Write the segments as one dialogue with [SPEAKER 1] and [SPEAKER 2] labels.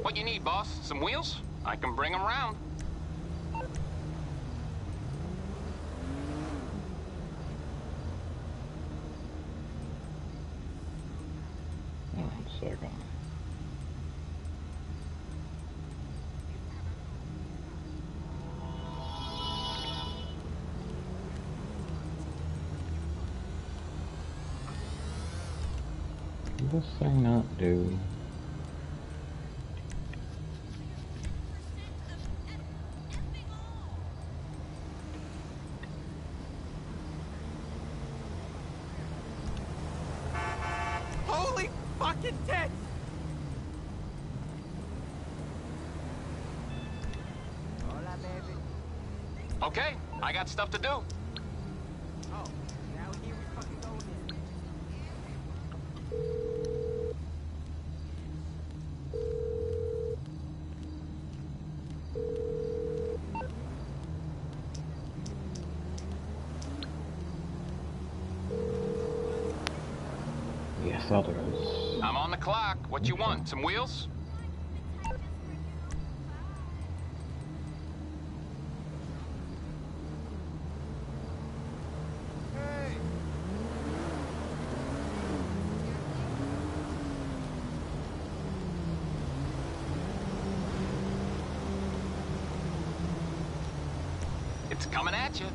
[SPEAKER 1] What you need, boss? Some wheels? I can bring them round.
[SPEAKER 2] One second. This thing not do?
[SPEAKER 3] Holy fucking tits! Hola, baby.
[SPEAKER 1] Okay, I got stuff to do.
[SPEAKER 3] Oh, now here we fucking go again.
[SPEAKER 2] Yes, others.
[SPEAKER 1] I'm on the clock. What you want? Some wheels?
[SPEAKER 3] Hey!
[SPEAKER 1] It's coming at you.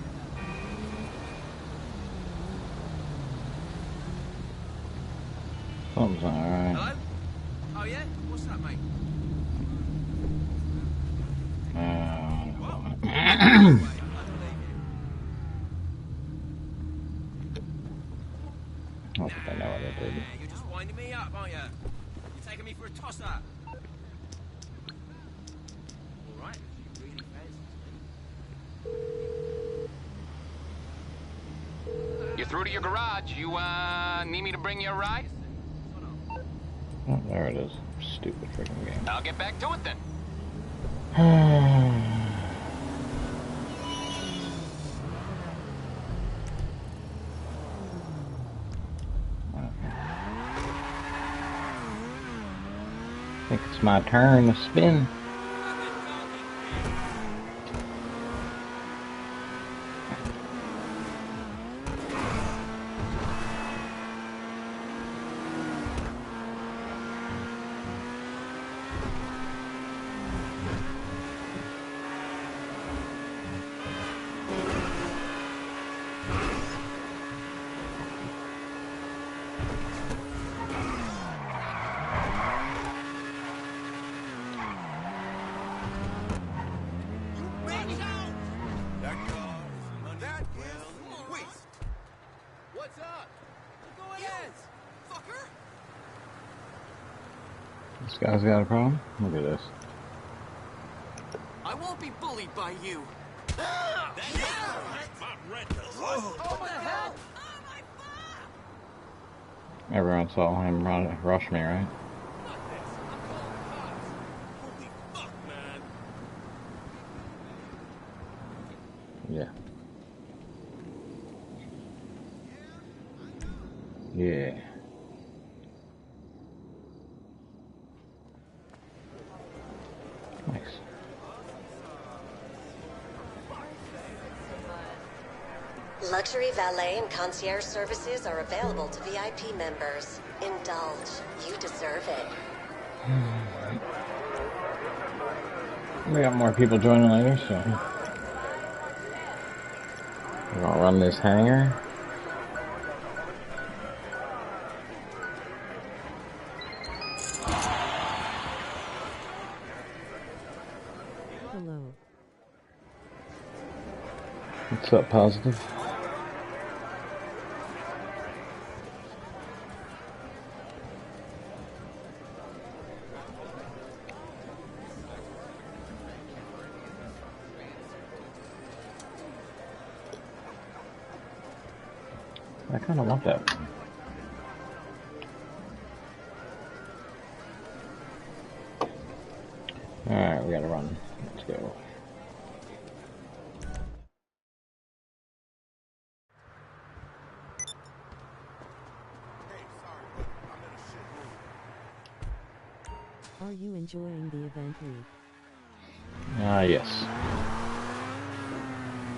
[SPEAKER 2] Something's not alright.
[SPEAKER 3] Hello? Oh yeah? What's that, mate?
[SPEAKER 2] I don't think I know what I did.
[SPEAKER 3] You're just winding me up, aren't you? You're taking me for a tosser. All right, you really fancy.
[SPEAKER 1] You're through to your garage. You, need me to bring you a ride?
[SPEAKER 2] Oh, there it is. Stupid freaking game.
[SPEAKER 1] I'll get back to it then.
[SPEAKER 2] I think it's my turn to spin.
[SPEAKER 3] What's up? Go ahead, fucker!
[SPEAKER 2] This guy's got a problem? Look at this.
[SPEAKER 3] I won't be bullied by you.
[SPEAKER 4] Oh, what the hell?
[SPEAKER 2] Everyone saw him rush me, right?
[SPEAKER 4] Holy fuck, man.
[SPEAKER 2] Yeah. Yeah. Nice.
[SPEAKER 5] Luxury valet and concierge services are available to VIP members. Indulge. You deserve it.
[SPEAKER 2] We got more people joining later, so we're gonna run this hangar.
[SPEAKER 6] Hello.
[SPEAKER 2] What's up, Positive? I kind of want that. Alright, we gotta run. Let's go.
[SPEAKER 4] Hey, sorry, but I'm in a shit mood.
[SPEAKER 6] Are you enjoying the event week?
[SPEAKER 2] Ah, yes.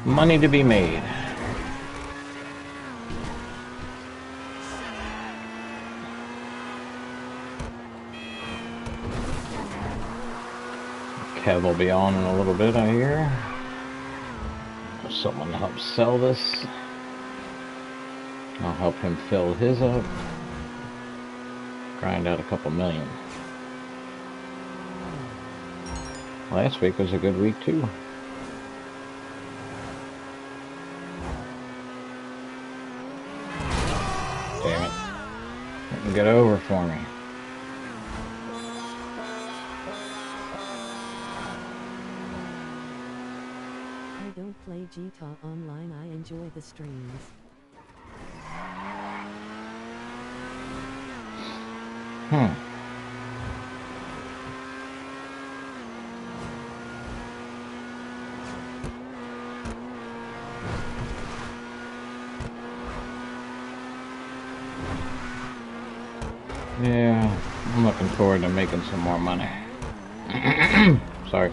[SPEAKER 2] Money to be made. Kev will be on in a little bit, I hear. Someone to help sell this. I'll help him fill his up. Grind out a couple million. Last week was a good week too. Damn it. Didn't get over for me.
[SPEAKER 6] I don't play GTA Online, I enjoy the streams.
[SPEAKER 2] Yeah, I'm looking forward to making some more money. Sorry.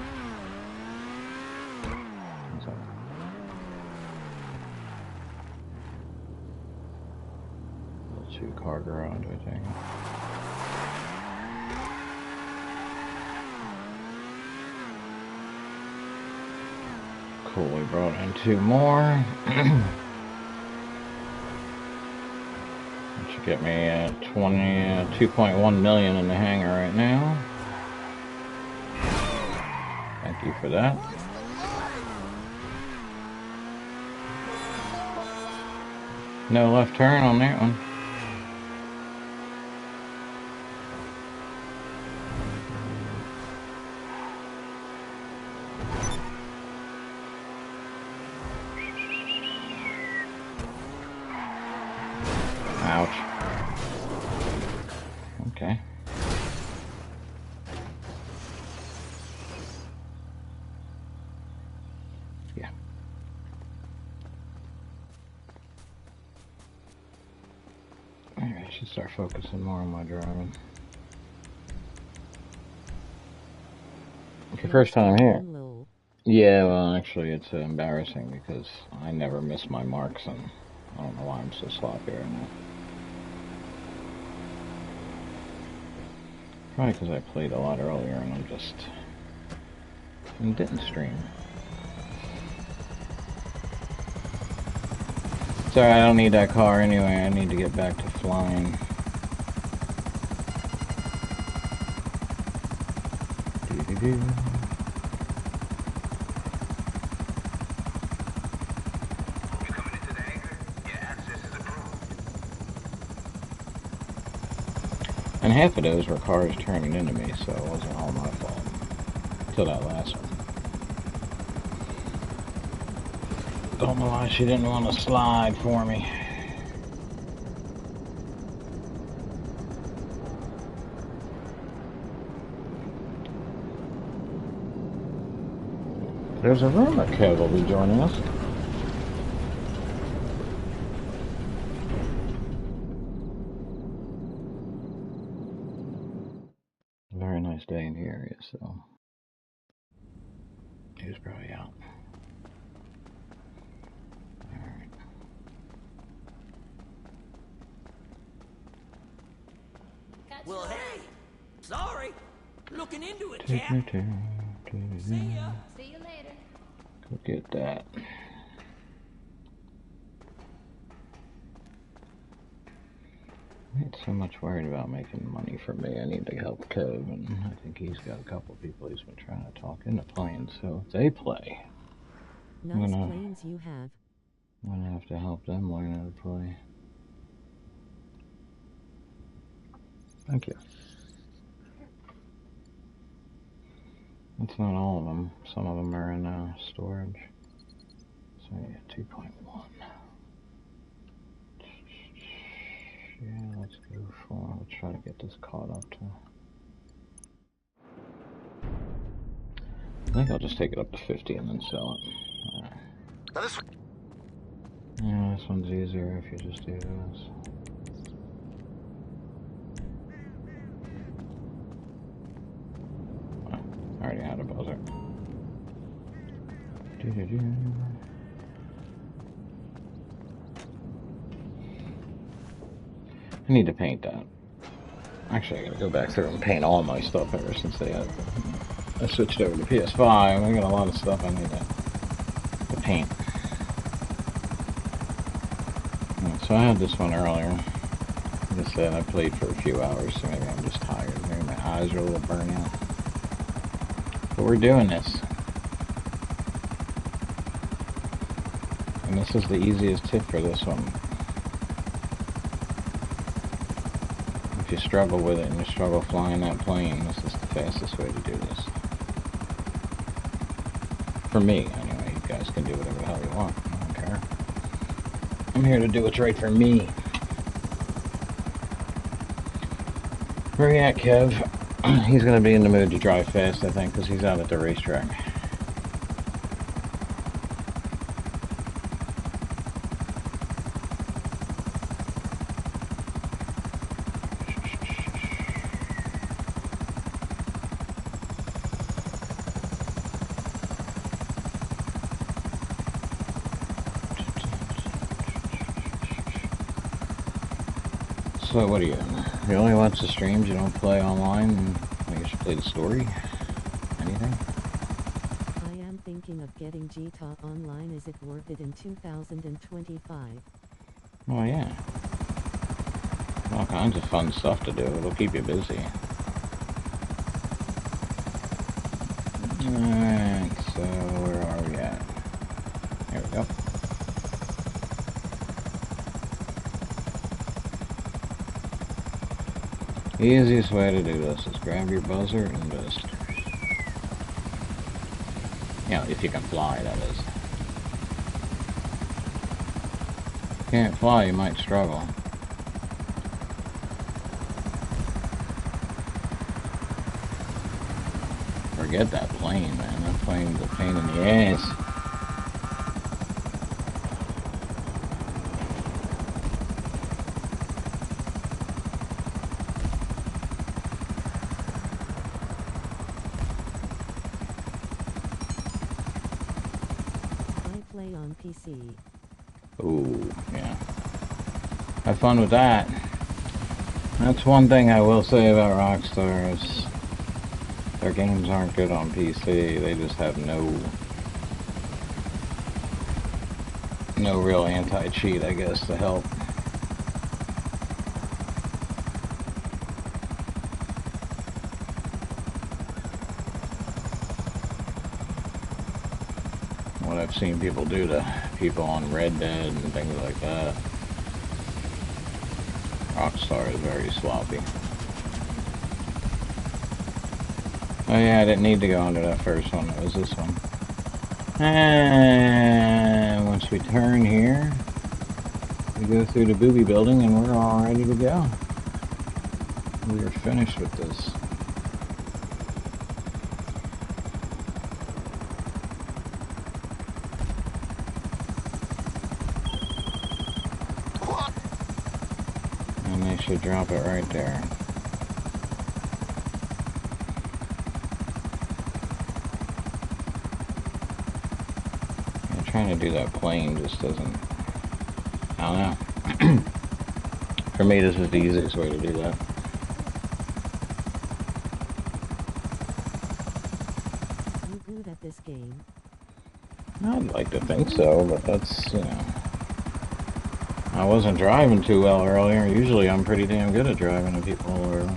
[SPEAKER 2] Little two-car garage, I think. Cool, we brought in two more. Should get me at 2.1 million in the hangar right now. Thank you for that. No left turn on that one. Ouch. Okay. Yeah. Alright, I should start focusing more on my driving. Okay, first time here. Yeah, well, actually, it's embarrassing because I never miss my marks, and I don't know why I'm so sloppy right now. Probably because I played a lot earlier and I'm just... and didn't stream. Sorry, I don't need that car anyway. I need to get back to flying. Doo-doo-doo. And half of those were cars turning into me, so it wasn't all my fault. Till that last one. Don't know why she didn't want to slide for me. There's a rumor Kev will be joining us. Very nice day in the area, so he was probably out. Alright.
[SPEAKER 4] Well, hey, sorry. Looking into it, Cap. See ya.
[SPEAKER 7] See you later.
[SPEAKER 2] Go get that. I ain't so much worried about making money for me. I need to help Kev, and I think he's got a couple people he's been trying to talk into playing, so if they play,
[SPEAKER 6] Nice planes you have.
[SPEAKER 2] I'm gonna have to help them learn how to play. Thank you. That's not all of them. Some of them are in storage. So yeah, 2.1. Yeah, let's go for, let's try to get this caught up to. I think I'll just take it up to 50 and then sell it.
[SPEAKER 4] Now this
[SPEAKER 2] Yeah, this one's easier if you just do this. already had a buzzer. I need to paint that. Actually, I gotta go back through and paint all my stuff ever since I switched over to PS5. I got a lot of stuff I need to paint. So I had this one earlier. Like I said, I played for a few hours, so maybe I'm just tired. Maybe my eyes are a little burnt out. But we're doing this. And this is the easiest tip for this one. If you struggle with it and you struggle flying that plane, this is the fastest way to do this. For me, anyway. You guys can do whatever the hell you want. I don't care. I'm here to do what's right for me. Where you at, Kev? He's going to be in the mood to drive fast, I think, because he's out at the racetrack. So what are you? You only watch the streams, you don't play online, and I guess you play the story? Anything?
[SPEAKER 6] I am thinking of getting GTA Online. Is it worth it in 2025?
[SPEAKER 2] Oh yeah. All kinds of fun stuff to do. It'll keep you busy. Alright, so where are we at? Here we go. The easiest way to do this is grab your buzzer and just, you know, if you can fly, that is. If you can't fly, you might struggle. Forget that plane, man. That plane's a pain in the ass.
[SPEAKER 6] PC.
[SPEAKER 2] Ooh, yeah. Have fun with that. That's one thing I will say about Rockstar is their games aren't good on PC. They just have no real anti-cheat, I guess, to help. What I've seen people do to people on Red Dead and things like that. Rockstar is very sloppy. Oh yeah, I didn't need to go under that first one. It was this one. And once we turn here, we go through the booby building and we're all ready to go. We are finished with this. Should drop it right there. Yeah, trying to do that plane just doesn't, I don't know. For me, this is the easiest way to do that.
[SPEAKER 6] You good at this game?
[SPEAKER 2] I'd like to think so, but that's, you know. I wasn't driving too well earlier. Usually I'm pretty damn good at driving and people will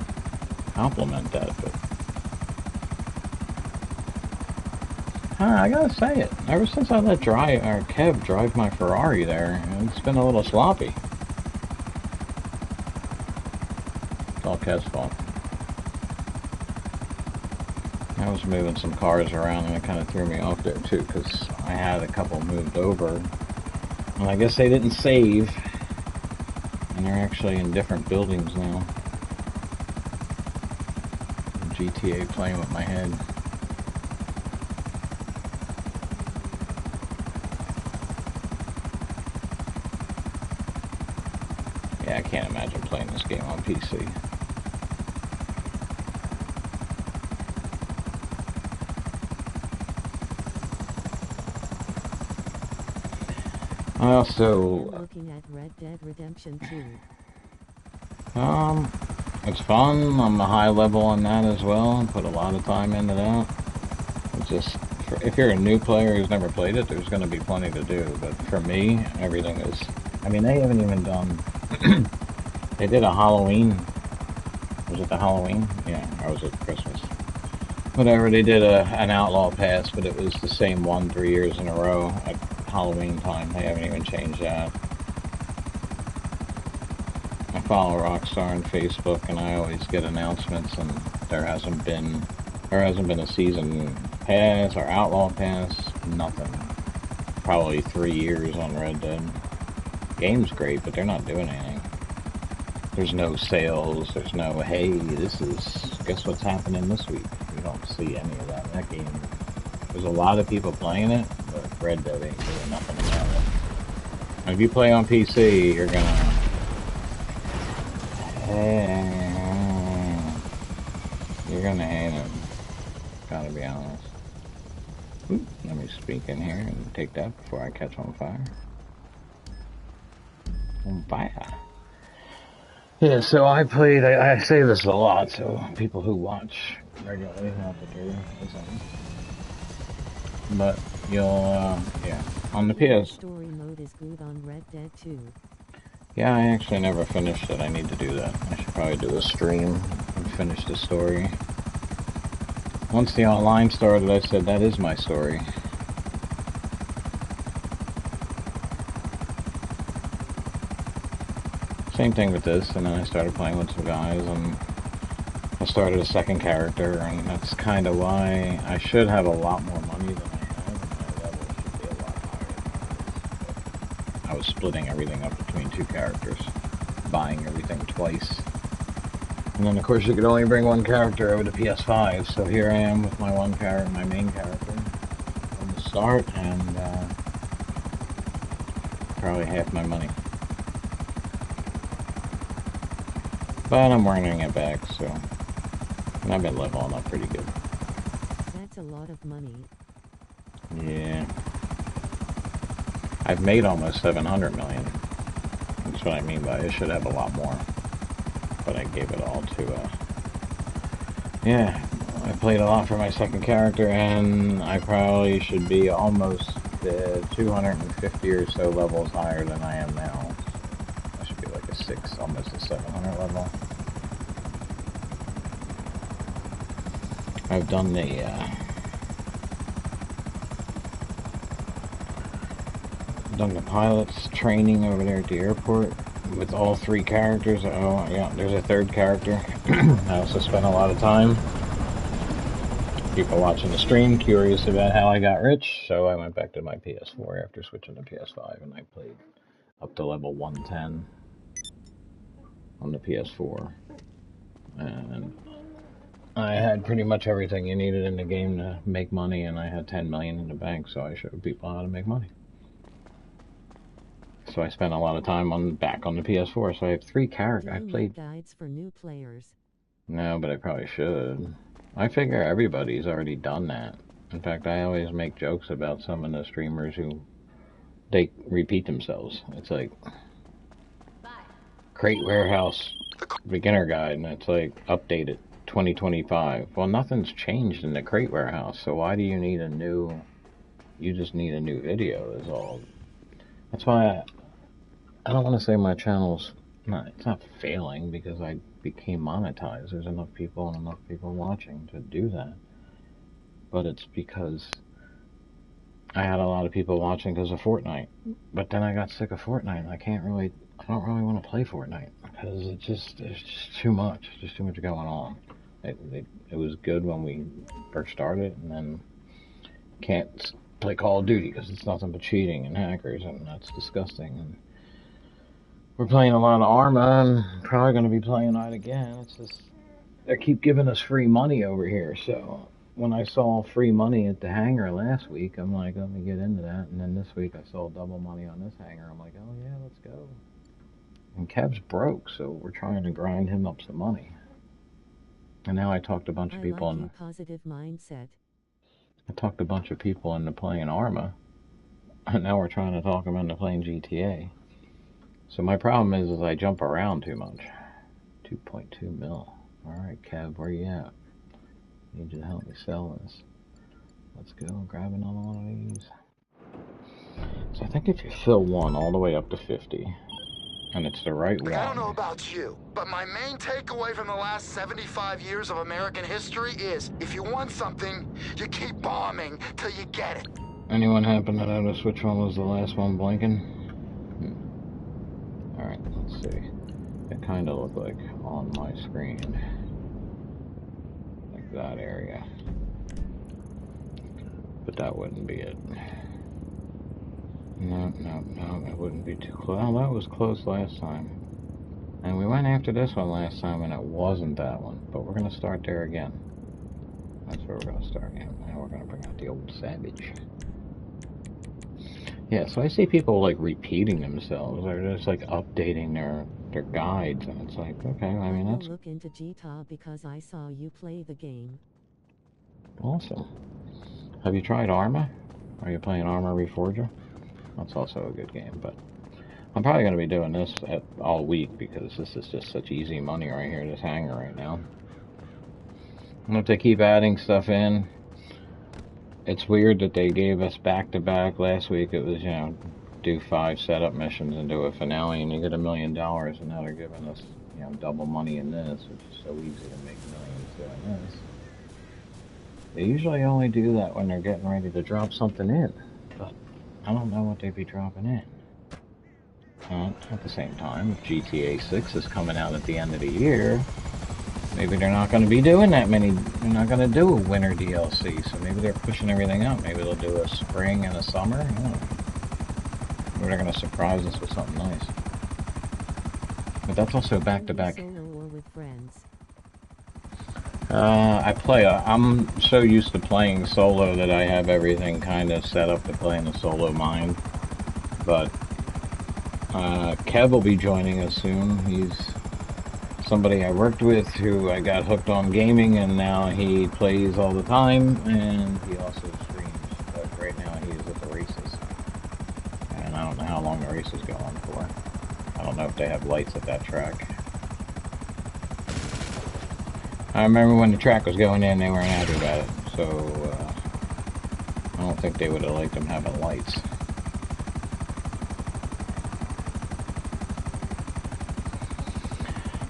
[SPEAKER 2] compliment that, but I gotta say it. Ever since I let Kev drive my Ferrari there, it's been a little sloppy. It's all Kev's fault. I was moving some cars around and it kind of threw me off there too, because I had a couple moved over. And I guess they didn't save. And they're actually in different buildings now. GTA playing with my head. Yeah, I can't imagine playing this game on PC. I also,
[SPEAKER 6] I'm looking at Red Dead Redemption 2.
[SPEAKER 2] it's fun. I'm a high level on that as well. Put a lot of time into that. It's just, if you're a new player who's never played it, there's going to be plenty to do. But for me, everything is, I mean, they haven't even done, they did a Halloween, was it the Halloween? Yeah, or was it Christmas? Whatever, they did an Outlaw Pass, but it was the same one 3 years in a row at Halloween time. They haven't even changed that. I follow Rockstar on Facebook, and I always get announcements, and there hasn't been a season pass or Outlaw Pass, nothing. Probably 3 years on Red Dead. Game's great, but they're not doing anything. There's no sales, there's no, hey, guess what's happening this week? You don't see any of that in that game. There's a lot of people playing it, but Red Dead ain't doing nothing about it. And if you play on PC, you're gonna, you're gonna hate it. Gotta be honest. Oop, let me speak in here and take that before I catch on fire. On fire. Yeah, so I played, I say this a lot, so people who watch regularly have to do something. But you'll, yeah, on the PS.
[SPEAKER 6] Story mode is good on Red Dead 2.
[SPEAKER 2] Yeah, I actually never finished it. I need to do that. I should probably do a stream and finish the story. Once the online started, I said, that is my story. Same thing with this, and then I started playing with some guys, and I started a second character, and that's kind of why I should have a lot more money than I have, and my level should be a lot higher than it is. I was splitting everything up between two characters, buying everything twice. And then, of course, you could only bring one character over to PS5, so here I am with my one character, my main character, from the start, and probably half my money. But I'm earning it back, so, and I've been leveling up pretty good.
[SPEAKER 6] That's a lot of money.
[SPEAKER 2] Yeah. I've made almost 700 million. That's what I mean by I should have a lot more. But I gave it all to, yeah, I played a lot for my second character, and I probably should be almost 250 or so levels higher than I am now. I should be like a 6, almost a 700 level. I've done the pilot's training over there at the airport with all 3 characters. Oh, yeah, there's a third character. I also spent a lot of time. People watching the stream curious about how I got rich, so I went back to my PS4 after switching to PS5, and I played up to level 110 on the PS4. And I had pretty much everything you needed in the game to make money, and I had 10 million in the bank, so I showed people how to make money. So I spent a lot of time back on the PS4, so I have 3 characters. I played
[SPEAKER 6] guides for new players.
[SPEAKER 2] No, but I probably should. I figure everybody's already done that. In fact, I always make jokes about some of the streamers who they repeat themselves. It's like Crate Warehouse beginner guide, and it's like updated 2025. Well, nothing's changed in the Crate Warehouse, so why do you need a new? You just need a new video is all. That's why I don't want to say my channel's it's not failing because I became monetized. There's enough people and enough people watching to do that. But it's because I had a lot of people watching because of Fortnite. But then I got sick of Fortnite. I don't really want to play Fortnite because there's just too much. There's too much going on. It was good when we first started, and then can't play Call of Duty because it's nothing but cheating and hackers, and that's disgusting. And we're playing a lot of Arma, and probably going to be playing that again. It's just they keep giving us free money over here. So when I saw free money at the hangar last week, I'm like, let me get into that. And then this week I saw double money on this hangar. I'm like, oh yeah, let's go. And Kev's broke, so we're trying to grind him up some money. And now I talked to a bunch of people
[SPEAKER 6] positive mindset.
[SPEAKER 2] I talked to a bunch of people into playing Arma. And now we're trying to talk them into playing GTA. So my problem is I jump around too much. 2.2 mil. Alright, Kev, where you at? Need you to help me sell this. Let's go, grab another one of these. So I think if you fill one all the way up to 50, and it's the right one.
[SPEAKER 7] I don't know about you, but my main takeaway from the last 75 years of American history is, if you want something, you keep bombing till you get it.
[SPEAKER 2] Anyone happen to notice which one was the last one blinking? Alright, let's see. It kind of looked like on my screen. Like that area. But that wouldn't be it. No, it wouldn't be too close. Oh, that was close last time. And we went after this one last time and it wasn't that one. But we're going to start there again. That's where we're going to start again. And we're going to bring out the old Savage. Yeah, so I see people like repeating themselves. They're just like updating their guides. And it's like, okay, I mean, that's
[SPEAKER 6] look into GTA because I saw you play the game.
[SPEAKER 2] awesome. Have you tried Arma? Are you playing Arma Reforger? That's also a good game, but I'm probably going to be doing this all week because this is just such easy money right here, this hangar right now. I'm going to keep adding stuff in. It's weird that they gave us back-to-back. Last week it was, you know, do 5 setup missions and do a finale and you get $1 million, and now they're giving us, you know, double money in this, which is so easy to make millions doing this. They usually only do that when they're getting ready to drop something in, but I don't know what they'd be dropping in. At the same time, if GTA 6 is coming out at the end of the year, maybe they're not going to be doing that many. They're not going to do a winter DLC, so maybe they're pushing everything out. Maybe they'll do a spring and a summer. I don't know. Maybe they're going to surprise us with something nice. But that's also back-to-back.
[SPEAKER 6] Solo or with friends?
[SPEAKER 2] I'm so used to playing solo that I have everything kind of set up to play in a solo mind. But Kev will be joining us soon. He's somebody I worked with who I got hooked on gaming, and now he plays all the time, and he also streams. But right now he is at the races. And I don't know how long the races go on for. I don't know if they have lights at that track. I remember when the track was going in, they weren't happy about it, so I don't think they would have liked them having lights.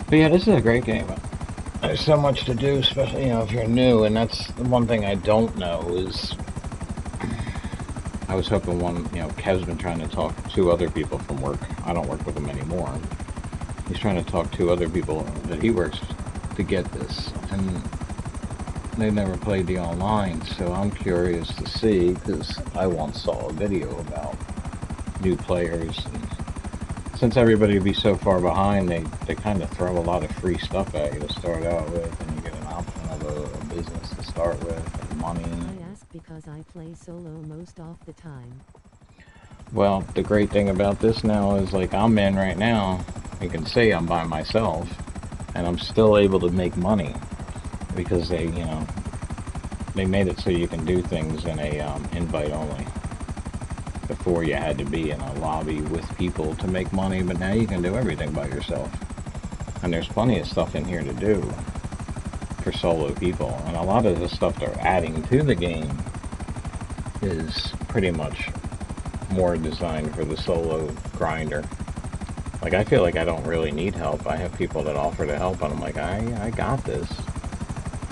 [SPEAKER 2] But yeah, this is a great game. There's so much to do, especially, you know, if you're new, and that's the one thing I don't know is, I was hoping Kev's been trying to talk to 2 other people from work. I don't work with him anymore. He's trying to talk to other people that he works to get this, and they've never played the online, so I'm curious to see, because I once saw a video about new players, and since everybody would be so far behind, they kind of throw a lot of free stuff at you to start out with, and you get an option of a business to start with, and money.
[SPEAKER 6] I ask because I play solo most of the time.
[SPEAKER 2] Well, the great thing about this now is, like, I'm in right now, you can say I'm by myself, and I'm still able to make money, because they, you know, they made it so you can do things in a invite only. Before you had to be in a lobby with people to make money, but now you can do everything by yourself. And there's plenty of stuff in here to do for solo people, and a lot of the stuff they're adding to the game is pretty much more designed for the solo grinder. Like, I feel like I don't really need help. I have people that offer to help, and I'm like, I got this.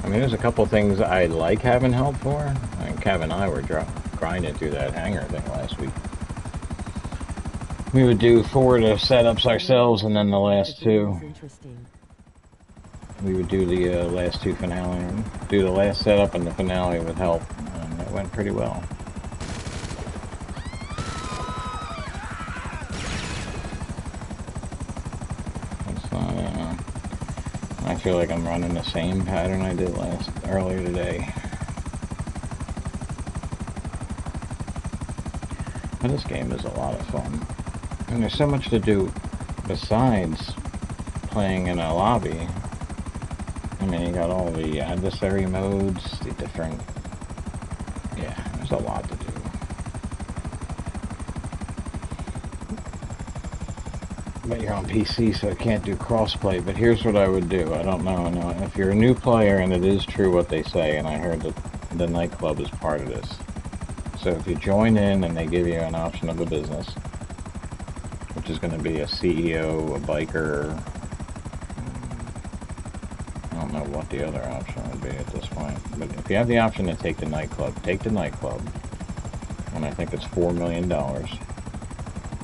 [SPEAKER 2] I mean, there's a couple things I like having help for. I mean, Kev and I were grinding through that hangar thing last week. We would do 4 to setups ourselves, and then the last 2. We would do the last 2 finale, do the last setup and the finale with help, and it went pretty well. I feel like I'm running the same pattern I did earlier today. But this game is a lot of fun. And there's so much to do besides playing in a lobby. I mean, you got all the adversary modes, the different... Yeah, there's a lot to do. But you're on PC, so I can't do crossplay. But here's what I would do. I don't know. No, if you're a new player, and it is true what they say, and I heard that the nightclub is part of this. So if you join in and they give you an option of a business, which is going to be a CEO, a biker, I don't know what the other option would be at this point. But if you have the option to take the nightclub, take the nightclub. And I think it's $4 million.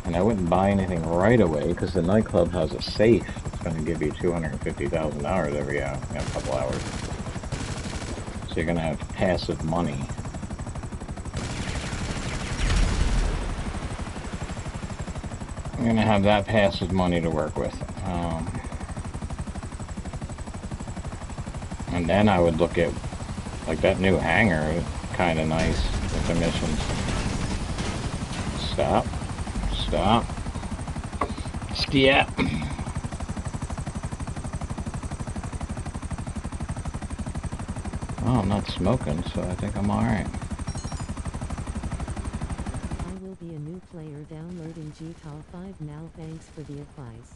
[SPEAKER 2] And I wouldn't buy anything right away because the nightclub has a safe. It's going to give you $250,000 every couple hours. So you're going to have passive money. You're going to have that passive money to work with. And then I would look at, like, that new hangar, kind of nice with the missions. Stop. Stop. Stop. Oh, I'm not smoking, so I think I'm alright.
[SPEAKER 6] I will be a new player downloading GTA 5 now. Thanks for the advice.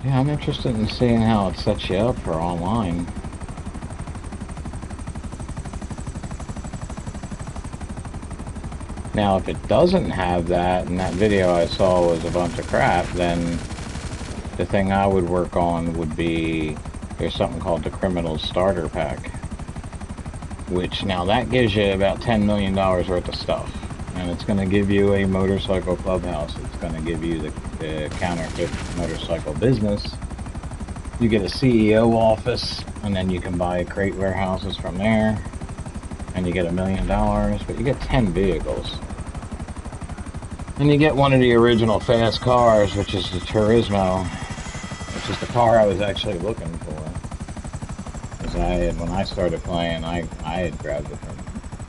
[SPEAKER 2] Yeah, I'm interested in seeing how it sets you up for online. Now, if it doesn't have that, and that video I saw was a bunch of crap, then the thing I would work on would be, there's something called the Criminal Starter Pack. Which, now that gives you about $10 million worth of stuff. And it's going to give you a motorcycle clubhouse. It's going to give you the counterfeit motorcycle business. You get a CEO office, and then you can buy crate warehouses from there. And you get $1 million, but you get 10 vehicles. And you get one of the original fast cars, which is the Turismo, which is the car I was actually looking for. Because when I started playing, I had grabbed it from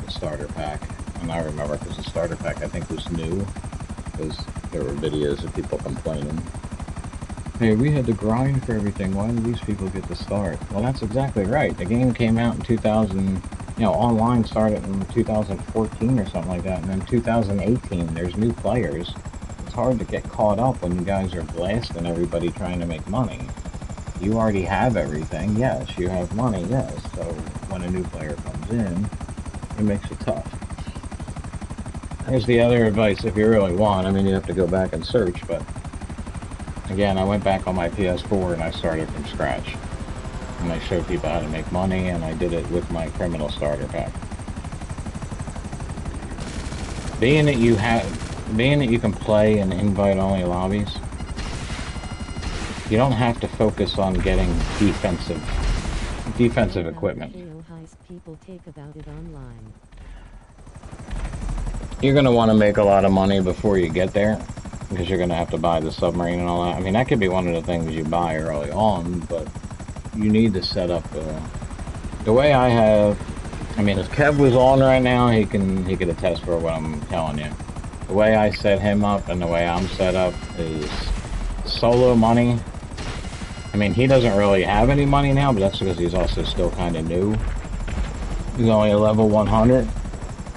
[SPEAKER 2] the starter pack. And I remember, because the starter pack, I think, was new. Because there were videos of people complaining. Hey, we had to grind for everything. Why did these people get to start? Well, that's exactly right. The game came out in 2000... online started in 2014 or something like that, and then 2018, there's new players. It's hard to get caught up when you guys are blasting everybody trying to make money. You already have everything, yes. You have money, yes. So when a new player comes in, it makes it tough. Here's the other advice if you really want. I mean, you have to go back and search, but again, I went back on my PS4 and I started from scratch. And I showed people how to make money, and I did it with my criminal starter pack. Being that you can play in invite-only lobbies, you don't have to focus on getting defensive equipment.
[SPEAKER 6] People take about it online.
[SPEAKER 2] You're going to want to make a lot of money before you get there, because you're going to have to buy the submarine and all that. I mean, that could be one of the things you buy early on, but you need to set up the way I have. I mean, if Kev was on right now, he could attest for what I'm telling you. The way I set him up and the way I'm set up is solo money. I mean, he doesn't really have any money now, but that's because he's also still kind of new. He's only a level 100.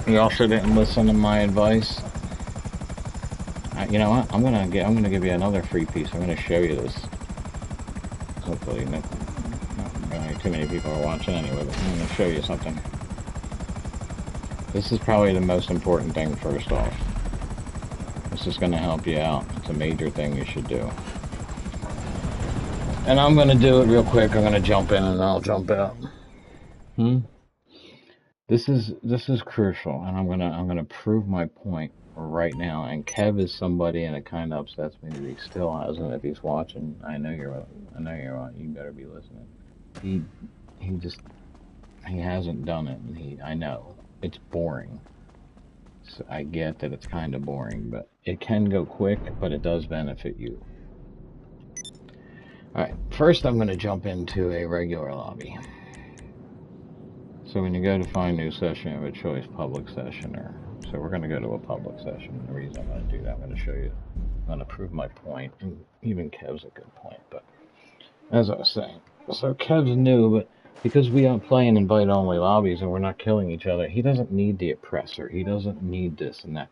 [SPEAKER 2] He also didn't listen to my advice. You know what? I'm gonna give you another free piece. I'm gonna show you this. Hopefully, not too many people are watching anyway, but I'm gonna show you something. This is probably the most important thing first off. This is gonna help you out. It's a major thing you should do. And I'm gonna do it real quick. I'm gonna jump in and I'll jump out. This is crucial, and I'm gonna prove my point right now. And Kev is somebody, and it kind of upsets me that he still hasn't. If he's watching, I know you're on. You better be listening. He hasn't done it, and I know it's boring. So I get that it's kind of boring, but it can go quick, but it does benefit you. All right, first I'm gonna jump into a regular lobby. So when you go to find new session, you have a choice public session, so we're going to go to a public session. The reason I'm going to do that, I'm going to show you, I'm going to prove my point, and even Kev's a good point, but as I was saying, so Kev's new, but because we aren't playing invite-only lobbies and we're not killing each other, he doesn't need the oppressor, he doesn't need this and that.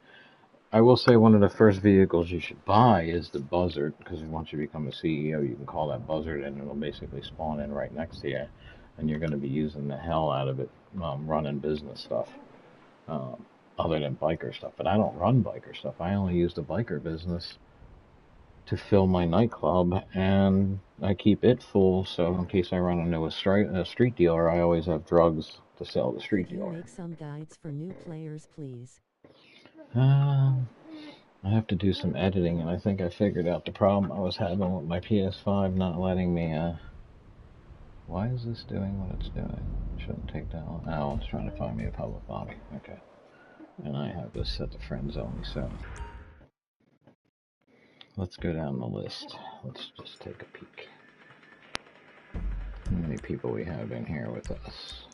[SPEAKER 2] I will say one of the first vehicles you should buy is the Buzzard, because once you become a CEO, you can call that Buzzard, and it'll basically spawn in right next to you, and you're going to be using the hell out of it running business stuff, other than biker stuff. But I don't run biker stuff. I only use the biker business to fill my nightclub, and I keep it full, so in case I run into a street dealer, I always have drugs to sell the street
[SPEAKER 6] Can you
[SPEAKER 2] dealer.
[SPEAKER 6] make some guides for new players, please?
[SPEAKER 2] I have to do some editing, and I think I figured out the problem I was having with my PS5 not letting me, why is this doing what it's doing? It shouldn't take that long. Oh, it's trying to find me a public lobby. Okay. And I have this set to friends only, so let's go down the list. Let's just take a peek. How many people we have in here with us?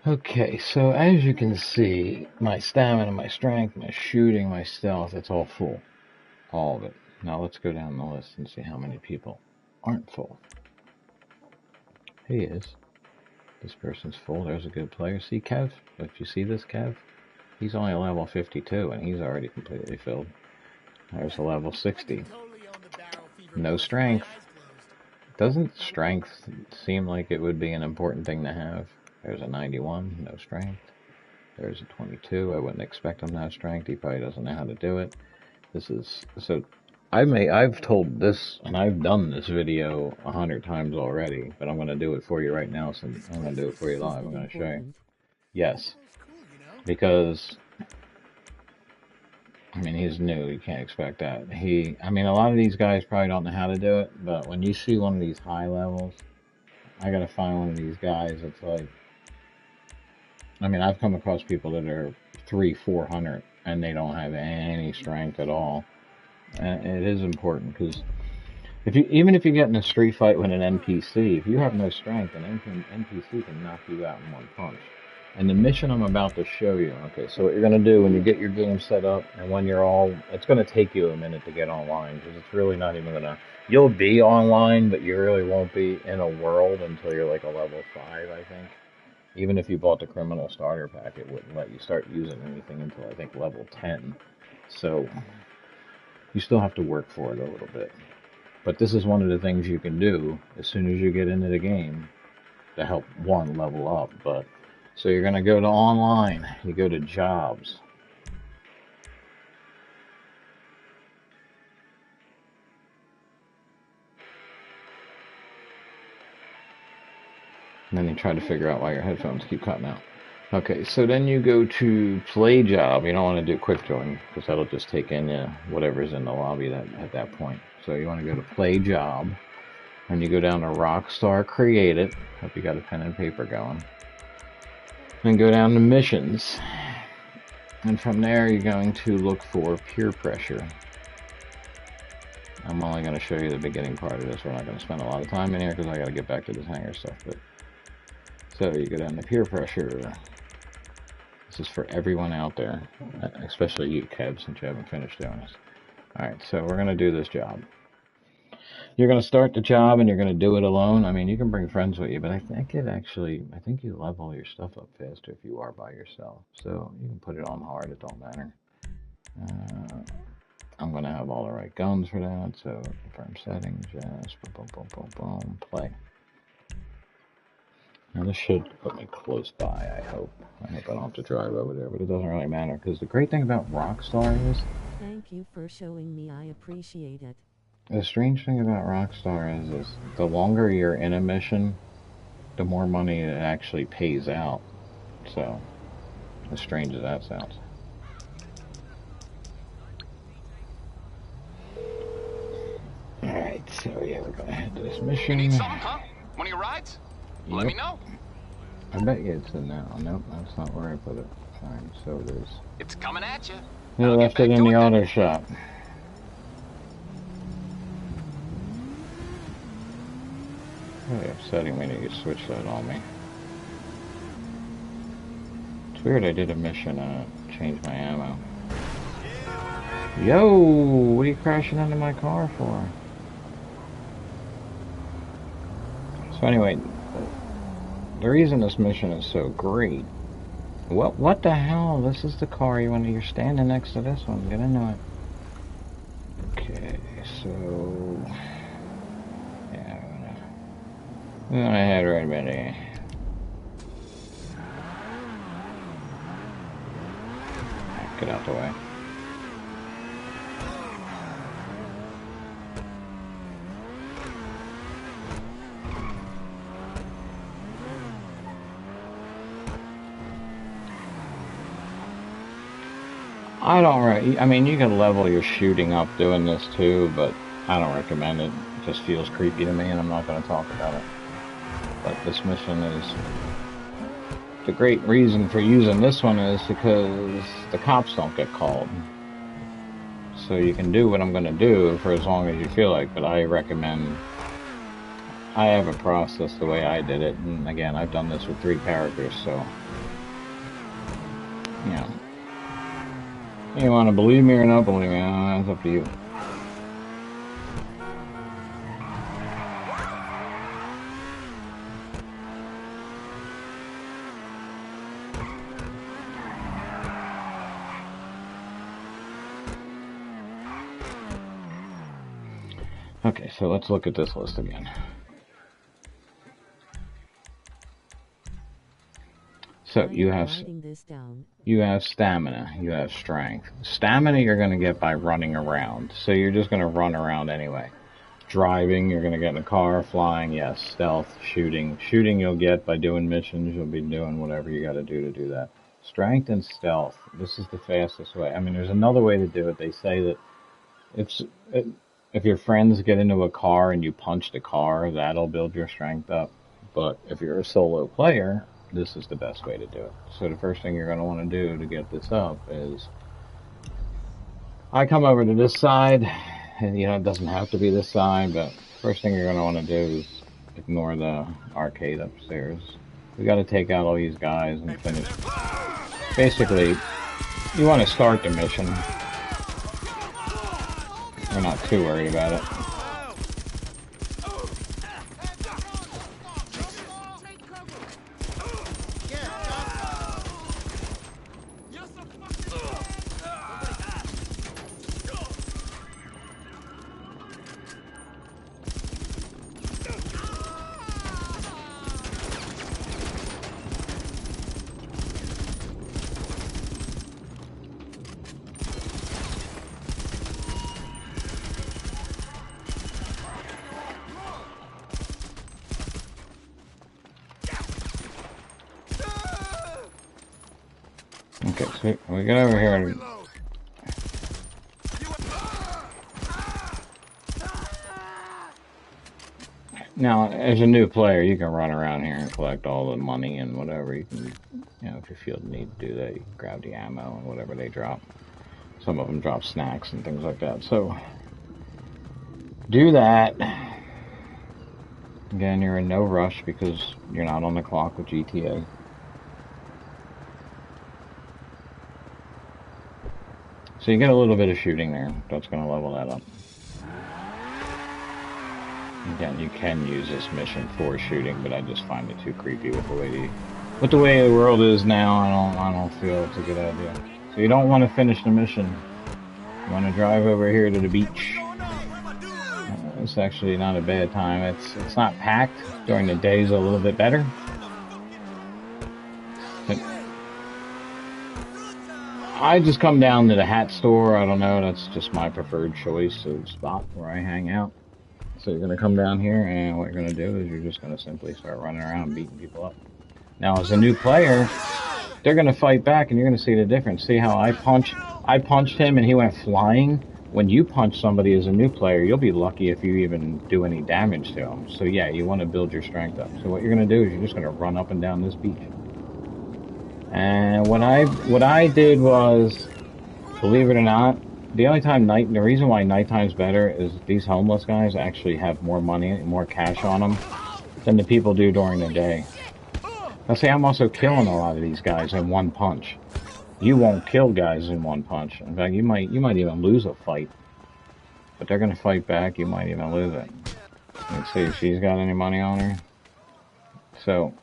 [SPEAKER 2] Okay, so as you can see, my stamina, my strength, my shooting, my stealth, it's all full. All of it. Now let's go down the list and see how many people aren't full. He is. This person's full. There's a good player. See Kev? If you see this Kev, he's only a level 52 and he's already completely filled. There's a level 60. No strength. Doesn't strength seem like it would be an important thing to have? There's a 91, no strength. There's a 22. I wouldn't expect him to have strength. He probably doesn't know how to do it. This is so. I've told this and I've done this video 100 times already, but I'm going to do it for you right now. So I'm going to do it for you live. I'm going to show you. Yes, because I mean he's new. You can't expect that. I mean a lot of these guys probably don't know how to do it, but when you see one of these high levels, I got to find one of these guys. It's like, I mean I've come across people that are 300-400 and they don't have any strength at all. And it is important because even if you get in a street fight with an NPC, if you have no strength, an NPC can knock you out in one punch. And the mission I'm about to show you, okay, so what you're going to do when you get your game set up and when you're it's going to take you a minute to get online because it's really not even going to, you'll be online, but you really won't be in a world until you're like a level 5, I think. Even if you bought the criminal starter pack, it wouldn't let you start using anything until I think level 10. So you still have to work for it a little bit. But this is one of the things you can do as soon as you get into the game to help one level up. But so you're going to go to online. You go to jobs. And then you try to figure out why your headphones keep cutting out. Okay, so then you go to play job. You don't want to do quick join because that'll just take in whatever's in the lobby at that point. So you want to go to play job, and you go down to Rockstar Create It. Hope you got a pen and paper going. Then go down to missions, and from there you're going to look for peer pressure. I'm only going to show you the beginning part of this. We're not going to spend a lot of time in here because I got to get back to this hangar stuff. But so you go down to peer pressure. This is for everyone out there, especially you, Kev, since you haven't finished doing this. Alright, so we're going to do this job. You're going to start the job and you're going to do it alone. I mean, you can bring friends with you, but I think you level your stuff up faster if you are by yourself. So you can put it on hard, it don't matter. I'm going to have all the right guns for that, so confirm settings, yes, boom, boom, boom, boom, boom, play. Now this should put me close by, I hope. I hope I don't have to drive over there, but it doesn't really matter, because the great thing about Rockstar is...
[SPEAKER 6] Thank you for showing me, I appreciate it.
[SPEAKER 2] The strange thing about Rockstar is the longer you're in a mission, the more money it actually pays out. So, as strange as that sounds. Alright, so yeah, we're gonna head to this mission.
[SPEAKER 1] You need something, huh? One of your rides?
[SPEAKER 2] Yep.
[SPEAKER 1] Let me know.
[SPEAKER 2] I bet you it's in now. Nope, that's not where I put it. Alright, so it is.
[SPEAKER 1] It's coming at you.
[SPEAKER 2] You left it in the auto shop. Really upsetting when you switch that on me. It's weird I did a mission change my ammo. Yo, what are you crashing into my car for? So anyway, the reason this mission is so great What the hell? This is the car you're standing next to this one. Get into it. Okay, so yeah, we're gonna head right about here. Get out the way. I mean, you can level your shooting up doing this too, but I don't recommend it. It just feels creepy to me, and I'm not going to talk about it. But this mission is... The great reason for using this one is because the cops don't get called. So you can do what I'm going to do for as long as you feel like, but I recommend... I have a process the way I did it, and again, I've done this with 3 characters, so... You know... You want to believe me or not believe me, that's up to you. Okay, so let's look at this list again. So you have stamina, you have strength. Stamina you're going to get by running around, so you're just going to run around anyway. Driving, you're going to get in a car. Flying, yes. Stealth, shooting. Shooting you'll get by doing missions. You'll be doing whatever you got to do that. Strength and stealth, this is the fastest way. I mean, there's another way to do it. They say that if your friends get into a car and you punch the car, that'll build your strength up. But if you're a solo player, this is the best way to do it. So the first thing you're going to want to do to get this up is... I come over to this side, and you know, it doesn't have to be this side, but first thing you're going to want to do is ignore the arcade upstairs. We got to take out all these guys and finish. Basically, you want to start the mission. We're not too worried about it. Okay, so we get over here and... Now, as a new player, you can run around here and collect all the money and whatever. You can, you know, if you feel the need to do that, you can grab the ammo and whatever they drop. Some of them drop snacks and things like that. So, do that. Again, you're in no rush because you're not on the clock with GTA. So you get a little bit of shooting there. That's going to level that up. Again, you can use this mission for shooting, but I just find it too creepy with the way the world is now. I don't feel it's a good idea. So you don't want to finish the mission. You want to drive over here to the beach. It's actually not a bad time. It's not packed. During the days a little bit better. But I just come down to the hat store. I don't know. That's just my preferred choice of spot where I hang out. So you're going to come down here, and what you're going to do is you're just going to simply start running around beating people up. Now, as a new player, they're going to fight back, and you're going to see the difference. See how I punched him, and he went flying? When you punch somebody as a new player, you'll be lucky if you even do any damage to him. So yeah, you want to build your strength up. So what you're going to do is you're just going to run up and down this beach. And what I did was, believe it or not, the reason why nighttime's better is these homeless guys actually have more money, more cash on them than the people do during the day. Now see, I'm also killing a lot of these guys in one punch. You won't kill guys in one punch. In fact, you might even lose a fight. But they're gonna fight back, you might even lose it. Let's see if she's got any money on her. So,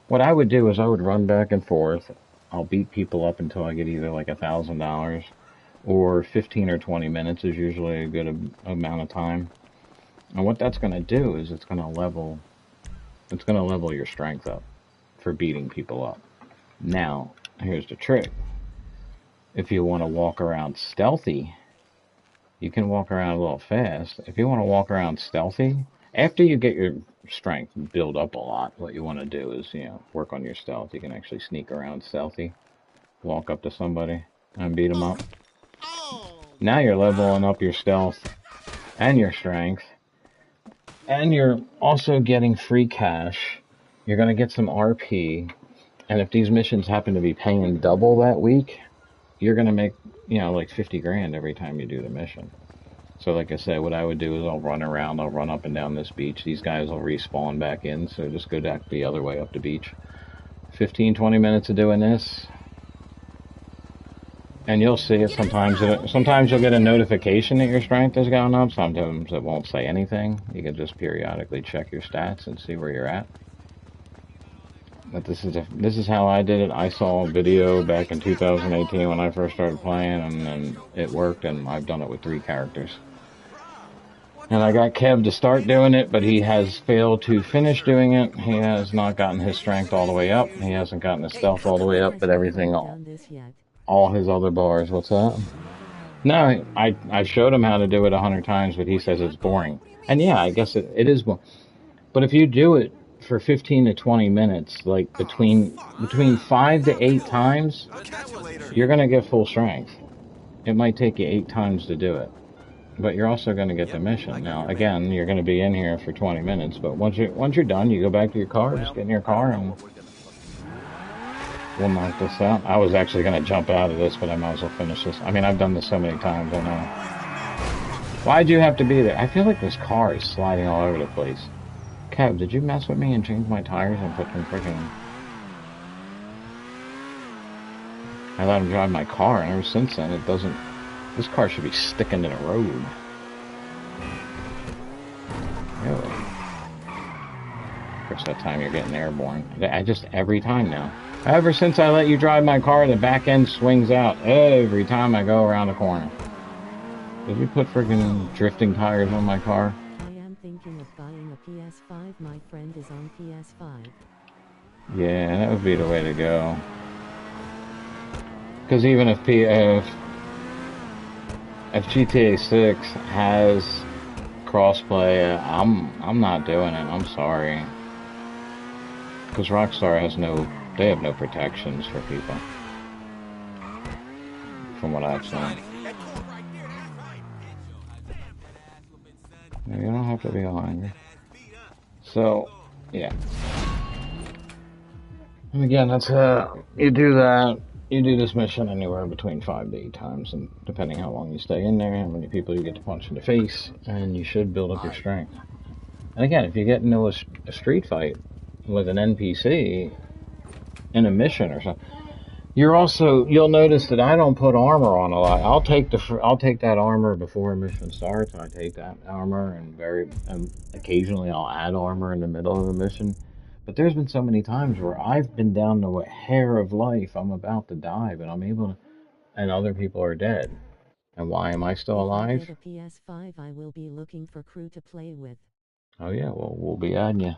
[SPEAKER 2] what I would do is I would run back and forth. I'll beat people up until I get either like $1,000, or 15 or 20 minutes is usually a good amount of time. And what that's going to do is it's going to level your strength up for beating people up. Now, here's the trick. If you want to walk around stealthy, you can walk around a little fast. If you want to walk around stealthy, after you get your strength build up a lot, what you want to do is, work on your stealth. You can actually sneak around stealthy, walk up to somebody and beat them up. Now you're leveling up your stealth and your strength, and you're also getting free cash. You're going to get some RP, and if these missions happen to be paying double that week, you're going to make, like 50 grand every time you do the mission. So like I said, what I would do is I'll run around, I'll run up and down this beach. These guys will respawn back in, so just go back the other way up the beach. 15, 20 minutes of doing this, and you'll see it. Sometimes you'll get a notification that your strength has gone up. Sometimes it won't say anything. You can just periodically check your stats and see where you're at. But this is how I did it. I saw a video back in 2018 when I first started playing, and it worked, and I've done it with 3 characters. And I got Kev to start doing it, but he has failed to finish doing it. He has not gotten his strength all the way up. He hasn't gotten his stealth all the way up, but everything, all his other bars. What's that? No, I showed him how to do it 100 times, but he says it's boring. And yeah, I guess it is boring. But if you do it for 15 to 20 minutes, like between 5 to 8 times, you're going to get full strength. It might take you 8 times to do it, but you're also going to get the mission. Now, again, you're going to be in here for 20 minutes, but once you're done, you go back to your car, just get in your car, and we'll knock this out. I was actually going to jump out of this, but I might as well finish this. I mean, I've done this so many times, I know. Why'd you have to be there? I feel like this car is sliding all over the place. Kev, did you mess with me and change my tires and put them freaking... I let him drive my car, and ever since then, it doesn't... This car should be sticking to the road. Really? Of course, that time you're getting airborne. Every time now. Ever since I let you drive my car, the back end swings out every time I go around a corner. Did you put freaking drifting tires on my car?
[SPEAKER 6] I am thinking of buying a PS5. My friend is on PS5.
[SPEAKER 2] Yeah, that would be the way to go. Because even if GTA 6 has crossplay, I'm not doing it. I'm sorry. Because Rockstar they have no protections for people. From what I've seen. No, you don't have to be all angry. So, yeah. And again, that's you do that. You do this mission anywhere between 5 to 8 times, and depending how long you stay in there, how many people you get to punch in the face, and you should build up your strength. And again, if you get into a street fight with an NPC in a mission or something, you'll notice that I don't put armor on a lot. I'll take that armor before a mission starts. I take that armor, and occasionally I'll add armor in the middle of the mission. But there's been so many times where I've been down to a hair of life. I'm about to die, but I'm able to, and other people are dead. And why am I still alive?
[SPEAKER 6] If I get a PS5, I will be looking for crew to play with.
[SPEAKER 2] Oh yeah, well, we'll be adding you.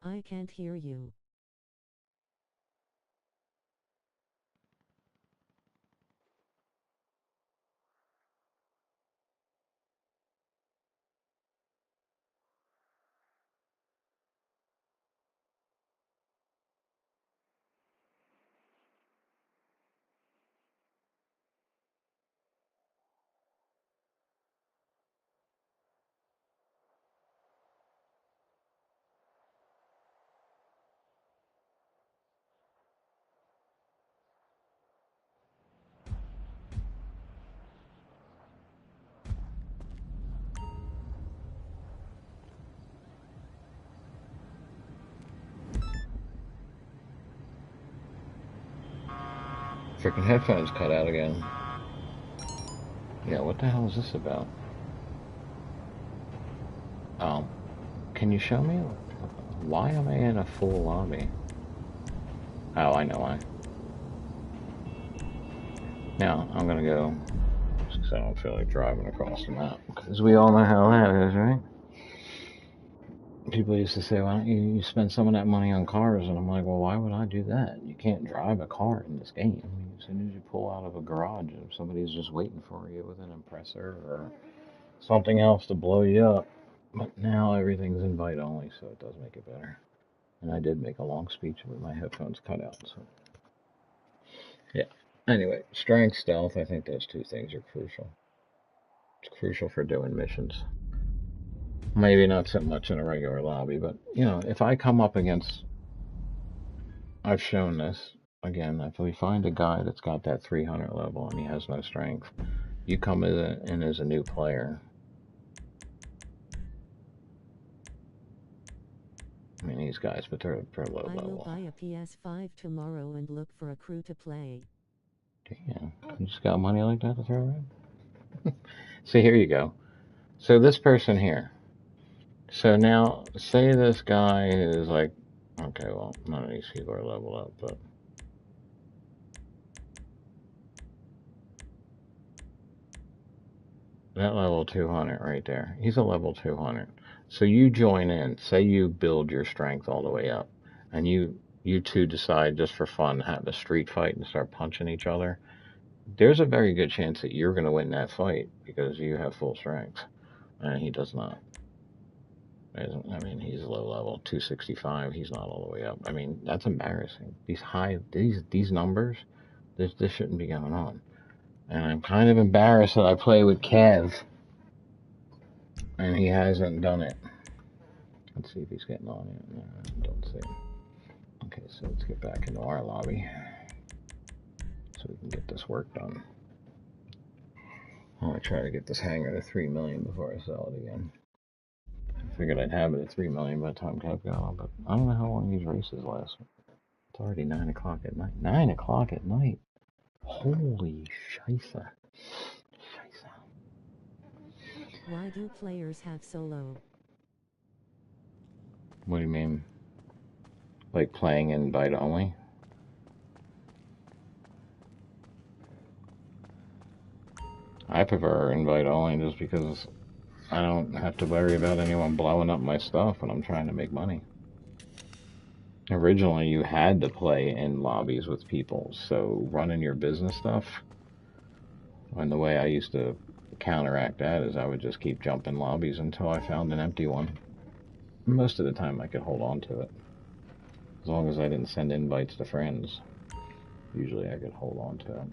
[SPEAKER 6] I can't hear you.
[SPEAKER 2] Freaking headphones cut out again. Yeah, what the hell is this about? Can you show me why am I in a full lobby? Oh, I know why. Now, I'm gonna go, because I don't feel like driving across the map, because we all know how that is, right? People used to say, why don't you spend some of that money on cars? And I'm like, well, why would I do that? You can't drive a car in this game. I mean, as soon as you pull out of a garage, if somebody's just waiting for you with an compressor or something else to blow you up. But now everything's invite only, so it does make it better. And I did make a long speech with my headphones cut out, so yeah. Anyway, strength, stealth, I think those two things are crucial. It's crucial for doing missions. Maybe not so much in a regular lobby, but, you know, if I come up against, I've shown this, again, if we find a guy that's got that 300 level and he has no strength, you come in as a new player. I mean, these guys, but they're low level.
[SPEAKER 6] I will buy a PS5 tomorrow and look for a crew to play.
[SPEAKER 2] Damn, you just got money like that to throw around? So here you go. So this person here. So now, say this guy is like, okay, well, none of these people are leveled up, but that level 200 right there, he's a level 200. So you join in, say you build your strength all the way up, and you two decide just for fun, have a street fight and start punching each other. There's a very good chance that you're going to win that fight because you have full strength, and he does not. I mean, he's low level, 265. He's not all the way up. I mean, that's embarrassing. These numbers, this shouldn't be going on. And I'm kind of embarrassed that I play with Kev, and he hasn't done it. Let's see if he's getting on it. No, I don't see him. Okay, so let's get back into our lobby so we can get this work done. I want to try to get this hangar to 3 million before I sell it again. I figured I'd have it at 3 million by the time Kev got on, but I don't know how long these races last. It's already 9 o'clock at night. 9 o'clock at night? Holy scheisse.
[SPEAKER 6] Why do players have solo?
[SPEAKER 2] What do you mean? Like playing invite only? I prefer invite only just because I don't have to worry about anyone blowing up my stuff when I'm trying to make money. Originally, you had to play in lobbies with people, so running your business stuff, and the way I used to counteract that is I would just keep jumping lobbies until I found an empty one. Most of the time I could hold on to it. As long as I didn't send invites to friends, usually I could hold on to it.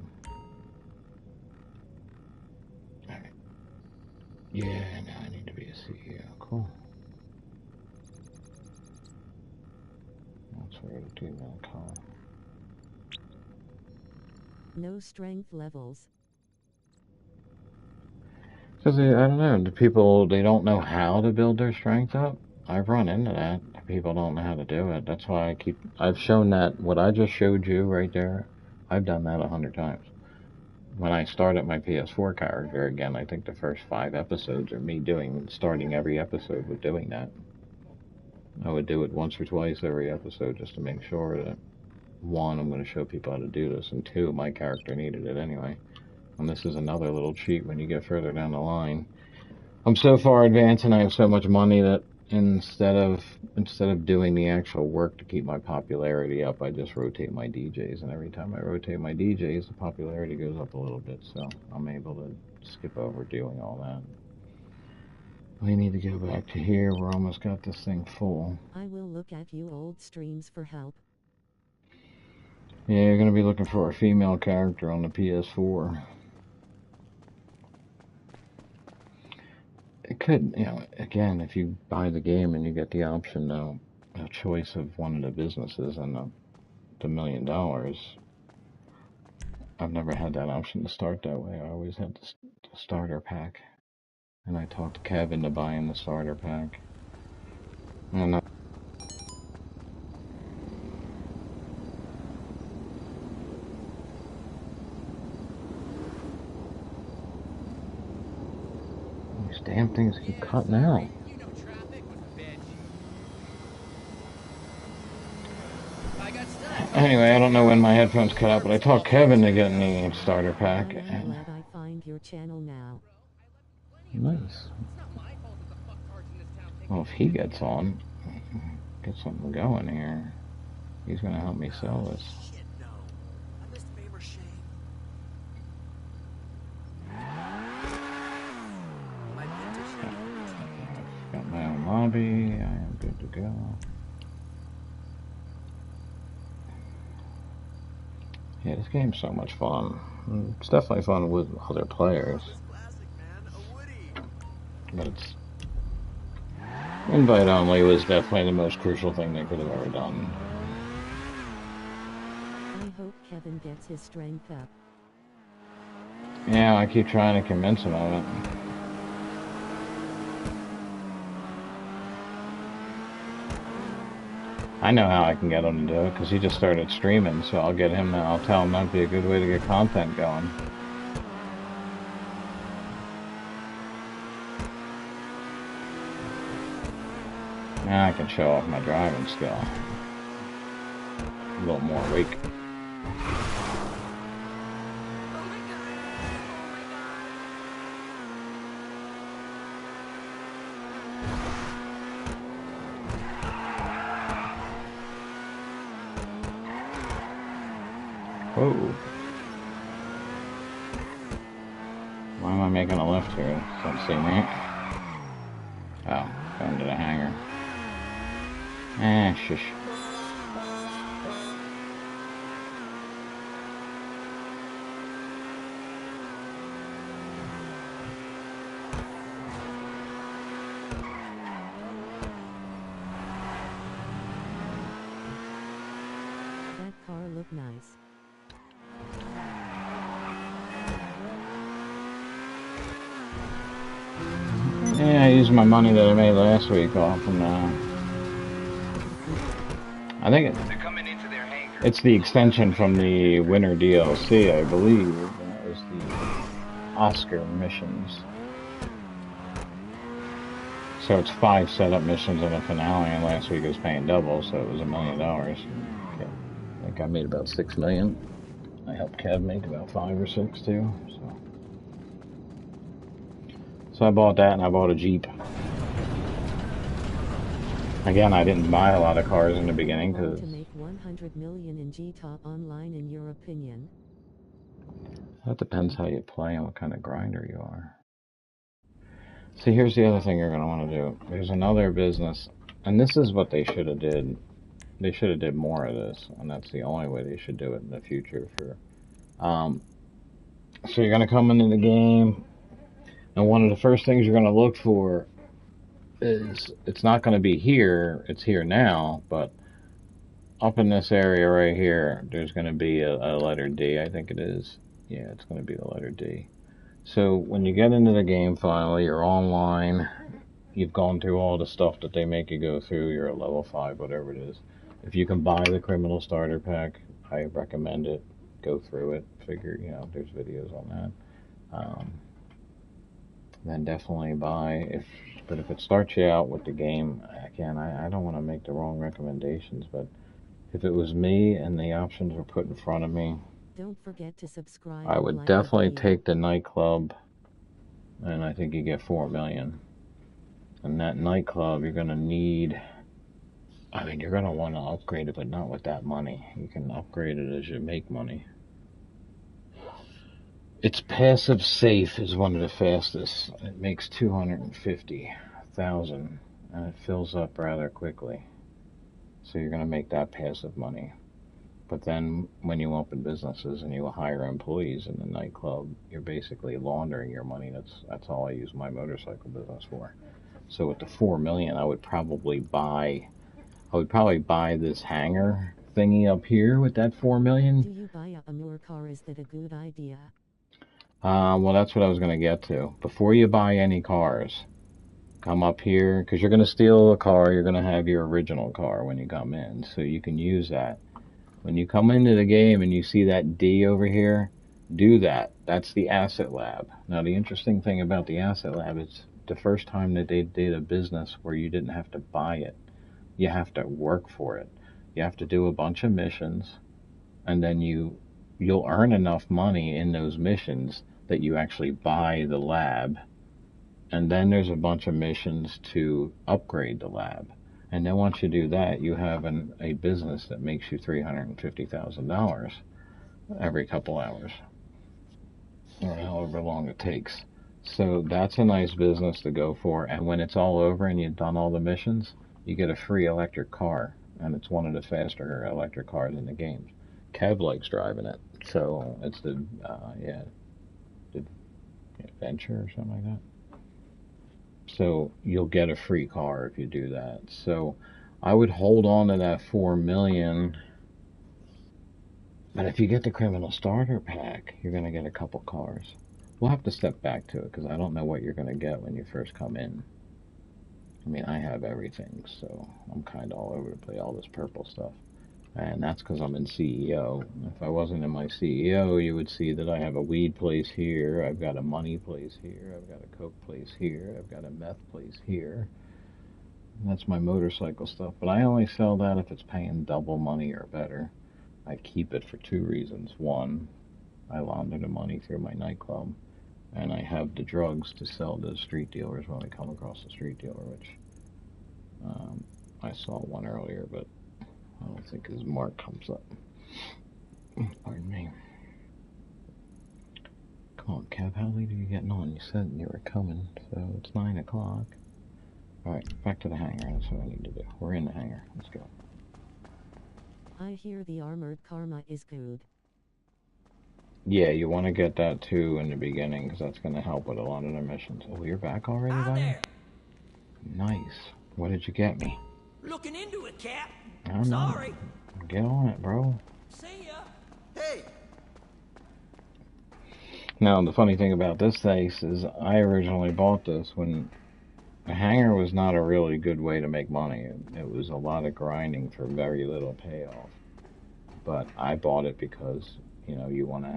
[SPEAKER 2] Alright. Yeah, now I need to be a CEO. Cool. That's where to do that car.
[SPEAKER 6] No strength levels.
[SPEAKER 2] Because, I don't know, the people, they don't know how to build their strength up. I've run into that. People don't know how to do it. That's why I've shown that, what I just showed you right there, I've done that 100 times. When I started my PS4 character, again, I think the first 5 episodes are me starting every episode with doing that. I would do it once or twice every episode just to make sure that, 1, I'm going to show people how to do this, and 2, my character needed it anyway. And this is another little cheat when you get further down the line. I'm so far advanced and I have so much money that instead of doing the actual work to keep my popularity up, I just rotate my DJs, and every time I rotate my DJs, the popularity goes up a little bit, so I'm able to skip over doing all that. We need to go back to here. We're almost got this thing full.
[SPEAKER 6] I will look at you old streams for help.
[SPEAKER 2] Yeah, you're going to be looking for a female character on the PS4. It could, again, if you buy the game and you get the option, a choice of one of the businesses and the $1 million, I've never had that option to start that way. I always had the starter pack. And I talked to Kevin into buying the starter pack. And Damn things keep cutting out.
[SPEAKER 3] You know traffic was a bitch. I got stuck.
[SPEAKER 2] Anyway, I don't know when my headphones cut out, but I talked Kevin to get in the starter pack.
[SPEAKER 6] I'm
[SPEAKER 2] And
[SPEAKER 6] glad I find your channel now.
[SPEAKER 2] nice.
[SPEAKER 3] It's not my fault that the fucktards in this town think
[SPEAKER 2] Well, if he gets on, get something going here, he's gonna help me sell this.
[SPEAKER 4] Shit, no. I missed Favor Shane. My vintage.
[SPEAKER 2] Got my own lobby. I am good to go. Yeah, this game's so much fun. It's definitely fun with other players,
[SPEAKER 4] Classic, man. A Woody.
[SPEAKER 2] but it's invite only was definitely the most crucial thing they could have ever done.
[SPEAKER 6] I hope Kevin gets his strength up.
[SPEAKER 2] Yeah, I keep trying to convince him of it. I know how I can get him to do it because he just started streaming, so I'll get him. I'll tell him that'd be a good way to get content going. Now I can show off my driving skill. A little more weak. Whoa. Why am I making a left here? Can't see me. Oh, going to the hangar. Shush.
[SPEAKER 6] That car looked nice.
[SPEAKER 2] Yeah, I used my money that I made last week off from I think
[SPEAKER 1] They're coming into their hangar.
[SPEAKER 2] it's the extension from the winter DLC, I believe. That was the Oscar missions. So it's 5 setup missions and a finale, and last week I was paying double, so it was $1 million. I think I made about $6 million. I helped Kev make about 5 or 6 too. So I bought that, and I bought a Jeep. Again, I didn't buy a lot of cars in the beginning because
[SPEAKER 6] To make 100 million in GTA Online, in your opinion?
[SPEAKER 2] that depends how you play and what kind of grinder you are. See, here's the other thing you're going to want to do. There's another business, and this is what they should have did. They should have did more of this, and that's the only way they should do it in the future. So you're going to come into the game, and one of the first things you're going to look for is, it's not going to be here, it's here now, but up in this area right here, there's going to be a letter D, I think it is. Yeah, it's going to be the letter D. So when you get into the game finally, you're online, you've gone through all the stuff that they make you go through, you're at level 5, whatever it is. If you can buy the criminal starter pack, I recommend it. Go through it, figure, there's videos on that. Then definitely buy, but if it starts you out with the game, again, I don't want to make the wrong recommendations, but if it was me and the options were put in front of me,
[SPEAKER 6] Don't forget to subscribe.
[SPEAKER 2] I
[SPEAKER 6] and
[SPEAKER 2] would
[SPEAKER 6] like the
[SPEAKER 2] definitely
[SPEAKER 6] video.
[SPEAKER 2] take the nightclub, and I think you get 4 million. And that nightclub, you're going to need, you're going to want to upgrade it, but not with that money. You can upgrade it as you make money. Its passive safe is one of the fastest. It makes 250,000, and it fills up rather quickly. So you're going to make that passive money. But then when you open businesses and you hire employees in the nightclub, you're basically laundering your money. That's all I use my motorcycle business for. So with the 4 million, I would probably buy this hangar thingy up here with that 4 million.
[SPEAKER 6] Do you buy a newer car? Is that a good idea?
[SPEAKER 2] Well, that's what I was going to get to. Before you buy any cars, come up here, because you're going to steal a car, you're going to have your original car when you come in, so you can use that. When you come into the game and you see that D over here, do that. That's the asset lab. Now, the interesting thing about the asset lab is the first time that they did a business where you didn't have to buy it. You have to work for it. You have to do a bunch of missions, and then you'll earn enough money in those missions that you actually buy the lab. And then there's a bunch of missions to upgrade the lab. And then once you do that, you have a business that makes you $350,000 every couple hours, or however long it takes. So that's a nice business to go for. And when it's all over and you've done all the missions, you get a free electric car. And it's one of the faster electric cars in the game. Kev likes driving it. So it's the Adventure or something like that. So you'll get a free car if you do that. So I would hold on to that $4 million. But if you get the criminal starter pack, you're going to get a couple cars. We'll have to step back to it because I don't know what you're going to get when you first come in. I mean, I have everything, so I'm kind of all over the place, all this purple stuff. And that's because I'm in CEO. If I wasn't in my CEO, you would see that I have a weed place here, I've got a money place here, I've got a coke place here, I've got a meth place here. And that's my motorcycle stuff. But I only sell that if it's paying double money or better. I keep it for two reasons. One, I launder the money through my nightclub. And I have the drugs to sell to street dealers when I come across a street dealer, which I saw one earlier, but I don't think his mark comes up. Pardon me. Come on, Kev, how late are you getting on? You said you were coming, so it's 9 o'clock. Alright, back to the hangar. That's what I need to do. We're in the hangar. Let's go.
[SPEAKER 6] I hear the armored karma is good.
[SPEAKER 2] Yeah, you want to get that too in the beginning, because that's going to help with a lot of their missions. Oh, you're back already,
[SPEAKER 4] Hi
[SPEAKER 2] buddy?
[SPEAKER 4] there.
[SPEAKER 2] Nice. What did you get me?
[SPEAKER 4] Looking into it, Cap.
[SPEAKER 2] I know.
[SPEAKER 4] Sorry.
[SPEAKER 2] Get on it, bro.
[SPEAKER 4] See ya. Hey.
[SPEAKER 2] Now, the funny thing about this place is I originally bought this when the hangar was not a really good way to make money. It was a lot of grinding for very little payoff. But I bought it because, you know, you want to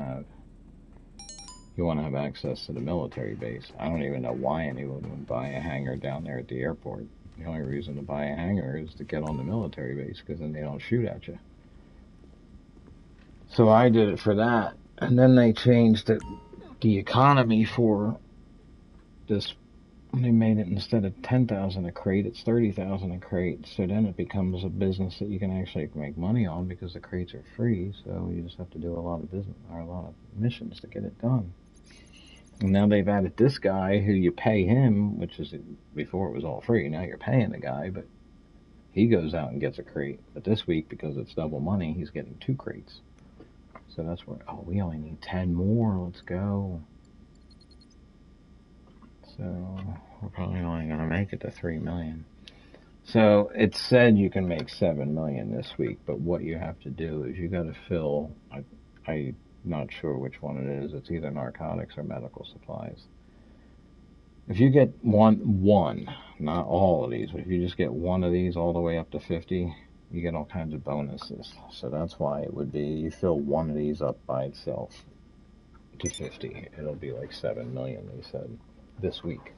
[SPEAKER 2] have access to the military base. I don't even know why anyone would buy a hangar down there at the airport. The only reason to buy a hangar is to get on the military base, because then they don't shoot at you. So I did it for that. And then they changed the economy for this. They made it, instead of 10,000 a crate, it's 30,000 a crate. So then it becomes a business that you can actually make money on, because the crates are free. So you just have to do a lot of business, or a lot of missions to get it done. And now they've added this guy who you pay him, which is, before it was all free. Now you're paying the guy, but he goes out and gets a crate. But this week, because it's double money, he's getting 2 crates. So that's where, oh, we only need 10 more. Let's go. So we're probably only going to make it to 3 million. So it said you can make 7 million this week, but what you have to do is you got to fill, I'm not sure which one it is. It's either narcotics or medical supplies. If you get one, not all of these, but if you just get one of these all the way up to 50, you get all kinds of bonuses. So that's why it would be, you fill one of these up by itself to 50. It'll be like 7 million, they said, this week.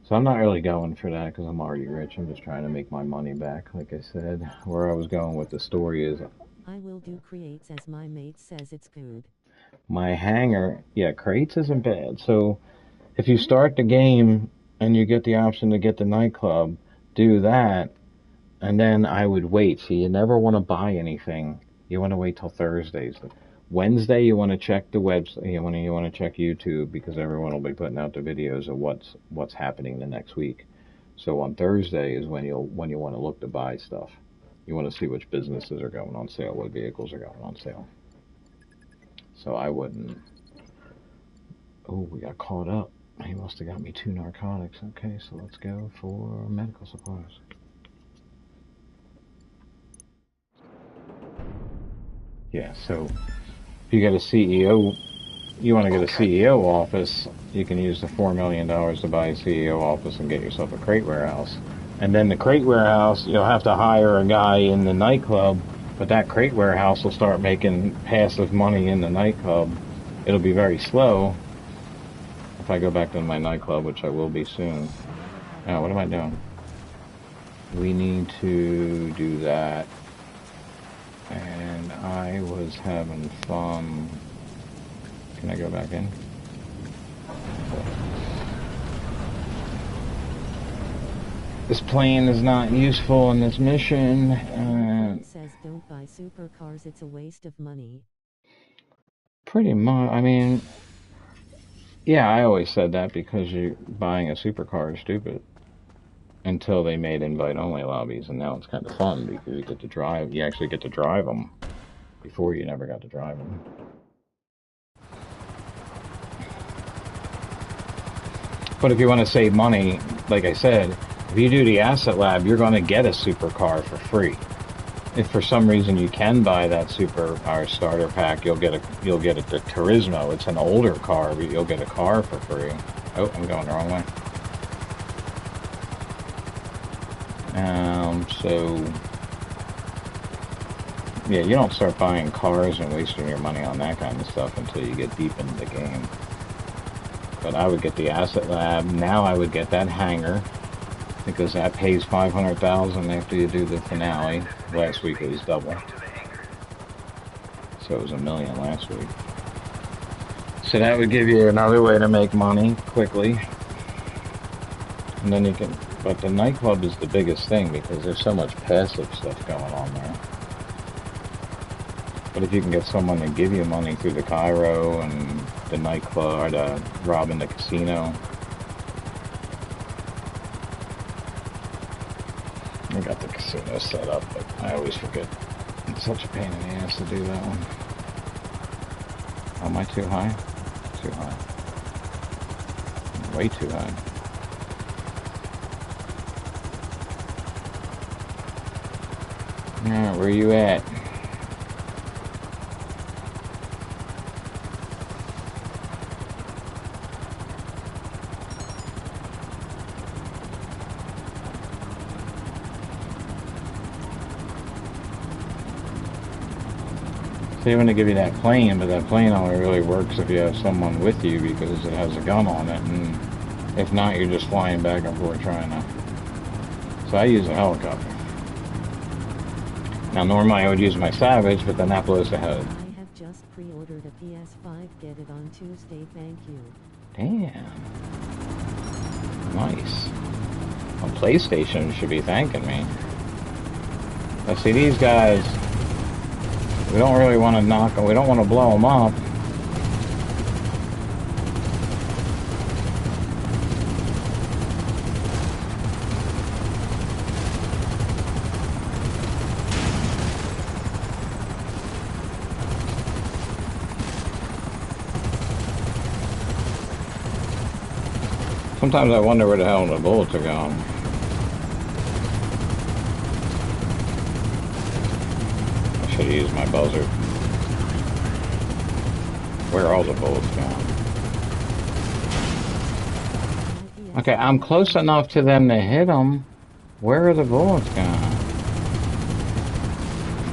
[SPEAKER 2] So I'm not really going for that because I'm already rich. I'm just trying to make my money back, like I said. Where I was going with the story is,
[SPEAKER 6] I will do crates as my mate says it's good.
[SPEAKER 2] my hangar, yeah, crates isn't bad. So if you start the game and you get the option to get the nightclub, do that, and then I would wait. So you never want to buy anything. You want to wait till Thursdays. Wednesday, you want to check the website. You want to check YouTube, because everyone will be putting out the videos of what's happening the next week. So on Thursday is when you want to look to buy stuff. You want to see which businesses are going on sale, what vehicles are going on sale. So I wouldn't. Oh, we got caught up. He must have got me 2 narcotics. Okay, so let's go for medical supplies. Yeah, so if you get a CEO, you want to get a CEO office, you can use the $4 million to buy a CEO office and get yourself a crate warehouse. And then the crate warehouse, you'll have to hire a guy in the nightclub, but that crate warehouse will start making passive money in the nightclub. It'll be very slow. if I go back to my nightclub, which I will be soon. Now, what am I doing? We need to do that. And I was having fun. Can I go back in? This plane is not useful in this mission.
[SPEAKER 6] It says don't buy supercars, it's a waste of money.
[SPEAKER 2] Pretty much. I mean, yeah, I always said that because buying a supercar is stupid. Until they made invite-only lobbies, and now it's kind of fun because you get to drive. You actually get to drive them. Before, you never got to drive them. But if you want to save money, like I said, if you do the asset lab, you're going to get a supercar for free. If for some reason you can buy that supercar starter pack, you'll get the Turismo. It's an older car, but you'll get a car for free. Oh, I'm going the wrong way. So yeah, you don't start buying cars and wasting your money on that kind of stuff until you get deep into the game. But I would get the asset lab. Now I would get that hangar because that pays $500,000 after you do the finale. Last week it was double, so it was $1 million last week. So that would give you another way to make money quickly, and then you can. But the nightclub is the biggest thing because there's so much passive stuff going on there. But if you can get someone to give you money through the Cairo and the nightclub, or the robbing the casino. I got the casino set up, but I always forget. It's such a pain in the ass to do that one. Am I too high? Too high. Way too high. Alright, where you at? They want to give you that plane, but that plane only really works if you have someone with you because it has a gun on it, and if not, you're just flying back and forth trying to. So I use a helicopter. Now normally I would use my Savage, but then that blows the head.
[SPEAKER 6] I have just pre-ordered a PS5, get it on Tuesday, thank you.
[SPEAKER 2] Damn. Nice. On PlayStation should be thanking me. Let's see, these guys, we don't really want to knock them, we don't want to blow them up. Sometimes I wonder where the hell the bullets are going. I should have used my buzzer. Where are all the bullets going? Okay, I'm close enough to them to hit them. Where are the bullets going?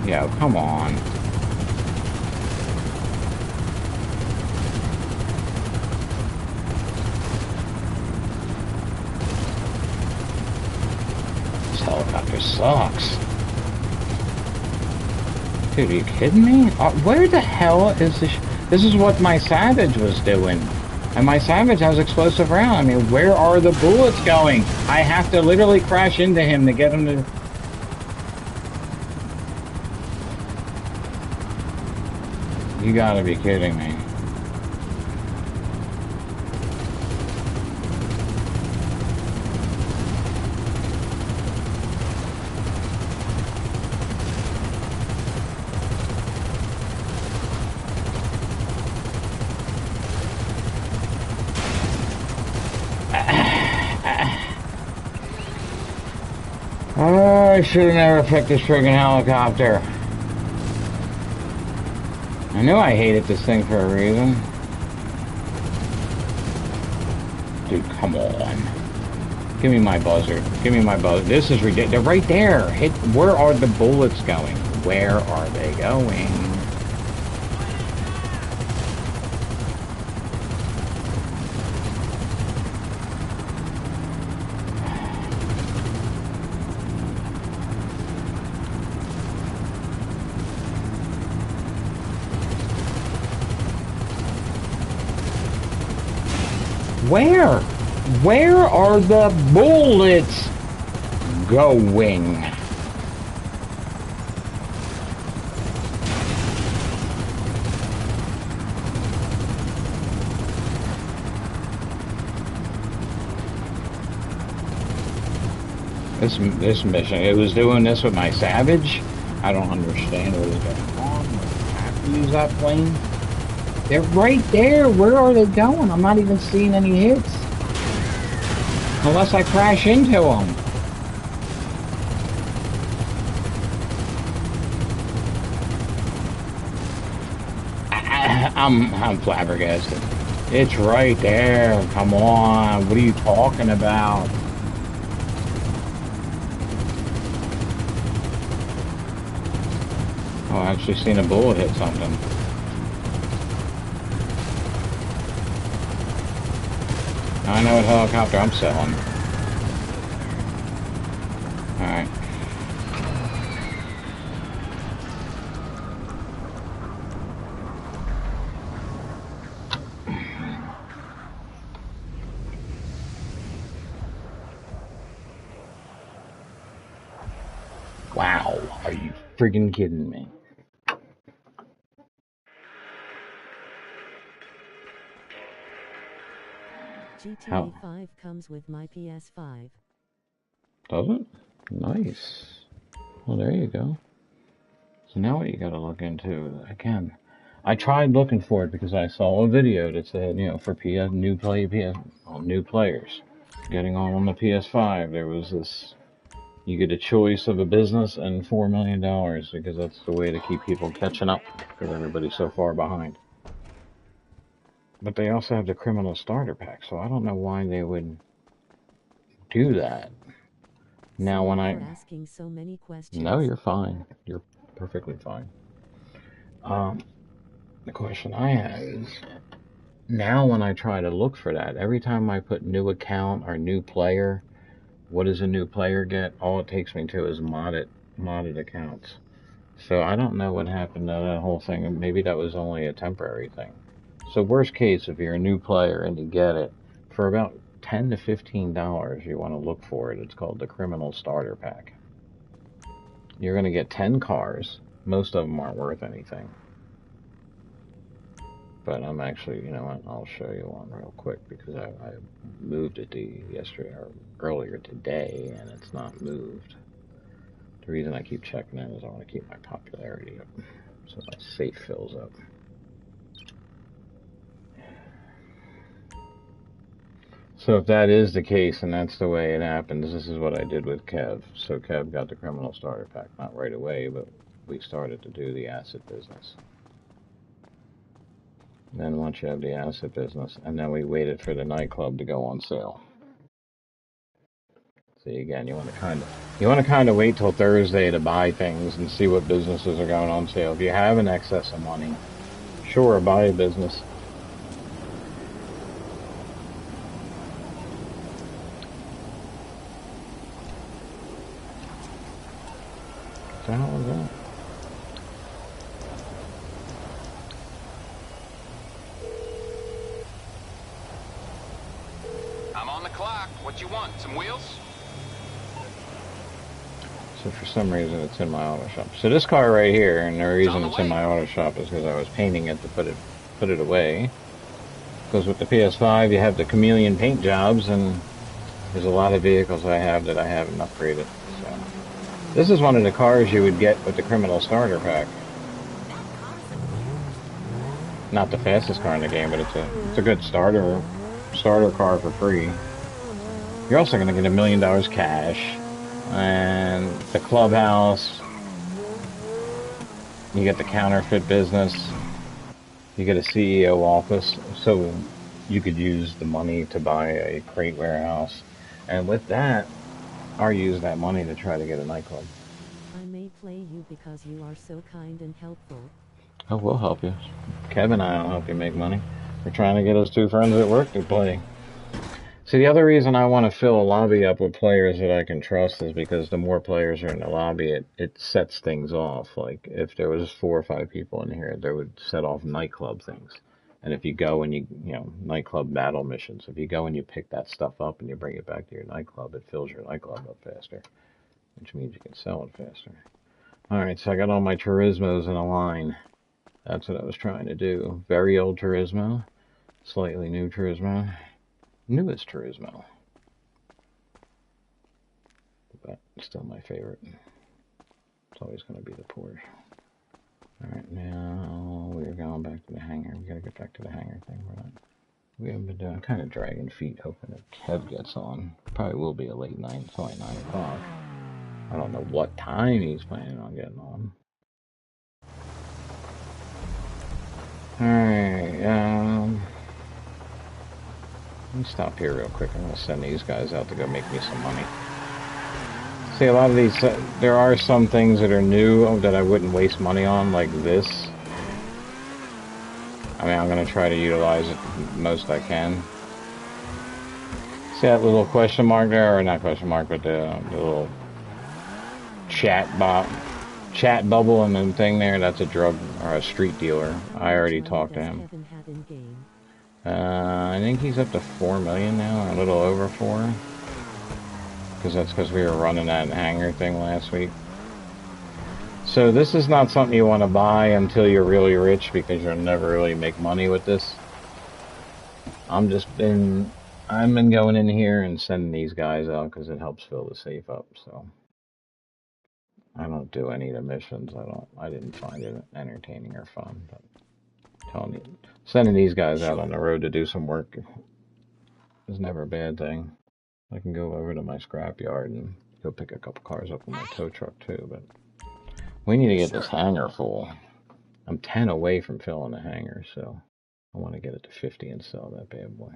[SPEAKER 2] Yo, come on. Helicopter sucks. Dude, are you kidding me? Where the hell is this? This is what my Savage was doing. And my Savage has explosive round. I mean, where are the bullets going? I have to literally crash into him to get him to... You gotta be kidding me. I should have never picked this friggin' helicopter. I knew I hated this thing for a reason. Dude, come on. Give me my buzzer. Give me my buzzer. This is ridiculous. They're right there. Where are the bullets going? Where are they going? Where? Where are the bullets going? This mission, it was doing this with my Savage. I don't understand what is going on. I have to use that plane. They're right there. Where are they going? I'm not even seeing any hits. Unless I crash into them. I'm flabbergasted. It's right there. Come on. What are you talking about? Oh, I actually seen a bullet hit something. I know what helicopter I'm selling. Alright. Wow, are you friggin' kidding me?
[SPEAKER 6] GTA 5 comes with my PS5.
[SPEAKER 2] Does it? Nice. Well, there you go. So now what you gotta look into, again, I tried looking for it because I saw a video that said, you know, for new players getting on the PS5, there was this, you get a choice of a business and $4 million because that's the way to keep people catching up because everybody's so far behind. But they also have the criminal starter pack, so I don't know why they would do that. Now when I
[SPEAKER 6] asking so many questions.
[SPEAKER 2] No, you're fine. You're perfectly fine. The question I have is, now when I try to look for that, every time I put new account or new player, what does a new player get? All it takes me to is modded accounts. So I don't know what happened to that whole thing. Maybe that was only a temporary thing. So worst case, if you're a new player and you get it, for about $10 to $15, you want to look for it. It's called the Criminal Starter Pack. You're going to get 10 cars. Most of them aren't worth anything. But I'm actually, you know what, I'll show you one real quick because I moved it to yesterday or earlier today and it's not moved. The reason I keep checking it is I want to keep my popularity up so my safe fills up. So if that is the case and that's the way it happens, this is what I did with Kev. So Kev got the Criminal Starter Pack, not right away, but we started to do the asset business. Then once you have the asset business, and then we waited for the nightclub to go on sale. See, again, you want to kind of wait till Thursday to buy things and see what businesses are going on sale. If you have an excess of money, sure, buy a business. What the hell is that?
[SPEAKER 1] I'm on the clock. What you want? Some wheels?
[SPEAKER 2] So for some reason it's in my auto shop. So this car right here, and the reason it's in my auto shop is because I was painting it to put it away. Because with the PS5 you have the chameleon paint jobs, and there's a lot of vehicles I have that I haven't upgraded. So this is one of the cars you would get with the Criminal Starter Pack. Not the fastest car in the game, but it's a good starter car for free. You're also going to get $1 million cash, and the clubhouse. You get the counterfeit business. You get a CEO office, so you could use the money to buy a crate warehouse, and with that, or use that money to try to get a nightclub.
[SPEAKER 6] I may play you because you are so kind and helpful.
[SPEAKER 2] Oh, we'll help you. Kevin and I will help you make money. We're trying to get us two friends at work to play. See, the other reason I want to fill a lobby up with players that I can trust is because the more players are in the lobby, it sets things off. Like, if there was 4 or 5 people in here, they would set off nightclub things. And if you go and you know, nightclub battle missions, if you go and you pick that stuff up and you bring it back to your nightclub, it fills your nightclub up faster, which means you can sell it faster. Alright, so I got all my Turismos in a line. That's what I was trying to do. Very old Turismo, slightly new Turismo, newest Turismo. But still my favorite. It's always going to be the Porsche. Alright, now we're going back to the hangar. We gotta get back to the hangar thing. We haven't been doing, kind of dragging feet, hoping that Kev gets on. Probably will be a late night, it's only 9 o'clock. I don't know what time he's planning on getting on. Alright, let me stop here real quick. I'm gonna send these guys out to go make me some money. See, a lot of these, there are some things that are new that I wouldn't waste money on, like this. I mean, I'm going to try to utilize it the most I can. See that little question mark there? Or not question mark, but the little chat bubble and the thing there? That's a drug or a street dealer. I already talked to him. I think he's up to 4 million now, or a little over 4. That's because we were running that hangar thing last week. So this is not something you want to buy until you're really rich, because you'll never really make money with this. I've been going in here and sending these guys out because it helps fill the safe up. So I don't do any of the missions. I didn't find it entertaining or fun. But sending these guys out on the road to do some work is never a bad thing. I can go over to my scrapyard and go pick a couple cars up with my tow truck too, but we need to get this hangar full. I'm 10 away from filling the hangar, so I want to get it to 50 and sell that bad boy.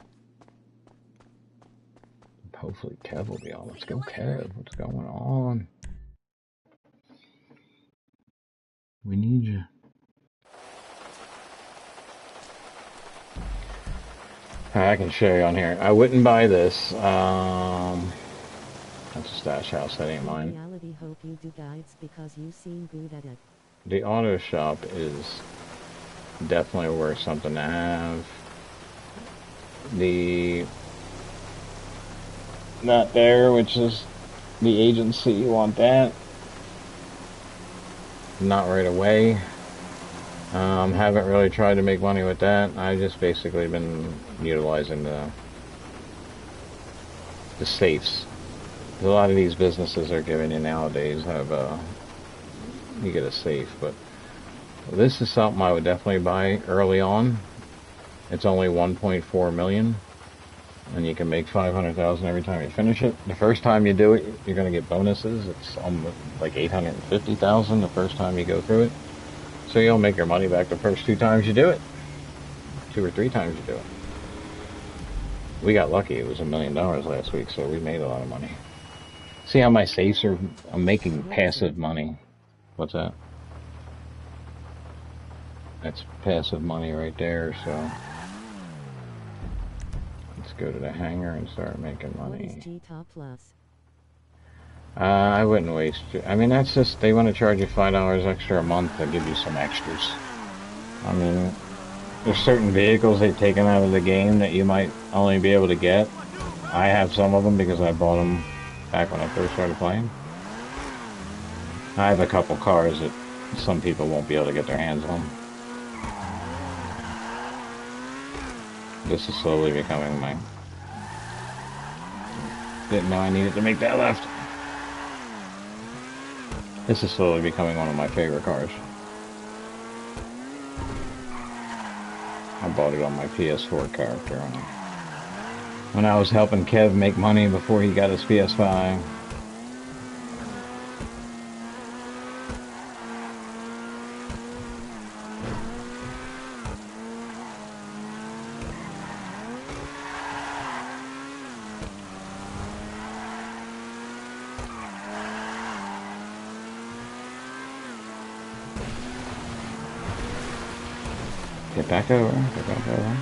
[SPEAKER 2] Hopefully Kev will be on. Let's go, Kev. What's going on? We need you. I can show you on here. I wouldn't buy this. That's a stash house. That ain't mine.
[SPEAKER 6] Reality, hope you do guides because you seem good at it.
[SPEAKER 2] The auto shop is definitely worth something to have. That there, which is the agency, you want that. Not right away. Haven't really tried to make money with that. I've just basically been utilizing the safes. A lot of these businesses are giving you nowadays you get a safe, but this is something I would definitely buy early on. It's only 1.4 million, and you can make 500,000 every time you finish it. The first time you do it, you're going to get bonuses. It's almost like 850,000 the first time you go through it. So you'll make your money back the first 2 times you do it. 2 or 3 times you do it. We got lucky. It was $1 million last week, so we made a lot of money. See how my safes are? I'm making passive money. What's that? That's passive money right there, so let's go to the hangar and start making money.
[SPEAKER 6] What is G-Top Plus?
[SPEAKER 2] I wouldn't waste it. I mean, that's just, they want to charge you $5 extra a month to give you some extras. I mean, there's certain vehicles they've taken out of the game that you might only be able to get. I have some of them because I bought them back when I first started playing. I have a couple cars that some people won't be able to get their hands on. This is slowly becoming my... Didn't know I needed to make that left. This is slowly becoming one of my favorite cars. I bought it on my PS4 character when I was helping Kev make money before he got his PS5. Get back over. Get back over.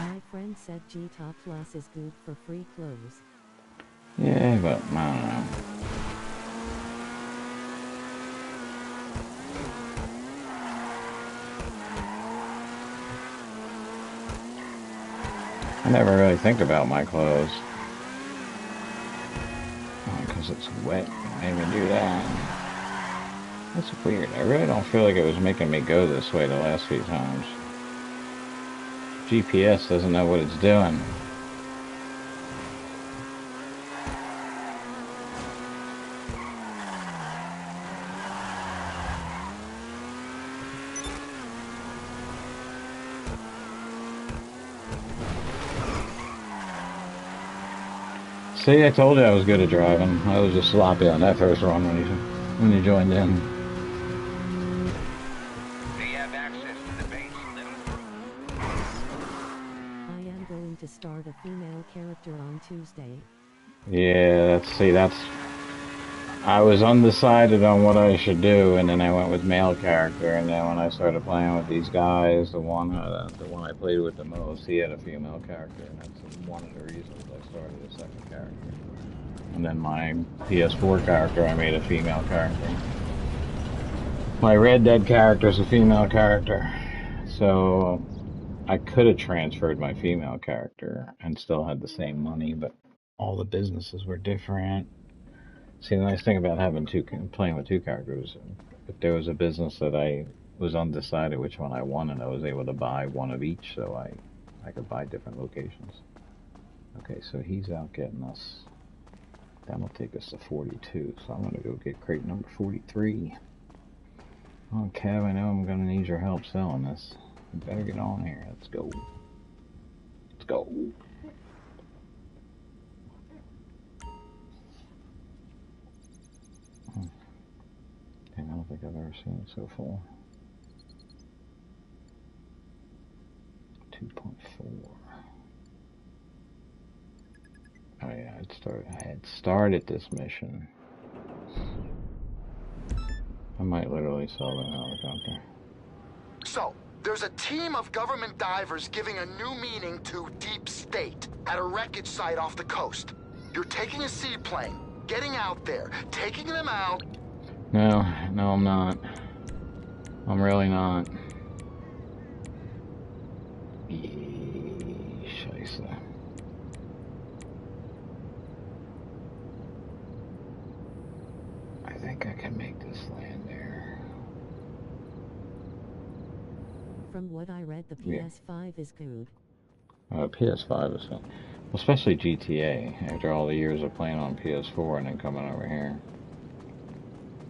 [SPEAKER 6] My friend said G-Top Plus is good for free clothes.
[SPEAKER 2] Yeah, but I don't know. I never really think about my clothes. Because it's wet. I even do that. That's weird. I really don't feel like it was making me go this way the last few times. GPS doesn't know what it's doing. See, I told you I was good at driving. I was just sloppy on that first run when you joined in.
[SPEAKER 1] They have access to the base. Let them through.
[SPEAKER 6] I am going to start a female character on Tuesday.
[SPEAKER 2] Yeah, that's... I was undecided on what I should do, and then I went with male character, and then when I started playing with these guys, the one I played with the most, he had a female character, and that's one of the reasons I started a second character. And then my PS4 character, I made a female character. My Red Dead character is a female character, so I could have transferred my female character and still had the same money, but all the businesses were different. See, the nice thing about playing with two characters, if there was a business that I was undecided which one I wanted, I was able to buy one of each, so I could buy different locations. Okay, so he's out getting us. That'll take us to 42, so I'm going to go get crate number 43. Oh, Kev, I know I'm going to need your help selling this. You better get on here. Let's go. Let's go. I don't think I've ever seen it so full. 2.4. Oh yeah, I had started this mission. I might literally sell that helicopter.
[SPEAKER 7] So, there's a team of government divers giving a new meaning to deep state at a wreckage site off the coast. You're taking a seaplane, getting out there, taking them out.
[SPEAKER 2] No, I'm not. I'm really not. Scheisse. I think I can make this land there.
[SPEAKER 6] From what I read, the PS5 is good.
[SPEAKER 2] PS5 is fun. Especially GTA, after all the years of playing on PS4 and then coming over here.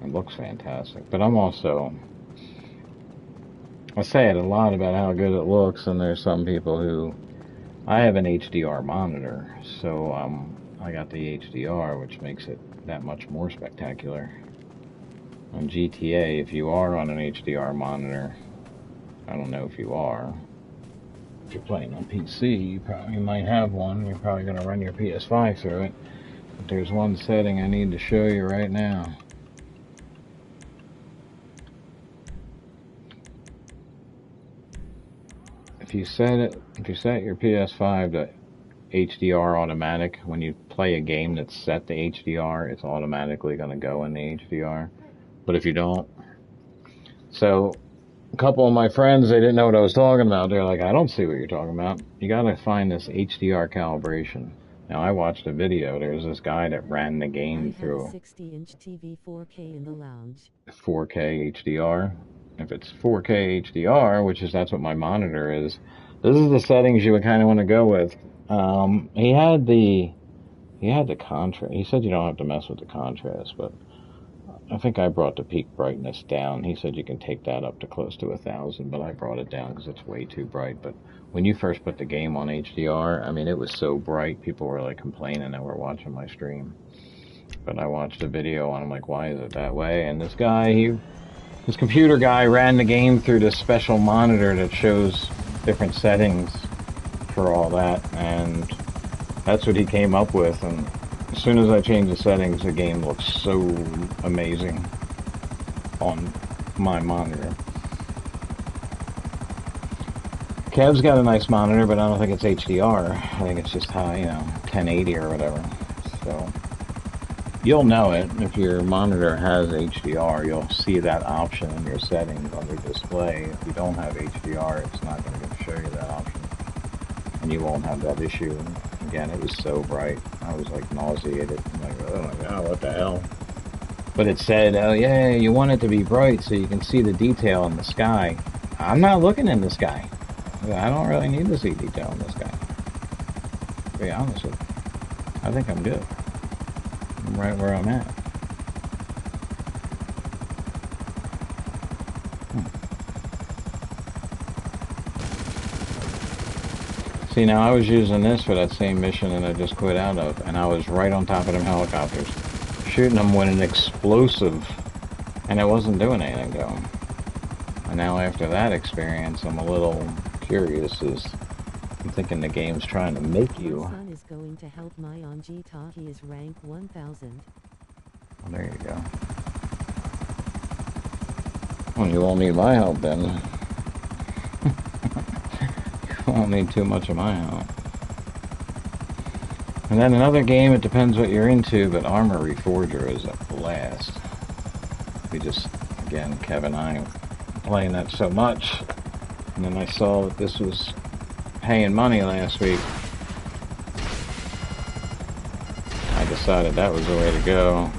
[SPEAKER 2] It looks fantastic, but I'm also... I say it a lot about how good it looks, and there's some people who... I have an HDR monitor, so I got the HDR, which makes it that much more spectacular. On GTA, if you are on an HDR monitor, I don't know if you are. If you're playing on PC, you might have one. You're probably going to run your PS5 through it. But there's one setting I need to show you right now. If you set your PS5 to HDR automatic, when you play a game that's set to HDR, it's automatically going to go in the HDR. But if you don't, so a couple of my friends, they didn't know what I was talking about. They're like, I don't see what you're talking about. You got to find this HDR calibration. Now, I watched a video. There's this guy that ran the game through
[SPEAKER 6] a 60-inch TV 4K in the lounge.
[SPEAKER 2] 4K HDR. If it's 4K HDR, that's what my monitor is, this is the settings you would kind of want to go with. He had the contrast. He said you don't have to mess with the contrast, but I think I brought the peak brightness down. He said you can take that up to close to 1,000, but I brought it down because it's way too bright. But when you first put the game on HDR, I mean, it was so bright, people were like complaining that were watching my stream. But I watched a video and I'm like, why is it that way? And this guy, this computer guy ran the game through this special monitor that shows different settings for all that, and that's what he came up with. And as soon as I changed the settings, the game looks so amazing on my monitor. Kev's got a nice monitor, but I don't think it's HDR. I think it's just high, 1080 or whatever. So you'll know it if your monitor has HDR. You'll see that option in your settings under display. If you don't have HDR, it's not going to show you that option. and you won't have that issue. And again, it was so bright. I was like nauseated. I'm like, oh my god, what the hell? But it said, oh yeah, you want it to be bright so you can see the detail in the sky. I'm not looking in the sky. I don't really need to see detail in the sky. To be honest with you. I think I'm good. I'm right where I'm at. See, now I was using this for that same mission that I just quit out of, and I was right on top of them helicopters, shooting them with an explosive, and it wasn't doing anything to them. And now after that experience, I'm a little curious, I'm thinking the game's trying to make you.
[SPEAKER 6] My son is going to help my on Gita. He is rank 1000.
[SPEAKER 2] Well, there you go. Well, you won't need my help then. You won't need too much of my help. And then another game, it depends what you're into, but Armor Reforger is a blast. We just, again, Kev and I playing that so much, and then I saw that this was paying money last week. I decided that was the way to go.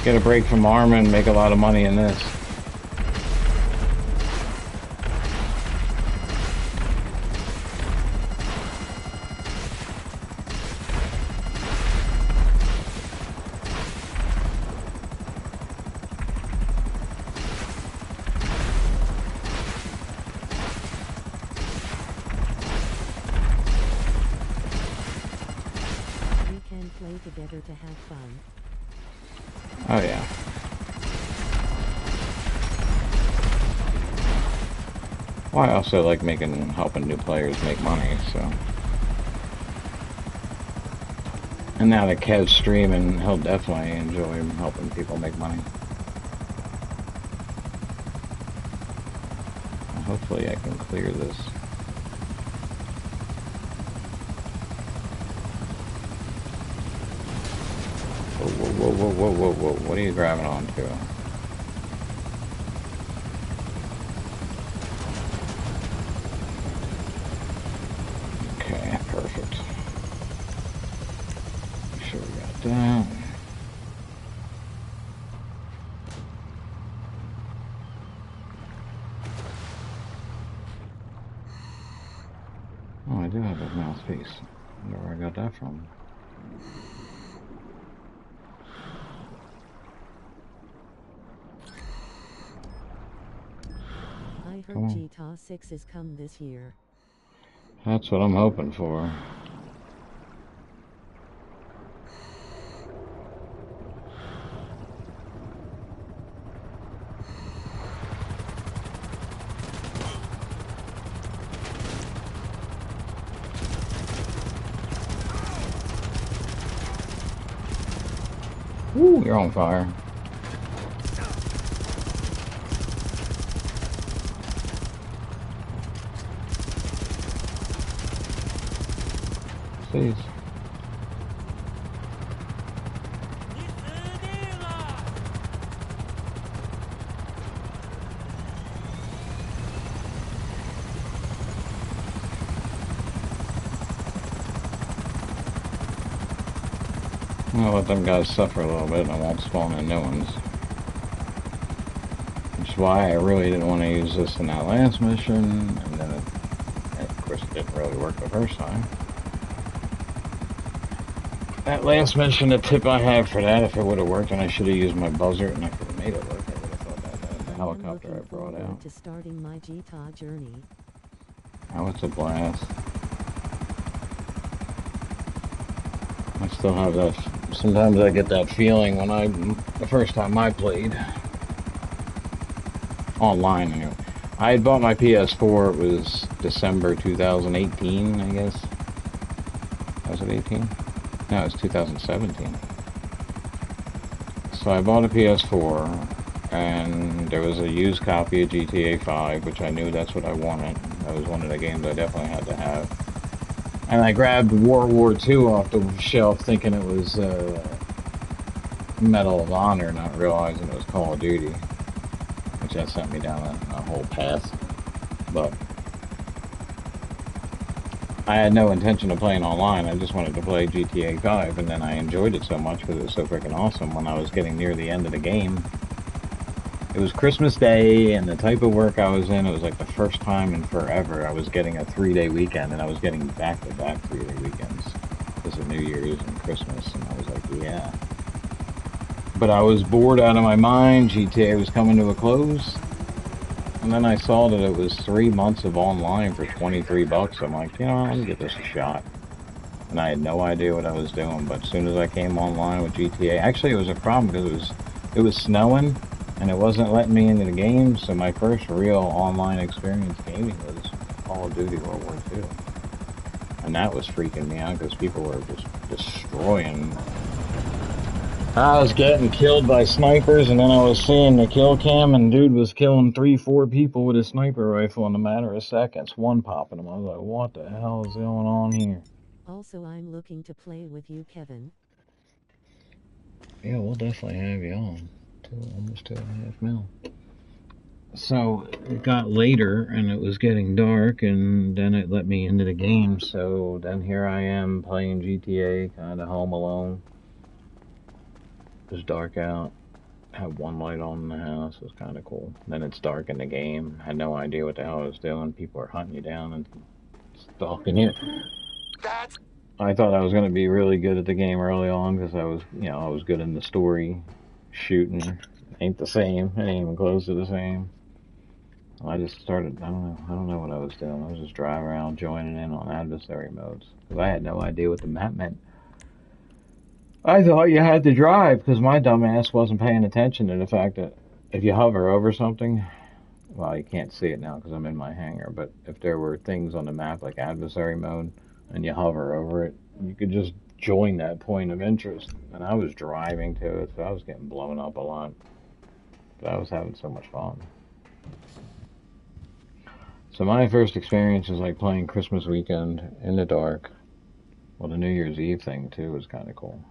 [SPEAKER 2] Get a break from Arma and make a lot of money in this.
[SPEAKER 6] Together to have fun.
[SPEAKER 2] Oh yeah. Well, I also like helping new players make money, so. And now that Kev's streaming, he'll definitely enjoy helping people make money. And hopefully I can clear this. Whoa, what are you grabbing onto? Okay, perfect. Make sure we got that. Oh, I do have a mouthpiece. I wonder where I got that from.
[SPEAKER 6] I heard GTA 6 is come this year.
[SPEAKER 2] That's what I'm hoping for. Ooh, you're on fire. Please. I'll let them guys suffer a little bit and I won't spawn in new ones. Which is why I really didn't want to use this in that last mission, and then of course it didn't really work the first time. That last mission, the tip I had for that, if it would have worked, and I should have used my buzzer and I could have made it work, I would have thought that the helicopter I brought out.
[SPEAKER 6] To starting my GTA journey.
[SPEAKER 2] Oh, it's a blast. I still have that. Sometimes I get that feeling when the first time I played online. Anyway. I had bought my PS4. It was December 2018, I guess. Was it 18? No, it was 2017. So I bought a PS4, and there was a used copy of GTA 5, which I knew that's what I wanted. That was one of the games I definitely had to have. And I grabbed World War II off the shelf thinking it was Medal of Honor, not realizing it was Call of Duty. Which that sent me down a whole path. But I had no intention of playing online. I just wanted to play GTA 5, and then I enjoyed it so much because it was so freaking awesome. When I was getting near the end of the game, it was Christmas Day, and the type of work I was in, it was like the first time in forever I was getting a 3-day weekend, and I was getting back-to-back 3-day weekends because of New Year's and Christmas, and I was like, yeah. But I was bored out of my mind. GTA was coming to a close, and then I saw that it was 3 months of online for $23. I'm like, you know, let me get this a shot. And I had no idea what I was doing, but as soon as I came online with GTA, actually it was a problem because it was snowing, and it wasn't letting me into the game, so my first real online experience gaming was Call of Duty World War II. And that was freaking me out because people were just destroying. I was getting killed by snipers, and then I was seeing the kill cam, and dude was killing 3-4 people with a sniper rifle in a matter of seconds, one popping them. I was like, what the hell is going on here?
[SPEAKER 6] Also, I'm looking to play with you, Kevin.
[SPEAKER 2] Yeah, we'll definitely have you on. Almost 2.5 mil. So it got later, and it was getting dark, and then it let me into the game. So then here I am playing GTA, kind of home alone. It was dark out. Had one light on in the house. It was kind of cool. Then it's dark in the game. Had no idea what the hell I was doing. People are hunting you down and stalking you.
[SPEAKER 7] That's...
[SPEAKER 2] I thought I was going to be really good at the game early on because I was, you know, I was good in the story. Shooting ain't the same. It ain't even close to the same. I just started, I don't know what I was doing. I was just driving around joining in on adversary modes because I had no idea what the map meant. I thought you had to drive because my dumbass wasn't paying attention to the fact that if you hover over something, well, you can't see it now because I'm in my hangar, but if there were things on the map like adversary mode and you hover over it, you could just join that point of interest. And I was driving to it, so I was getting blown up a lot. But I was having so much fun. So my first experience was like playing Christmas weekend in the dark. Well, the New Year's Eve thing too was kind of cool.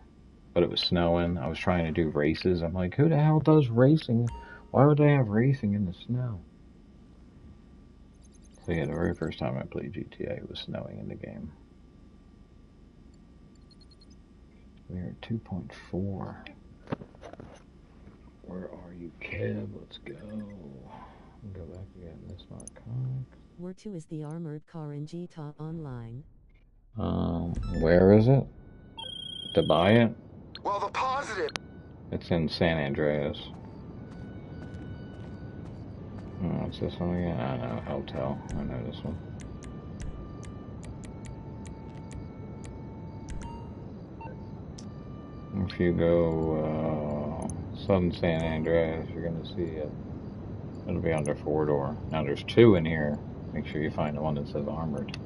[SPEAKER 2] But it was snowing. I was trying to do races. I'm like, who the hell does racing? Why would they have racing in the snow? So yeah, the very first time I played GTA, it was snowing in the game. We are at 2.4. Where are you, Kev? Let's go. Go back again. This narcotics.
[SPEAKER 6] War 2 is the armored car in GTA Online.
[SPEAKER 2] Where is it? To buy it?
[SPEAKER 7] Well, the positive...
[SPEAKER 2] It's in San Andreas. Oh, it's this one again? I know, Hotel. I know this one. If you go Southern San Andreas, you're going to see it. It'll be under 4-door. Now there's 2 in here. Make sure you find the one that says armored.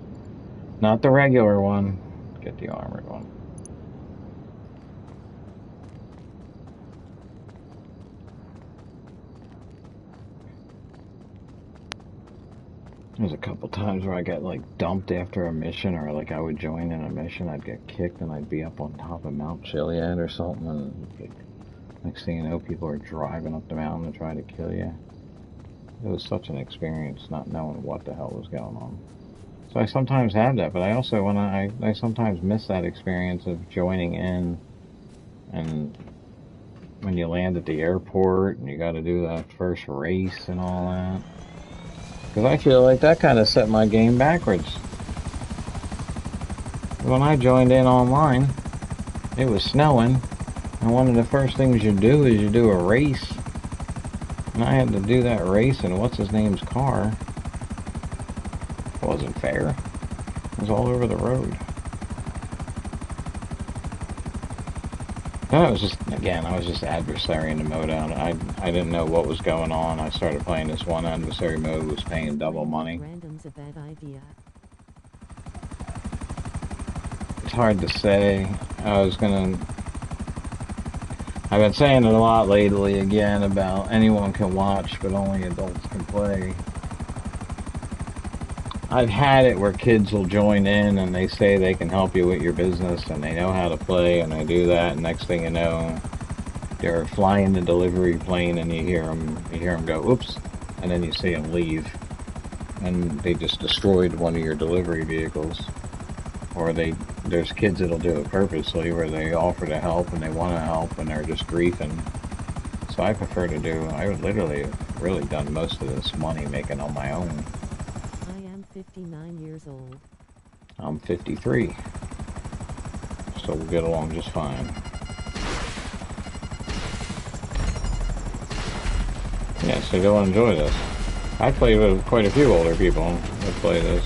[SPEAKER 2] Not the regular one. Get the armored one. There's a couple times where I got like dumped after a mission, or like I would join in a mission, I'd get kicked and I'd be up on top of Mount Chiliad or something, and next thing you know, people are driving up the mountain to try to kill you. It was such an experience not knowing what the hell was going on. So I sometimes have that, but I also, I sometimes miss that experience of joining in, and when you land at the airport and you got to do that first race and all that. Because I feel like that kind of set my game backwards. When I joined in online, it was snowing, and one of the first things you do is you do a race. And I had to do that race in what's-his-name's car. It wasn't fair. It was all over the road. Then I was just, again, I was just adversary in the mode out. I didn't know what was going on. I started playing this one adversary mode, was paying double money.
[SPEAKER 6] Random's a bad idea.
[SPEAKER 2] It's hard to say. I've been saying it a lot lately again about anyone can watch, but only adults can play. I've had it where kids will join in and they say they can help you with your business and they know how to play and they do that, and next thing you know, they're flying the delivery plane and you hear them go, oops, and then you see them leave. And they just destroyed one of your delivery vehicles. or there's kids that'll do it purposely, where they offer to help and they want to help and they're just griefing. So I prefer to do. I would literally have really done most of this money making on my own.
[SPEAKER 6] I am 59 years old.
[SPEAKER 2] I'm 53, so we'll get along just fine. Yeah, so you'll enjoy this. I played with quite a few older people that play this.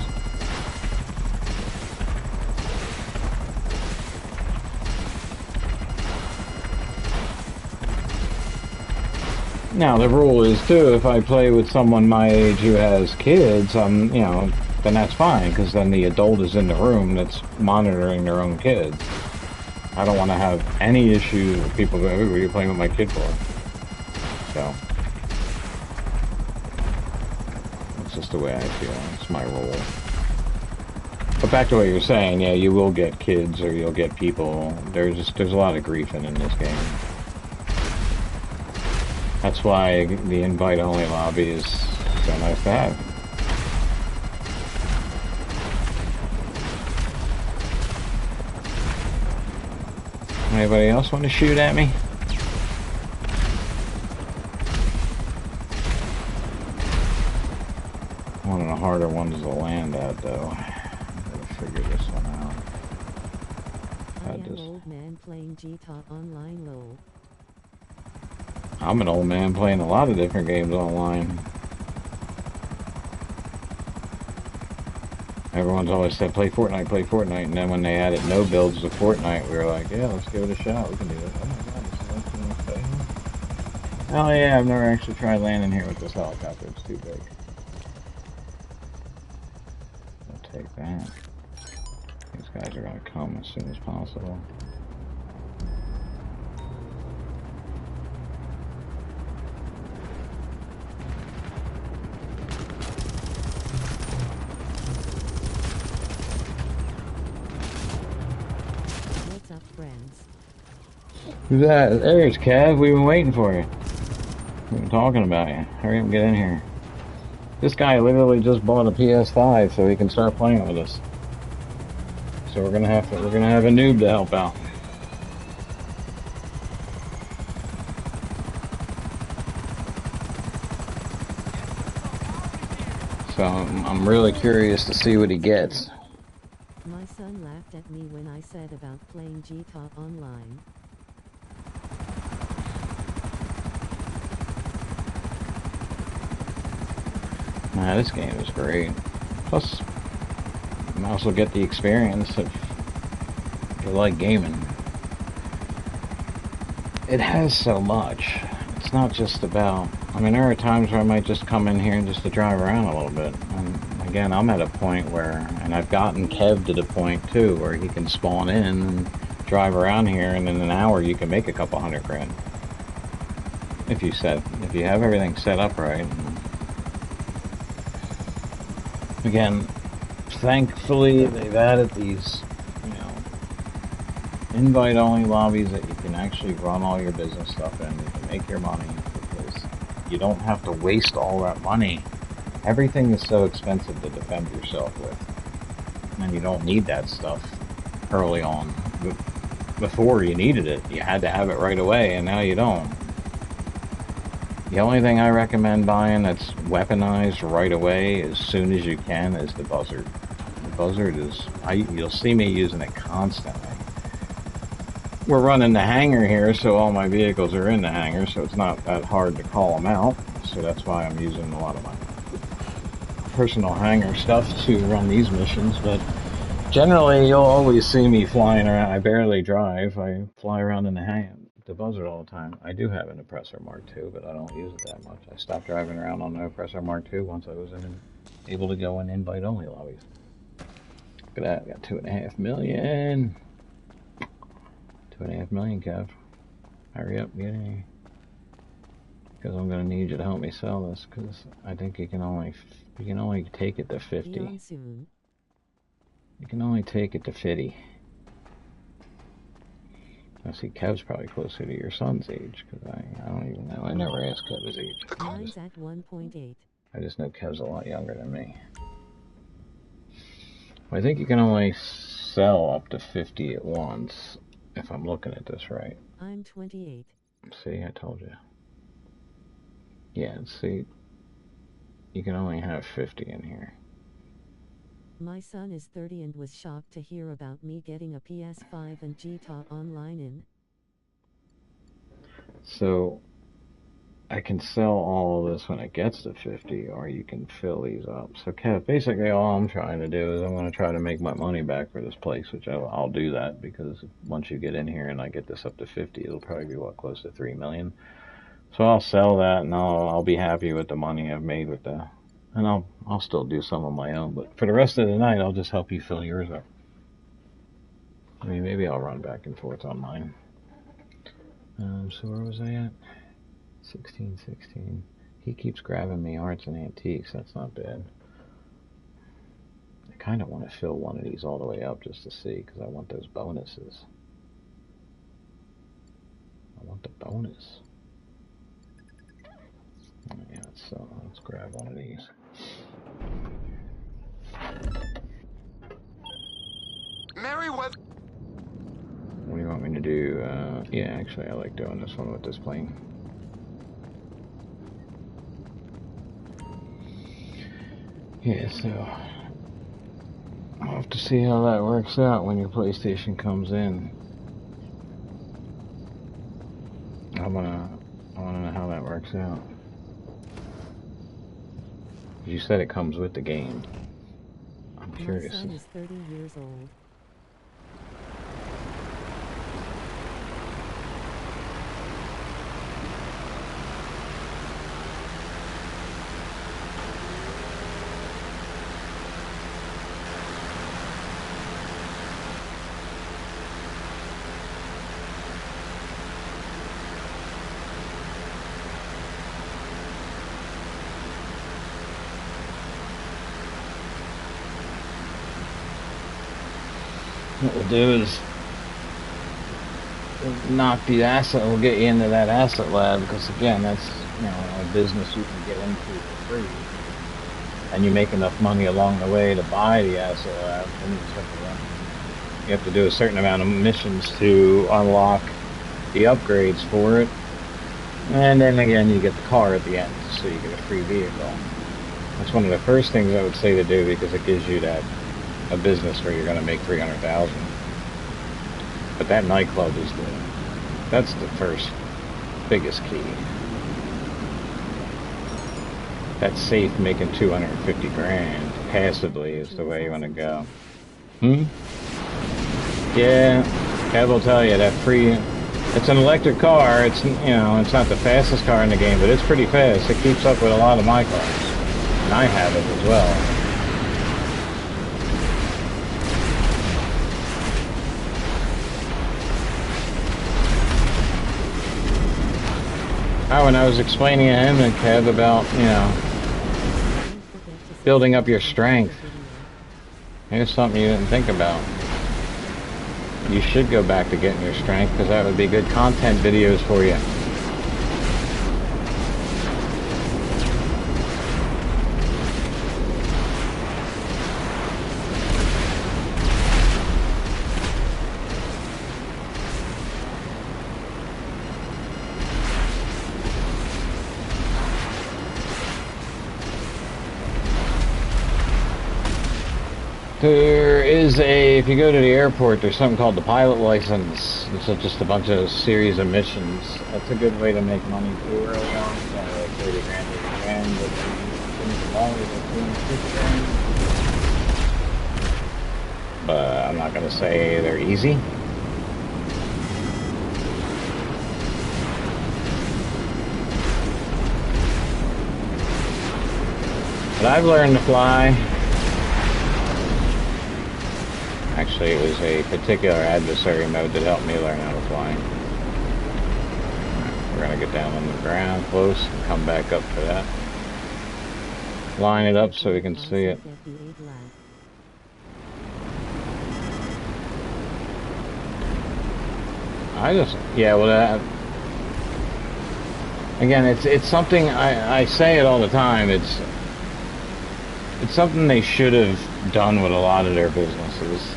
[SPEAKER 2] Now the rule is too, if I play with someone my age who has kids, then that's fine, because then the adult is in the room that's monitoring their own kids. I don't want to have any issues with people going, "Ooh, what are you playing with my kid for?" So it's just the way I feel. It's my rule. But back to what you're saying, yeah, you will get kids or you'll get people. There's a lot of griefing in this game. That's why the invite-only lobby is so nice to have. Anybody else want to shoot at me? One of the harder ones to land at, though. I gotta figure this one out.
[SPEAKER 6] I am old man playing GTA Online LOL.
[SPEAKER 2] I'm an old man playing a lot of different games online. Everyone's always said, play Fortnite, and then when they added no builds to Fortnite, we were like, yeah, let's give it a shot, we can do it. Oh my god, this is actually exciting. Oh yeah, I've never actually tried landing here with this helicopter, it's too big. I'll take that. These guys are gonna come as soon as possible. Who's that? There's Kev. We've been waiting for you. We've been talking about you. Hurry up and get in here. This guy literally just bought a PS5 so he can start playing with us. So we're gonna have a noob to help out. So I'm really curious to see what he gets.
[SPEAKER 6] My son laughed at me when I said about playing GTA Online.
[SPEAKER 2] Nah, this game is great. Plus, you might also get the experience if you like gaming. It has so much. It's not just about... I mean, there are times where I might just come in here just to drive around a little bit. And again, I'm at a point where... And I've gotten Kev to the point, too, where he can spawn in and drive around here, and in an hour you can make a couple $100 grand. If you have everything set up right. Again, thankfully they've added these, invite-only lobbies that you can actually run all your business stuff in. You can make your money because you don't have to waste all that money. Everything is so expensive to defend yourself with, and you don't need that stuff early on. Before you needed it, you had to have it right away, and now you don't. The only thing I recommend buying that's weaponized right away as soon as you can is the buzzard. The buzzard is, you'll see me using it constantly. We're running the hangar here, so all my vehicles are in the hangar, so it's not that hard to call them out. So that's why I'm using a lot of my personal hangar stuff to run these missions, but generally you'll always see me flying around. I barely drive, I fly around in the buzzard all the time. I do have an Oppressor Mark II, but I don't use it that much. I stopped driving around on the Oppressor Mark II once I was able to go in invite-only lobbies. Look at that, I got 2.5 million. 2.5 million, Kev. Hurry up, get in here. Because I'm going to need you to help me sell this, because I think you can only take it to 50. You can only take it to 50. I see Kev's probably closer to your son's age, because I don't even know. I never asked Kev his age.
[SPEAKER 6] Mine's at 1.8.
[SPEAKER 2] I just know Kev's a lot younger than me. I think you can only sell up to 50 at once, if I'm looking at this right.
[SPEAKER 6] I'm 28.
[SPEAKER 2] See, I told you. Yeah, see, you can only have 50 in here.
[SPEAKER 6] My son is 30 and was shocked to hear about me getting a PS5 and GTA Online in.
[SPEAKER 2] So, I can sell all of this when it gets to 50, or you can fill these up. So, Kev, basically all I'm trying to do is I'm going to try to make my money back for this place, which I'll do that, because once you get in here and I get this up to 50, it'll probably be, what, close to 3 million? So I'll sell that, and I'll be happy with the money I've made with that. And I'll still do some of my own, but for the rest of the night, I'll just help you fill yours up. I mean, maybe I'll run back and forth on mine. So where was I at? 16. He keeps grabbing me arts and antiques. That's not bad. I kind of want to fill one of these all the way up just to see, because I want those bonuses. I want the bonus. Yeah, so let's grab one of these.
[SPEAKER 7] Merryweather.
[SPEAKER 2] What do you want me to do? Yeah, actually, I like doing this one with this plane. Yeah, so I'll have to see how that works out when your PlayStation comes in. I wanna know how that works out. You said it comes with the game. I'm curious.
[SPEAKER 6] My son is 30 years old.
[SPEAKER 2] What we'll do is knock the asset. We'll get you into that asset lab, because again, that's a business you can get into for free, and you make enough money along the way to buy the asset lab. Then you have to do a certain amount of missions to unlock the upgrades for it, and then again you get the car at the end, so you get a free vehicle. That's one of the first things I would say to do, because it gives you a business where you're going to make 300,000. But that nightclub is that's the first biggest key. That safe making 250 grand passively is the way you want to go. Yeah, Kev will tell you that free. It's an electric car. It's it's not the fastest car in the game, but it's pretty fast. It keeps up with a lot of my cars, and I have it as well. When I was explaining to him and Kev about, building up your strength, here's something you didn't think about. You should go back to getting your strength, because that would be good content videos for you. There is if you go to the airport, there's something called the pilot license. It's just a bunch of series of missions. That's a good way to make money too early on. It's only like 30 grand if you can, but things longer than 250 grand. But I'm not going to say they're easy. But I've learned to fly. Actually, it was a particular adversary mode that helped me learn how to fly. Right, we're going to get down on the ground close and come back up to that. Line it up so we can see it. Again, it's something, I say it all the time, it's something they should have done with a lot of their businesses.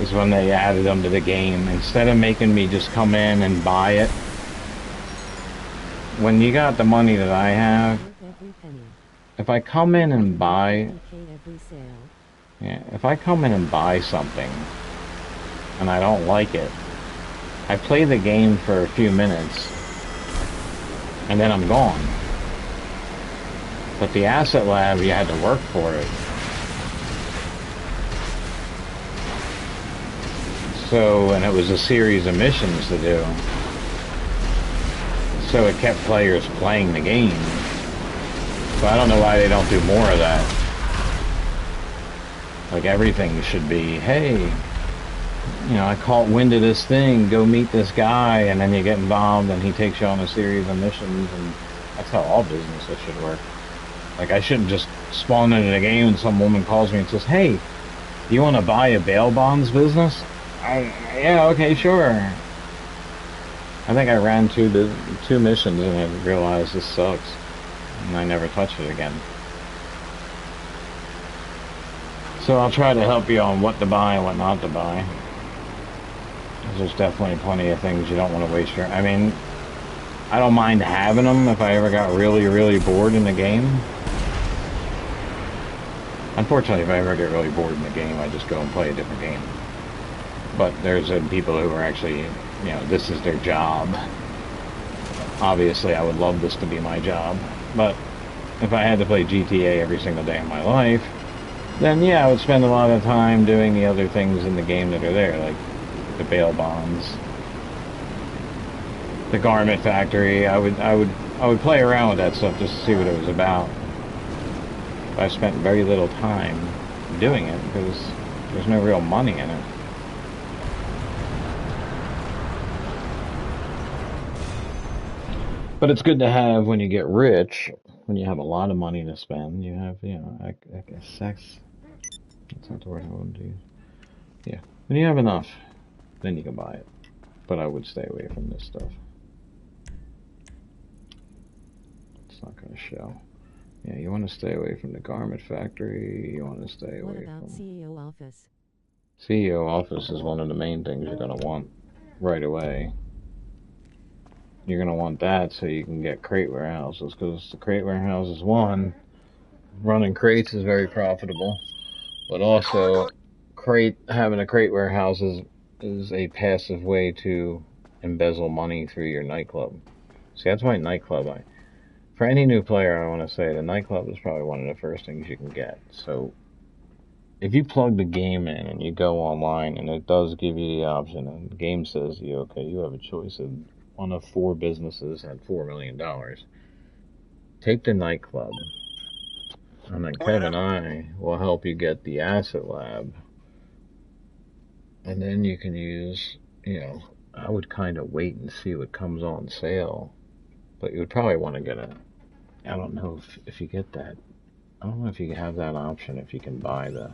[SPEAKER 2] is when they added them to the game. Instead of making me just come in and buy it, when you got the money that I have, if I come in and buy, yeah, if I come in and buy something and I don't like it, I play the game for a few minutes and then I'm gone. But the asset lab, you had to work for it. So, and it was a series of missions to do. So it kept players playing the game. So I don't know why they don't do more of that. Like everything should be, hey, you know, I caught wind of this thing, go meet this guy, and then you get involved and he takes you on a series of missions, and that's how all businesses should work. Like, I shouldn't just spawn into the game and some woman calls me and says, hey, do you want to buy a bail bonds business? Yeah, okay, sure. I think I ran two missions and I realized this sucks. And I never touched it again. So I'll try to help you on what to buy and what not to buy. There's definitely plenty of things you don't want to waste your... I mean, I don't mind having them if I ever got really, really bored in the game. Unfortunately, if I ever get really bored in the game, I just go and play a different game. But there's people who are actually, you know, this is their job. Obviously, I would love this to be my job. But if I had to play GTA every single day of my life, then yeah, I would spend a lot of time doing the other things in the game that are there, like the bail bonds, the garment factory. I would play around with that stuff just to see what it was about. But I spent very little time doing it because there's no real money in it. But it's good to have when you get rich, when you have a lot of money to spend. You have, you know, I guess sex. That's not the word I want to use. Yeah, when you have enough, then you can buy it. But I would stay away from this stuff. It's not going to show. Yeah, you want to stay away from the garment factory. You want to stay away from... What about CEO office? CEO office is one of the main things you're going to want right away. You're going to want that so you can get crate warehouses, because the crate warehouses, one, running crates is very profitable, but also having a crate warehouse is a passive way to embezzle money through your nightclub. See, that's why nightclub, for any new player, I want to say the nightclub is probably one of the first things you can get. So if you plug the game in and you go online and it does give you the option and the game says to you, okay, you have a choice of one of 4 businesses at $4 million. Take the nightclub, and then Kevin and I will help you get the asset lab. And then you can use, you know, I would kind of wait and see what comes on sale. But you would probably want to get I don't know if you get that. I don't know if you have that option, if you can buy the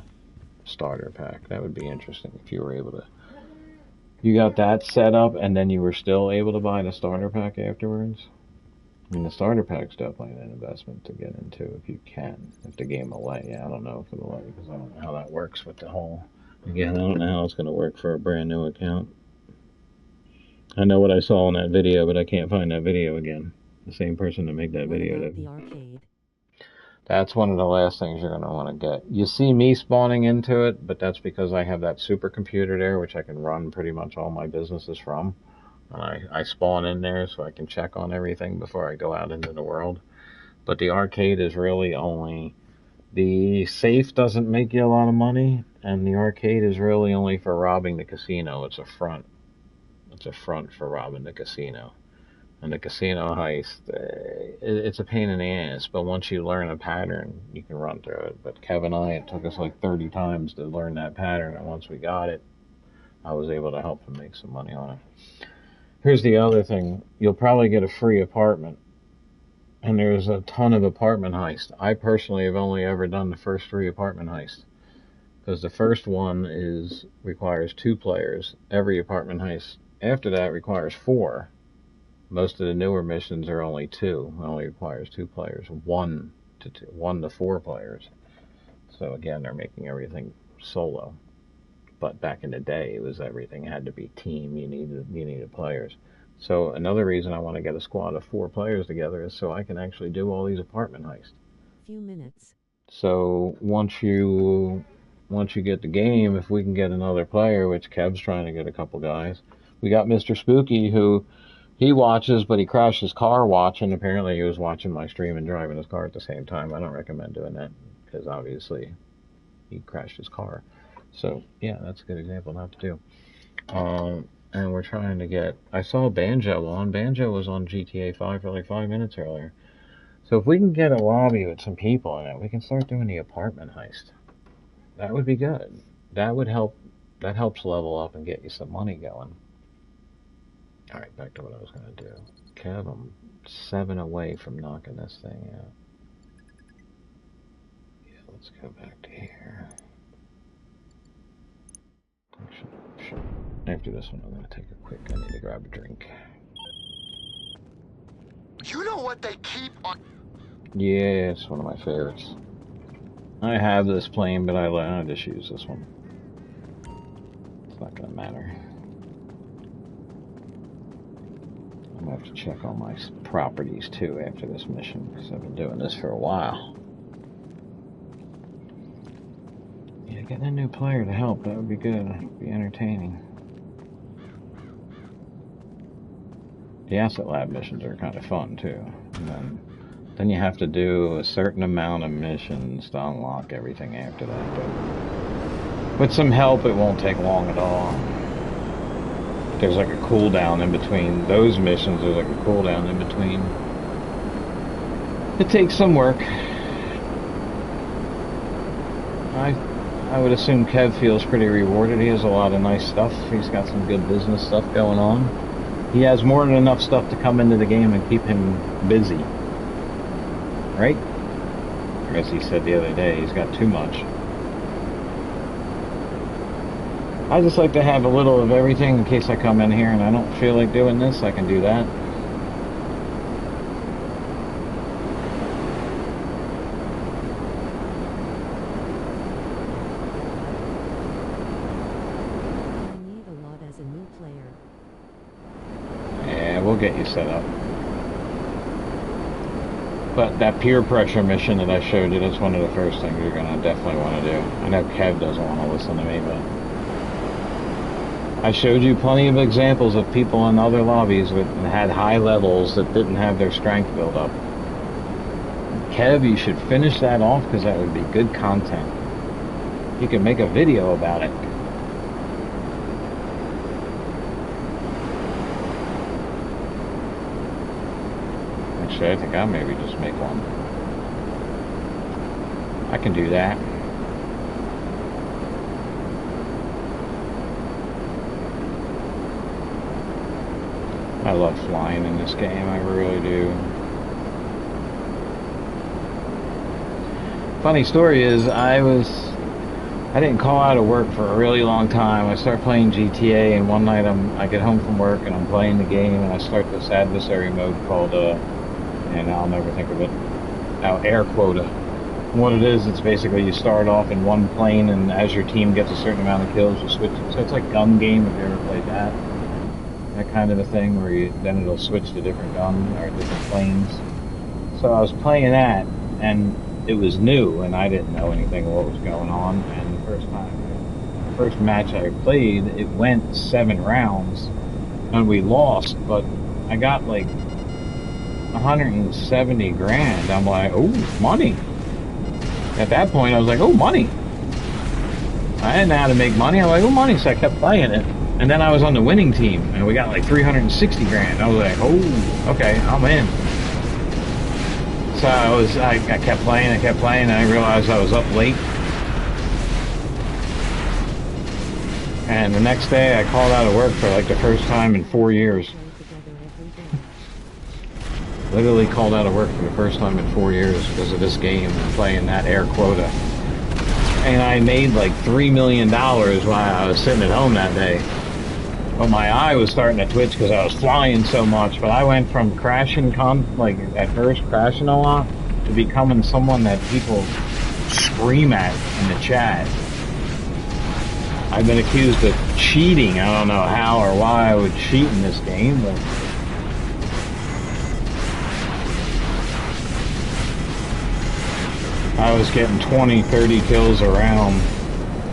[SPEAKER 2] starter pack. That would be interesting if you were able to. You got that set up, and then you were still able to buy the starter pack afterwards? I mean, the starter pack's definitely an investment to get into if you can. If the game will let you. I don't know if it'll let you, because I don't know how that works with the whole... Again, I don't know how it's going to work for a brand new account. I know what I saw in that video, but I can't find that video again. The same person that made that video. The arcade? That's one of the last things you're going to want to get. You see me spawning into it, but that's because I have that supercomputer there, which I can run pretty much all my businesses from. And I spawn in there so I can check on everything before I go out into the world. But the arcade is really only... The safe doesn't make you a lot of money, and the arcade is really only for robbing the casino. It's a front. It's a front for robbing the casino. And the casino heist, it's a pain in the ass, but once you learn a pattern, you can run through it. But Kevin and I, it took us like 30 times to learn that pattern, and once we got it, I was able to help him make some money on it. Here's the other thing. You'll probably get a free apartment, and there's a ton of apartment heists. I personally have only ever done the first 3 apartment heists, because the first one requires 2 players. Every apartment heist after that requires 4. Most of the newer missions are only 2. It only requires 2 players. 1 to 4 players. So again, they're making everything solo. But back in the day, it was everything had to be team. You needed players. So another reason I want to get a squad of 4 players together is so I can actually do all these apartment heists.
[SPEAKER 6] Few minutes.
[SPEAKER 2] So once you get the game, if we can get another player, which Kev's trying to get a couple guys, we got Mr. Spooky who he watches, but he crashed his car watching. Apparently he was watching my stream and driving his car at the same time. I don't recommend doing that because obviously he crashed his car. So yeah, that's a good example not to do. And we're trying to get, I saw Banjo on. Banjo was on GTA 5 for like 5 minutes earlier. So if we can get a lobby with some people in it, we can start doing the apartment heist. That would be good. That would help. That helps level up and get you some money going. Alright, back to what I was going to do. Kev, I'm 7 away from knocking this thing out. Yeah, let's go back to here. After this one, I'm going to take a quick, I need to grab a drink.
[SPEAKER 7] You know what they keep on...
[SPEAKER 2] Yeah, it's one of my favorites. I have this plane, but I just use this one. It's not going to matter. I'm going to have to check all my properties, too, after this mission, because I've been doing this for a while. Yeah, getting a new player to help, that would be good. It would be entertaining. The Asset Lab missions are kind of fun, too. And then you have to do a certain amount of missions to unlock everything after that. But with some help, it won't take long at all. There's like a cooldown in between those missions. There's like a cooldown in between. It takes some work. I would assume Kev feels pretty rewarded. He has a lot of nice stuff. He's got some good business stuff going on. He has more than enough stuff to come into the game and keep him busy. Right? Or as he said the other day, he's got too much. I just like to have a little of everything in case I come in here and I don't feel like doing this, I can do that. We'll get you set up. But that peer pressure mission that I showed you, that's one of the first things you're going to definitely want to do. I know Kev doesn't want to listen to me, but I showed you plenty of examples of people in other lobbies that had high levels that didn't have their strength built up. Kev, you should finish that off because that would be good content. You can make a video about it. Actually, I think I'll maybe just make one. I can do that. I love flying in this game, I really do. Funny story is, I didn't call out of work for a really long time. I start playing GTA, and one night I get home from work and I'm playing the game, and I start this adversary mode called and I'll never think of it. Now, air quota. And what it is, it's basically you start off in one plane, and as your team gets a certain amount of kills, you switch. So it's like gun game, if you ever played that. That kind of a thing, where then it'll switch to different guns or different planes. So I was playing that, and it was new, and I didn't know anything of what was going on. And the first match I played, it went 7 rounds, and we lost, but I got like 170 grand. I'm like, oh, money. At that point, I was like, oh, money. I didn't know how to make money. I'm like, oh, money. So I kept playing it. And then I was on the winning team, and we got like 360 grand. I was like, oh, okay, I'm in. So I kept playing, and I realized I was up late. And the next day, I called out of work for like the first time in 4 years. Literally called out of work for the first time in 4 years because of this game and playing that air quota. And I made like $3 million while I was sitting at home that day. But my eye was starting to twitch because I was flying so much. But I went from crashing, at first crashing a lot, to becoming someone that people scream at in the chat. I've been accused of cheating. I don't know how or why I would cheat in this game, but I was getting 20, 30 kills around,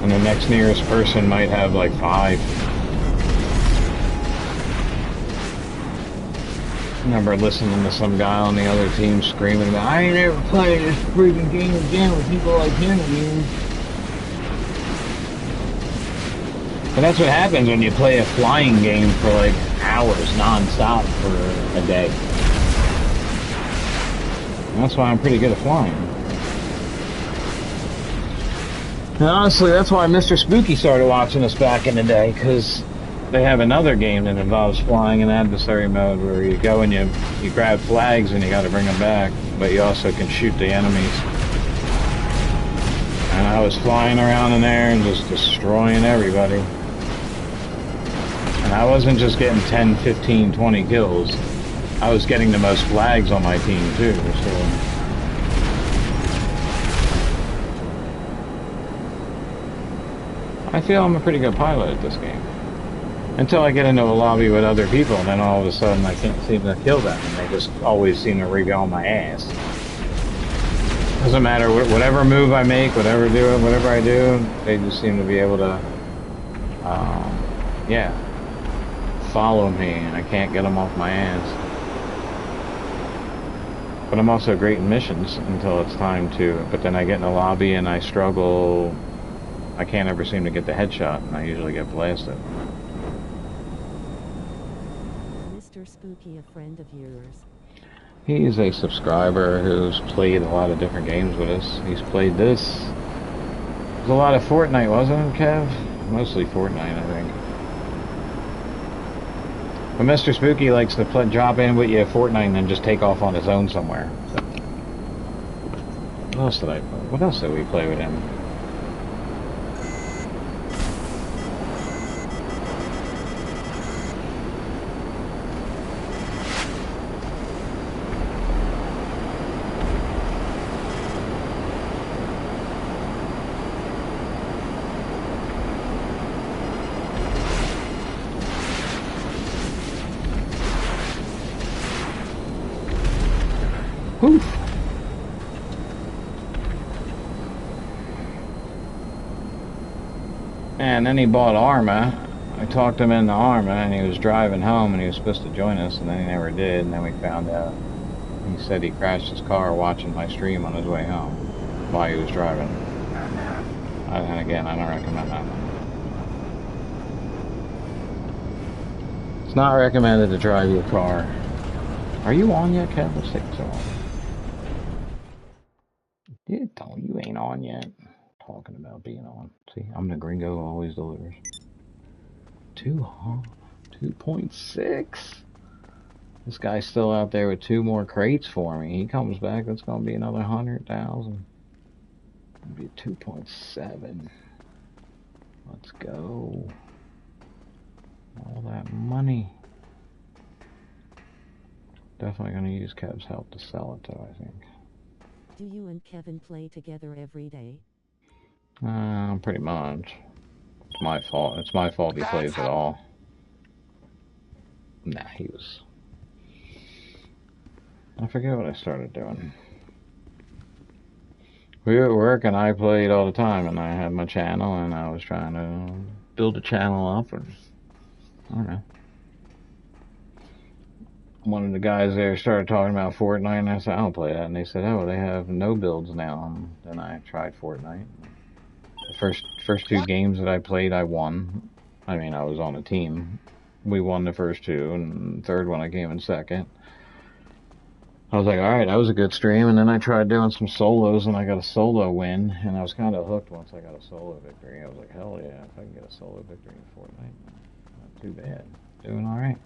[SPEAKER 2] and the next nearest person might have like 5. I remember listening to some guy on the other team screaming about, I ain't ever played this freaking game again with people like him again. But that's what happens when you play a flying game for like hours non-stop for a day. And that's why I'm pretty good at flying. And honestly, that's why Mr. Spooky started watching us back in the day, because they have another game that involves flying in adversary mode where you go and you grab flags and you got to bring them back, but you also can shoot the enemies. And I was flying around in there and just destroying everybody. And I wasn't just getting 10, 15, 20 kills. I was getting the most flags on my team too, so... I feel I'm a pretty good pilot at this game. Until I get into a lobby with other people, and then all of a sudden I can't seem to kill them, and they just always seem to re on my ass. Doesn't matter, whatever move I make, whatever I do, they just seem to be able to, yeah, follow me, and I can't get them off my ass. But I'm also great in missions until it's time to, but then I get in a lobby and I struggle. I can't ever seem to get the headshot, and I usually get blasted.
[SPEAKER 6] Mr. Spooky, a friend of yours.
[SPEAKER 2] He's a subscriber who's played a lot of different games with us. He's played this. There's a lot of Fortnite, wasn't it, Kev? Mostly Fortnite, I think. But Mr. Spooky likes to drop in with you at Fortnite and then just take off on his own somewhere. So. What else did we play with him? Oof. And then he bought Arma. I talked him into Arma, and he was driving home, and he was supposed to join us, and then he never did, and then we found out. He said he crashed his car watching my stream on his way home while he was driving. And again, I don't recommend that. It's not recommended to drive your car. Are you on yet, Kev? Let's take so long. You ain't on yet. Talking about being on. See, I'm the gringo who always delivers. 2.6. This guy's still out there with 2 more crates for me. He comes back, that's gonna be another 100,000. It'll be 2.7. Let's go. All that money. Definitely gonna use Kev's help to sell it though, I think.
[SPEAKER 6] Do you and Kevin play together every day?
[SPEAKER 2] Pretty much. It's my fault. It's my fault he plays at all. Nah, he was... I forget what I started doing. We were at work and I played all the time, and I had my channel and I was trying to build a channel up, and I don't know. One of the guys there started talking about Fortnite, and I said, I don't play that. And they said, oh, they have no builds now. And then I tried Fortnite. The first 2 games that I played, I won. I mean, I was on a team. We won the first 2, and the third one I came in second. I was like, alright, that was a good stream. And then I tried doing some solos, and I got a solo win. And I was kind of hooked once I got a solo victory. I was like, hell yeah, if I can get a solo victory in Fortnite, not too bad. Doing alright.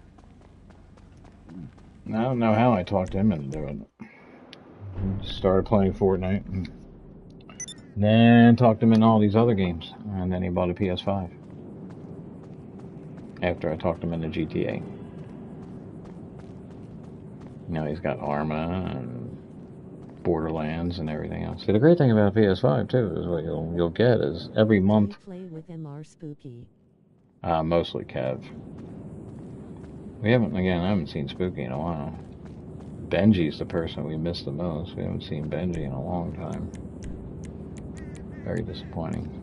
[SPEAKER 2] I don't know how I talked him into doing it. Started playing Fortnite, and then talked him into all these other games, and then he bought a PS5. After I talked him into GTA. Now he's got Arma and Borderlands and everything else. See, the great thing about PS5 too is what you'll get is every month
[SPEAKER 6] with MR Spooky?
[SPEAKER 2] Mostly Kev. I haven't seen Spooky in a while. Benji's the person we missed the most. We haven't seen Benji in a long time. Very disappointing.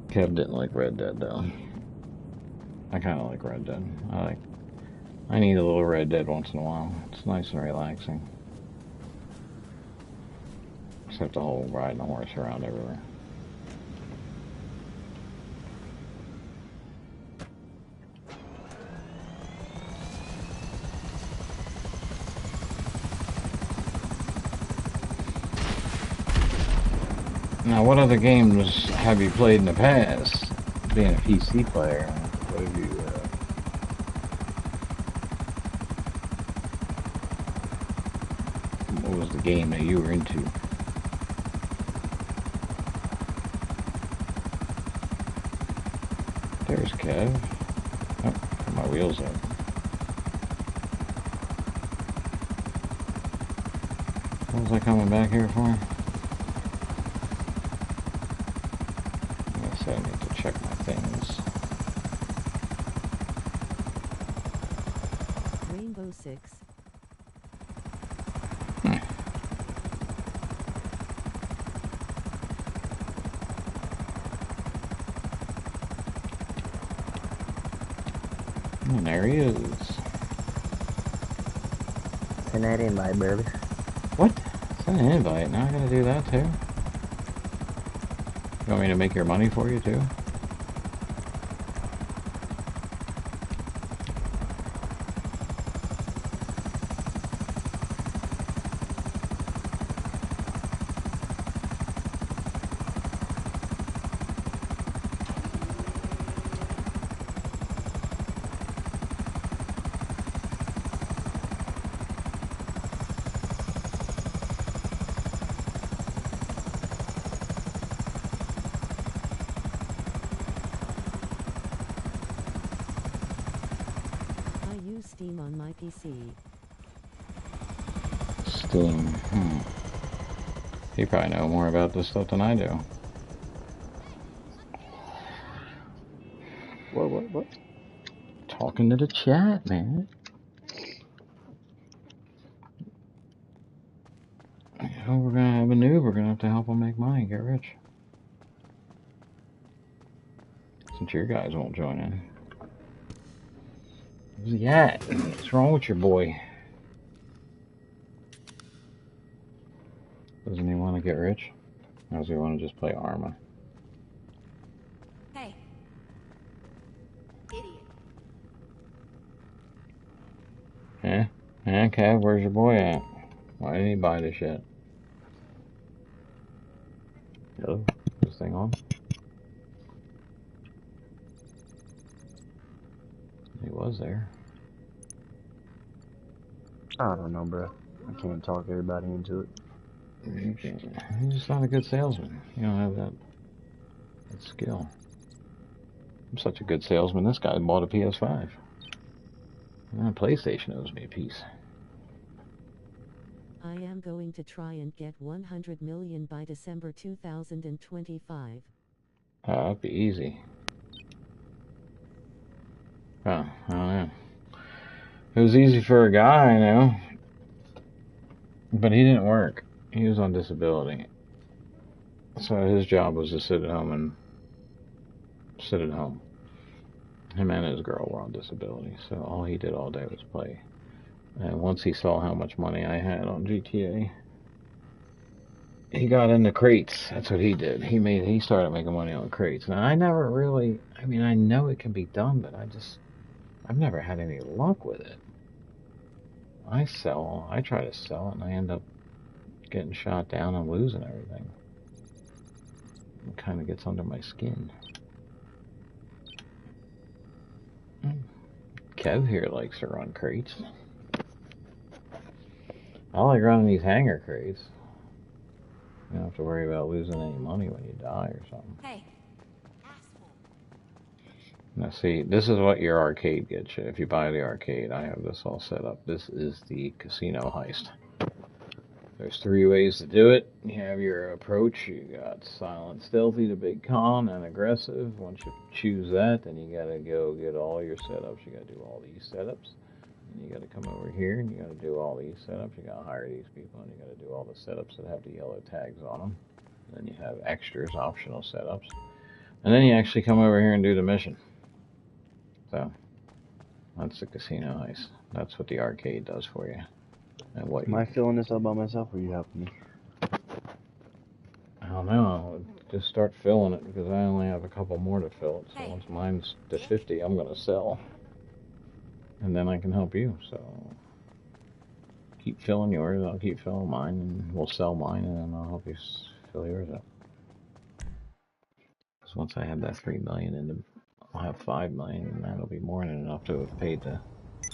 [SPEAKER 2] Kev didn't like Red Dead though. I kind of like Red Dead. I need a little Red Dead once in a while. It's nice and relaxing. Except the whole riding a horse around everywhere. Now, what other games have you played in the past? Being a PC player, what have you? What was the game that you were into? There's Kev. Oh, put my wheels up. What was I coming back here for? So I need to check my things.
[SPEAKER 6] Rainbow Six. And there he is.
[SPEAKER 8] Send that invite, brother.
[SPEAKER 2] What? Send an invite. Now I gotta do that too? You want me to make your money for you too?
[SPEAKER 6] Steam on my PC.
[SPEAKER 2] Steam. You probably know more about this stuff than I do. What? Talking to the chat, man. You know, we're gonna have a noob. We're gonna have to help him make money, get rich. Since your guys won't join in. Where's he at? What's wrong with your boy? Doesn't he want to get rich? Or does he want to just play Arma?
[SPEAKER 9] Hey. Idiot.
[SPEAKER 2] Kev, where's your boy at? Why didn't he buy this shit? Hello? Is this thing on? He was there.
[SPEAKER 8] I don't know, bro. I can't talk everybody into it.
[SPEAKER 2] He's just not a good salesman. You don't have that skill. I'm such a good salesman. This guy bought a PS5. PlayStation owes me a piece.
[SPEAKER 6] I am going to try and get 100 million by December 2025.
[SPEAKER 2] That'd be easy. Oh, I don't know. It was easy for a guy, I know. But he didn't work. He was on disability. So his job was to sit at home. Him and his girl were on disability. So all he did all day was play. And once he saw how much money I had on GTA, he got into crates. That's what he did. He started making money on crates. Now I never really, I know it can be done, but I've never had any luck with it. I try to sell it, and I end up getting shot down and losing everything. It kind of gets under my skin. Kev here likes to run crates. I like running these hanger crates. You don't have to worry about losing any money when you die or something.
[SPEAKER 9] Hey.
[SPEAKER 2] Now see, this is what your arcade gets you. If you buy the arcade, I have this all set up. This is the casino heist. There's 3 ways to do it. You have your approach. You got silent, stealthy, the big con, and aggressive. Once you choose that, then you gotta go get all your setups. You gotta do all these setups. And you gotta come over here and you gotta do all these setups. You gotta hire these people and you gotta do all the setups that have the yellow tags on them. And then you have extras, optional setups. And then you actually come over here and do the mission. So, that's the casino heist. That's what the arcade does for you. And what
[SPEAKER 8] Am I filling this up by myself, or are you helping me?
[SPEAKER 2] I don't know. Just start filling it because I only have a couple more to fill. So once mine's to 50, I'm gonna sell, and then I can help you. So keep filling yours. I'll keep filling mine, and we'll sell mine, and then I'll help you fill yours up. Because once I have that 3 million, I'll have 5 million, and that'll be more than enough to have paid the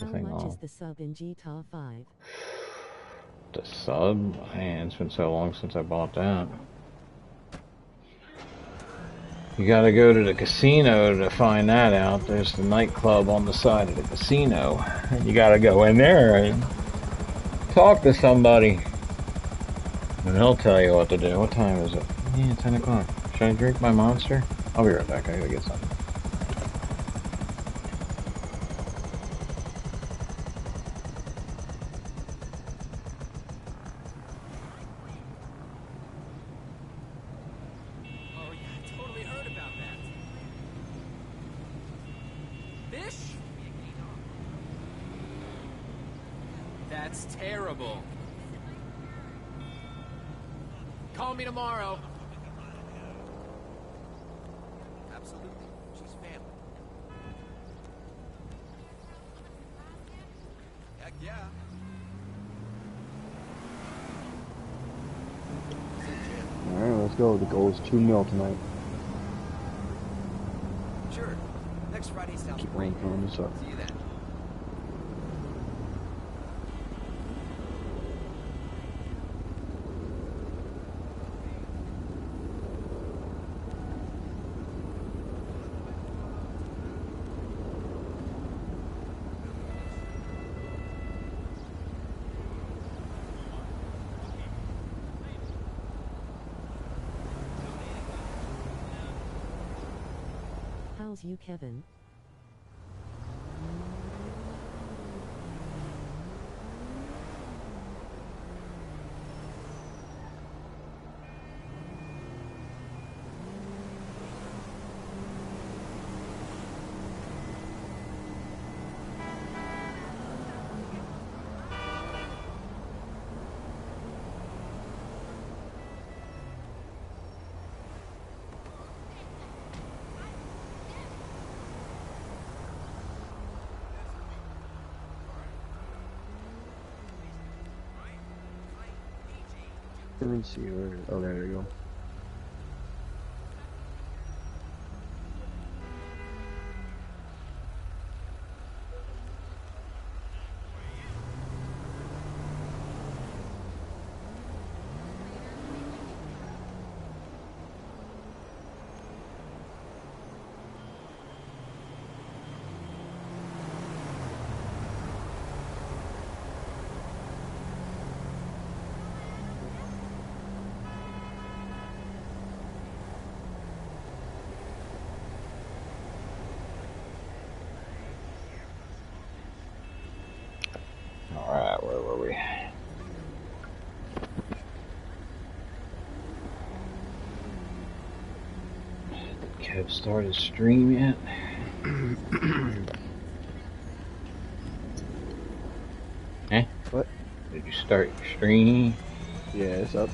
[SPEAKER 2] thing off.
[SPEAKER 6] How much is the sub in GTA 5?
[SPEAKER 2] The sub? Man, it's been so long since I bought that. You gotta go to the casino to find that out. There's the nightclub on the side of the casino. And you gotta go in there and talk to somebody. And they'll tell you what to do. What time is it? Yeah, 10 o'clock. Should I drink my Monster? I'll be right back. I gotta get something.
[SPEAKER 3] That's terrible. Call me tomorrow. Absolutely. She's family. Heck yeah.
[SPEAKER 8] Alright, let's go. The goal is 2 mil tonight.
[SPEAKER 3] Sure. Next Friday sounds
[SPEAKER 8] Keep
[SPEAKER 3] great.
[SPEAKER 8] on filling this up.
[SPEAKER 3] See you then.
[SPEAKER 6] How's you, Kevin?
[SPEAKER 8] Let me see where. Oh, there we go.
[SPEAKER 2] Alright, where were we? Did Kev start his stream yet? Eh?
[SPEAKER 8] What?
[SPEAKER 2] Did you start your stream?
[SPEAKER 8] Yeah, it's up.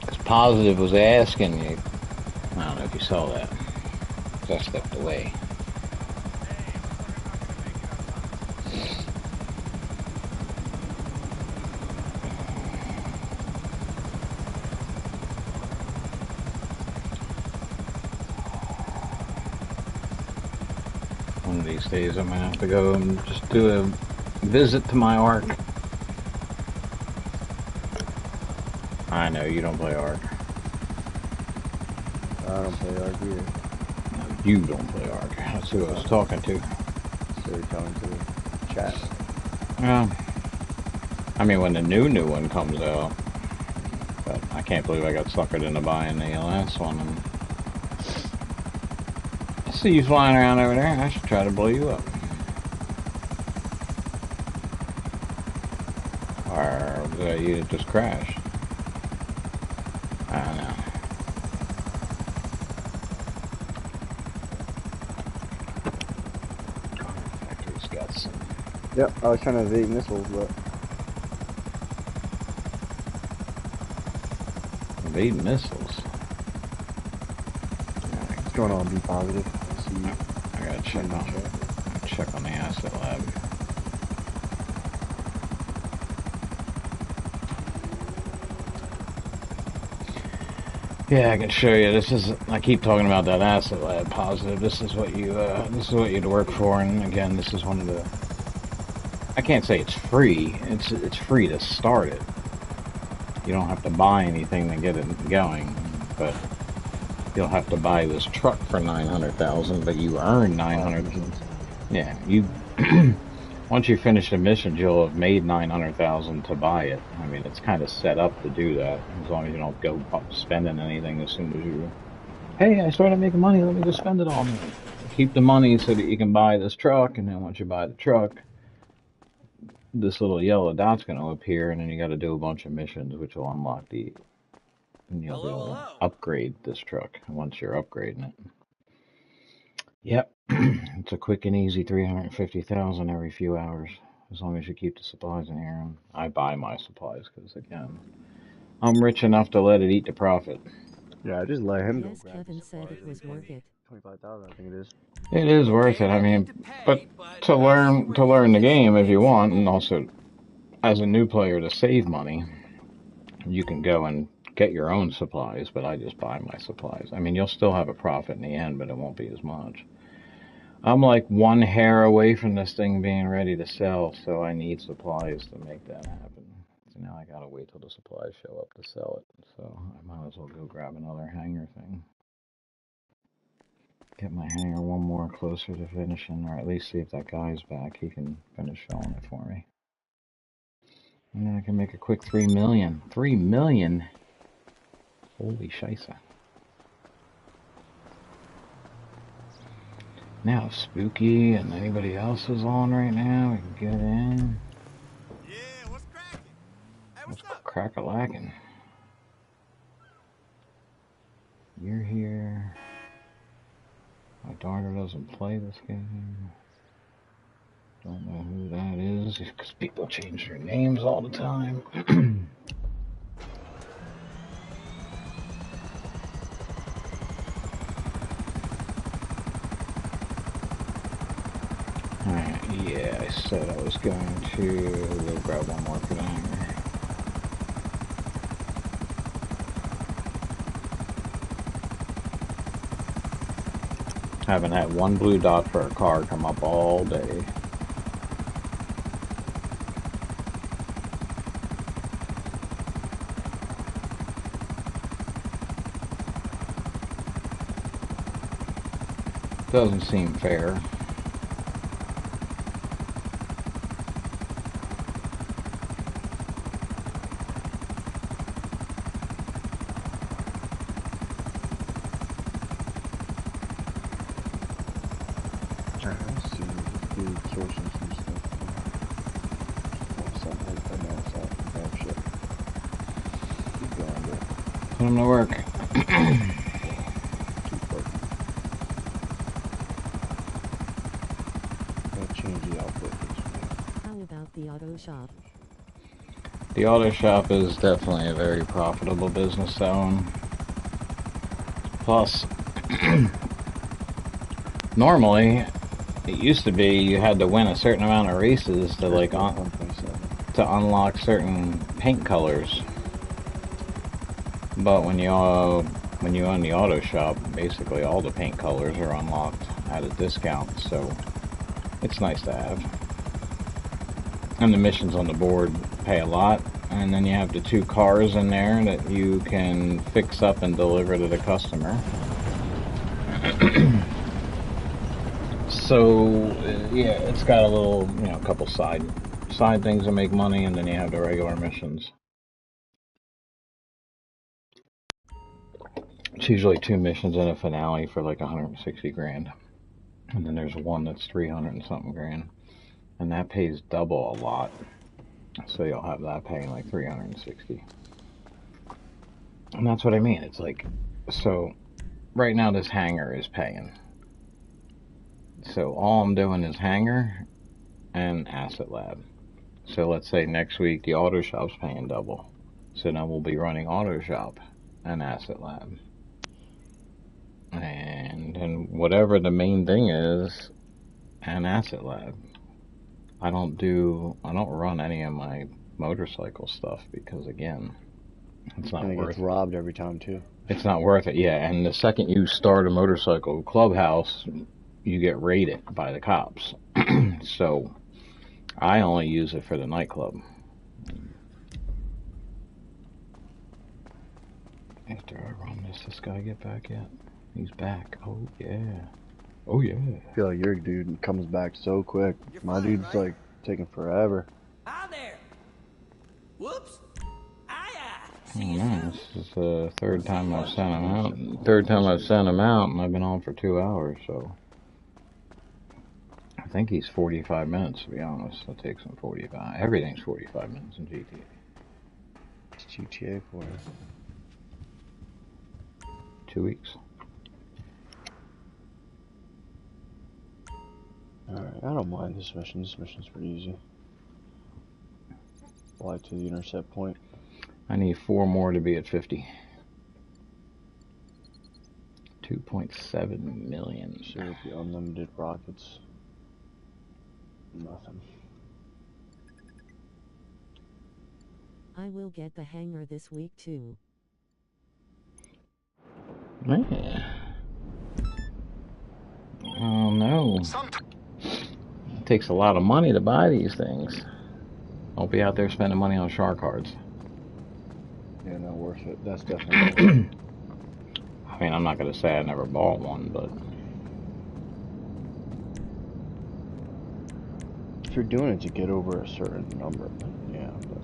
[SPEAKER 2] Because Positive was asking you. I don't know if you saw that. So I stepped away. 6 days, I'm gonna have to go and just do a visit to my Ark. I know, you don't play Ark.
[SPEAKER 8] I don't play Ark either.
[SPEAKER 2] No, you don't play Ark. That's who I was talking to.
[SPEAKER 8] So you're talking to the chat.
[SPEAKER 2] Yeah. I mean, when the new one comes out. But I can't believe I got suckered into buying the last one. And I see you flying around over there. I should try to blow you up. Or was you that just crashed? I don't know. Factory's got some.
[SPEAKER 8] Yep, I was trying to evade missiles, but
[SPEAKER 2] Evade missiles.
[SPEAKER 8] what's going on? Be positive. See you.
[SPEAKER 2] I gotta check on the asset lab. Yeah, I can show you. This is. I keep talking about that asset lab. Positive. This is what you. This is what you'd work for. And again, this is one of the. I can't say it's free. It's free to start it. You don't have to buy anything to get it going, but you'll have to buy this truck for 900,000. But you earn 900,000. Yeah, you. Once you finish the missions, you'll have made 900,000 to buy it. I mean, it's kind of set up to do that, as long as you don't go spending anything as soon as you. Hey, I started making money. Let me just spend it all. Keep the money so that you can buy this truck, and then once you buy the truck, this little yellow dot's going to appear, and then you got to do a bunch of missions, which will unlock the. And you'll be able to upgrade this truck once you're upgrading it. Yep, it's a quick and easy 350,000 every few hours, as long as you keep the supplies in here. And I buy my supplies because, again, I'm rich enough to let it eat the profit.
[SPEAKER 8] Yeah, I just let him go
[SPEAKER 6] Yes,
[SPEAKER 8] grab
[SPEAKER 6] Kevin
[SPEAKER 8] his
[SPEAKER 6] said
[SPEAKER 8] supplies.
[SPEAKER 6] it was worth it.
[SPEAKER 8] 25,000, I think it is.
[SPEAKER 2] It is worth it. I mean, but to learn the game if you want, and also as a new player to save money, you can go and get your own supplies. But I just buy my supplies. I mean, you'll still have a profit in the end, but it won't be as much. I'm like one hair away from this thing being ready to sell, so I need supplies to make that happen. So now I gotta wait till the supplies show up to sell it. So I might as well go grab another hanger thing. Get my hanger one more closer to finishing, or at least see if that guy's back. He can finish selling it for me. And then I can make a quick 3 million. 3 million? Holy scheisse. Now, if Spooky and anybody else is on right now, we can get in.
[SPEAKER 3] Yeah, what's cracking? Hey,
[SPEAKER 2] What's crack-a-lacking? You're here. My daughter doesn't play this game. Don't know who that is, because people change their names all the time. Alright, yeah, I said I was going to go grab one more for the hanger. Haven't had one blue dot for a car come up all day. Doesn't seem fair. Put him to work.
[SPEAKER 6] How about the auto shop?
[SPEAKER 2] The auto shop is definitely a very profitable business to own. Plus, normally, it used to be you had to win a certain amount of races to like to unlock certain paint colors. But when you own the auto shop, basically all the paint colors are unlocked at a discount. So it's nice to have. And the missions on the board pay a lot. And then you have the 2 cars in there that you can fix up and deliver to the customer. So, yeah, it's got a little, you know, a couple side things that make money, and then you have the regular missions. It's usually 2 missions and a finale for like 160 grand. And then there's one that's 300 and something grand. And that pays double a lot. So you'll have that paying like 360. And that's what I mean. It's like, so right now this hangar is paying. So all I'm doing is hangar and asset lab. So let's say next week the auto shop's paying double. So now we'll be running auto shop and asset lab. And whatever the main thing is, an asset lab. I don't run any of my motorcycle stuff because, again, it's not worth it.
[SPEAKER 8] It gets robbed every time too.
[SPEAKER 2] It's not worth it, yeah. And the second you start a motorcycle clubhouse, you get raided by the cops. So I only use it for the nightclub. After I run this guy get back yet? He's back. Oh, yeah. Oh, yeah.
[SPEAKER 8] I feel like your dude comes back so quick. My dude's
[SPEAKER 4] right?
[SPEAKER 8] like taking forever.
[SPEAKER 4] Hi there. Whoops.
[SPEAKER 2] Oh, no, this is the 3rd time I've sent him out. 3rd time I've sent him out, and I've been on for 2 hours, so. I think he's 45 minutes, to be honest. It takes him 45. Everything's 45 minutes in GTA.
[SPEAKER 8] It's GTA for us.
[SPEAKER 2] 2 weeks.
[SPEAKER 8] Alright, I don't mind this mission. This mission's pretty easy. Fly to the intercept point.
[SPEAKER 2] I need 4 more to be at 50. 2.7 million.
[SPEAKER 8] So if you unlimited rockets. Nothing.
[SPEAKER 6] I will get the hangar this week too.
[SPEAKER 2] Man. Oh no. It takes a lot of money to buy these things. Don't be out there spending money on shark cards.
[SPEAKER 8] Yeah, not worth it. That's definitely
[SPEAKER 2] I mean, I'm not going to say I never bought one, but...
[SPEAKER 8] If you're doing it to get over a certain number, then yeah. But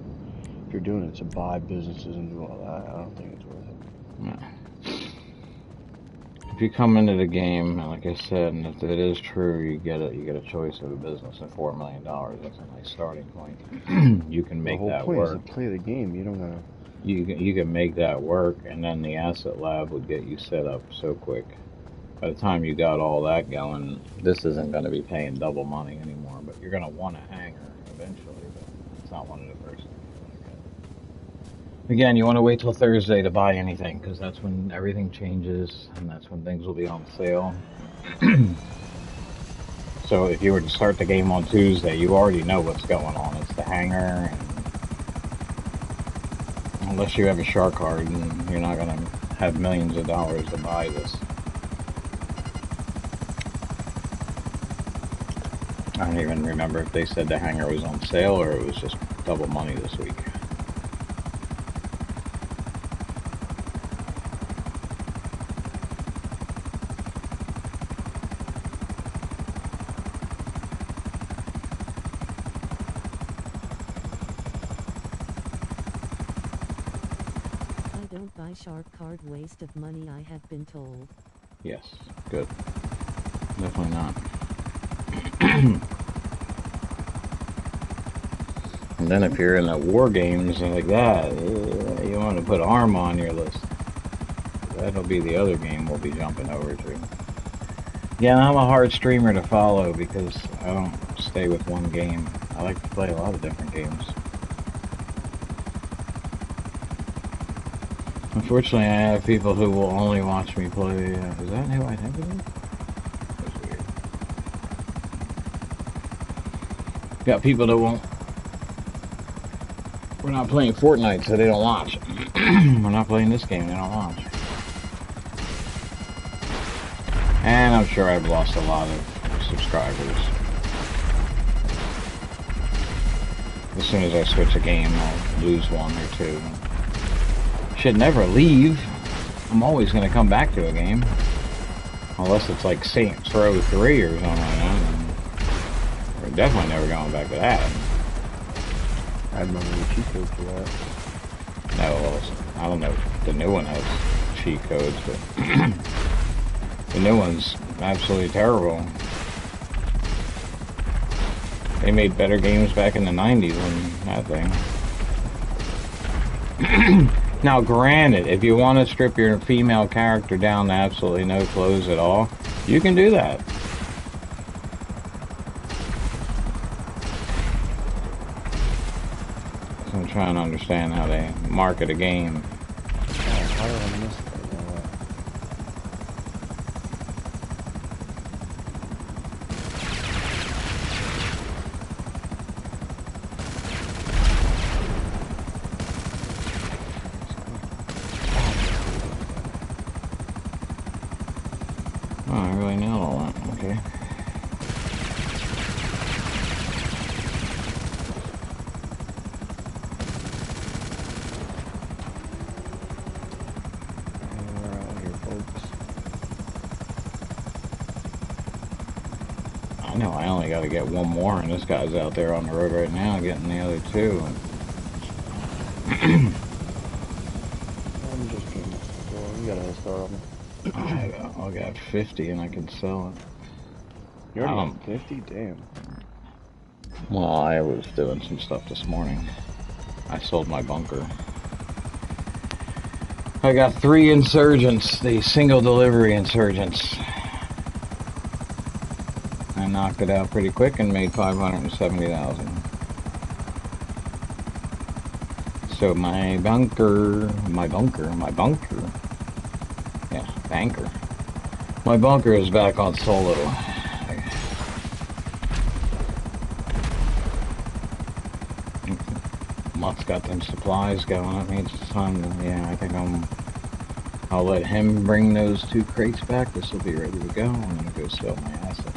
[SPEAKER 8] if you're doing it to buy businesses and do all that, I don't think it's worth it.
[SPEAKER 2] No. If you come into the game, like I said, and if it is true, you get a choice of a business at $4 million. That's a nice starting point. You can make that work.
[SPEAKER 8] The whole point is to play the game. You don't gotta.
[SPEAKER 2] You can make that work, and then the asset lab would get you set up so quick. By the time you got all that going, this isn't going to be paying double money anymore. But you're going to want a hangar eventually. But it's not one of the first things you want to get. Again, you want to wait till Thursday to buy anything, because that's when everything changes, and that's when things will be on sale. So if you were to start the game on Tuesday, you already know what's going on. It's the hangar, and unless you have a shark card, and you're not going to have millions of dollars to buy this. I don't even remember if they said the hangar was on sale or it was just double money this week.
[SPEAKER 6] Buy shark card, waste of money, I have been told.
[SPEAKER 2] Yes, good. Definitely not. And then if you're in the war games and like that, you want to put ARM on your list. That'll be the other game we'll be jumping over to. Yeah, I'm a hard streamer to follow because I don't stay with one game. I like to play a lot of different games. Unfortunately, I have people who will only watch me play. Is that who I think it is? That's weird. Got people that won't. We're not playing Fortnite, so they don't watch. We're not playing this game, they don't watch. And I'm sure I've lost a lot of subscribers. as soon as I switch a game, I'll lose one or two. Should never leave. I'm always going to come back to a game. Unless it's like Saints Row 3 or something like that. We're definitely never going back to that.
[SPEAKER 8] I remember the cheat code for that.
[SPEAKER 2] No, well, I don't know. The new one has cheat codes, but the new one's absolutely terrible. They made better games back in the 90s than that thing. Now, granted, if you want to strip your female character down to absolutely no clothes at all, you can do that. So I'm trying to understand how they market a game.
[SPEAKER 8] How do I miss that?
[SPEAKER 2] Oh, I really nailed all that. Okay.
[SPEAKER 8] We're out here, folks.
[SPEAKER 2] I know I only got to get one more, and this guy's out there on the road right now getting the other two.
[SPEAKER 8] I'm just kidding. Well, you got a head start on me.
[SPEAKER 2] I got 50 and I can sell it.
[SPEAKER 8] You already got 50? Damn.
[SPEAKER 2] Well, I was doing some stuff this morning. I sold my bunker. I got 3 insurgents, the single delivery insurgents. I knocked it out pretty quick and made 570,000. So my bunker, yeah, banker. My bunker is back on solo. Mutt's got them supplies going. It means it's time to, yeah, I think I'll let him bring those 2 crates back. This will be ready to go. I'm gonna go sell my asset.